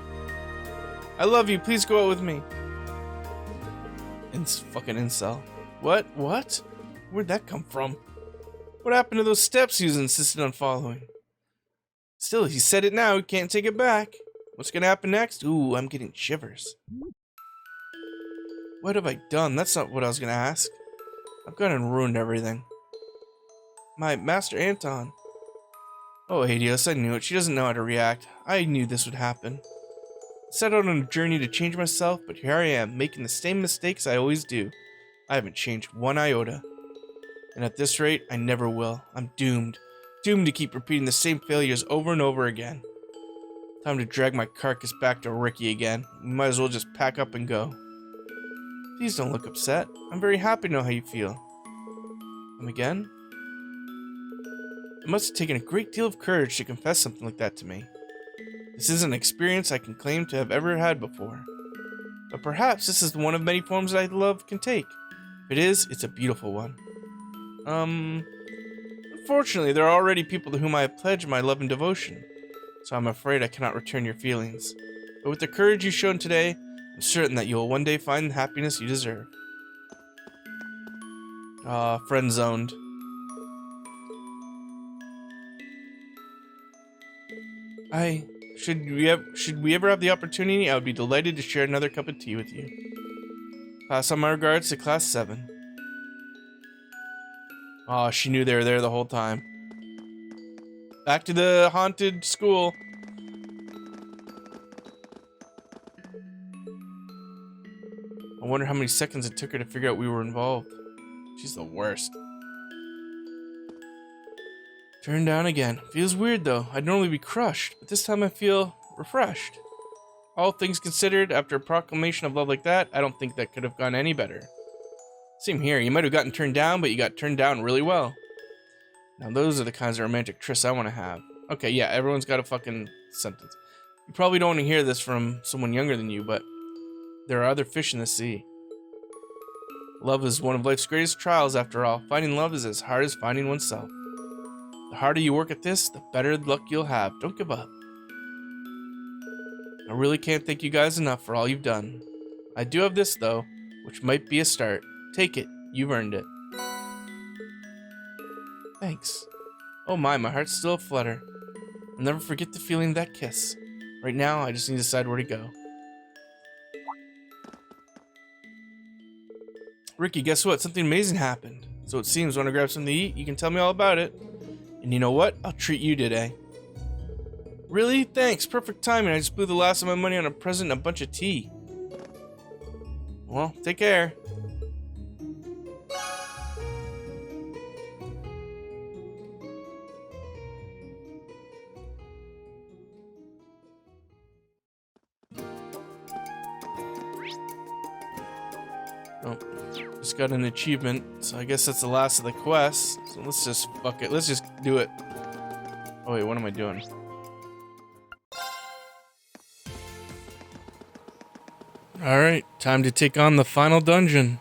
I love you, please go out with me. Fucking incel. What? What? Where'd that come from? What happened to those steps he was insisted on following? Still, he said it now, he can't take it back. What's gonna happen next? Ooh, I'm getting shivers. What have I done? That's not what I was gonna ask. I've gone and ruined everything. My Master Anton. Oh, Hades, I knew it. She doesn't know how to react. I knew this would happen. I set out on a journey to change myself, but here I am, making the same mistakes I always do. I haven't changed one iota. And at this rate, I never will. I'm doomed. Doomed to keep repeating the same failures over and over again. Time to drag my carcass back to Ricky again. We might as well just pack up and go. Please don't look upset. I'm very happy to know how you feel. Come again? It must have taken a great deal of courage to confess something like that to me. This isn't an experience I can claim to have ever had before. But perhaps this is one of many forms that love can take. If it is, it's a beautiful one. Unfortunately, there are already people to whom I have pledged my love and devotion, so I'm afraid I cannot return your feelings. But with the courage you've shown today, I'm certain that you will one day find the happiness you deserve. Friend zoned. Should we ever have the opportunity, I would be delighted to share another cup of tea with you. Pass on my regards to Class 7. Oh, she knew they were there the whole time. Back to the haunted school. I wonder how many seconds it took her to figure out we were involved. She's the worst. Turn down again. Feels weird though. I'd normally be crushed, but this time I feel refreshed. All things considered, after a proclamation of love like that, I don't think that could have gone any better. Same here. You might have gotten turned down, but you got turned down really well. Now those are the kinds of romantic trysts I want to have. Okay, yeah, everyone's got a fucking sentence. You probably don't want to hear this from someone younger than you, but there are other fish in the sea. Love is one of life's greatest trials, after all. Finding love is as hard as finding oneself. The harder you work at this, the better luck you'll have. Don't give up. I really can't thank you guys enough for all you've done. I do have this, though, which might be a start. Take it. You've earned it. Thanks. Oh my heart's still aflutter. I'll never forget the feeling of that kiss. Right now, I just need to decide where to go. Ricky, guess what? Something amazing happened. So it seems, want to grab something to eat? You can tell me all about it. And you know what? I'll treat you today. Really? Thanks. Perfect timing. I just blew the last of my money on a present and a bunch of tea. Well, take care. Oh, just got an achievement, so I guess that's the last of the quests. So let's just fuck it. Let's just do it. Oh wait, what am I doing? Alright, time to take on the final dungeon.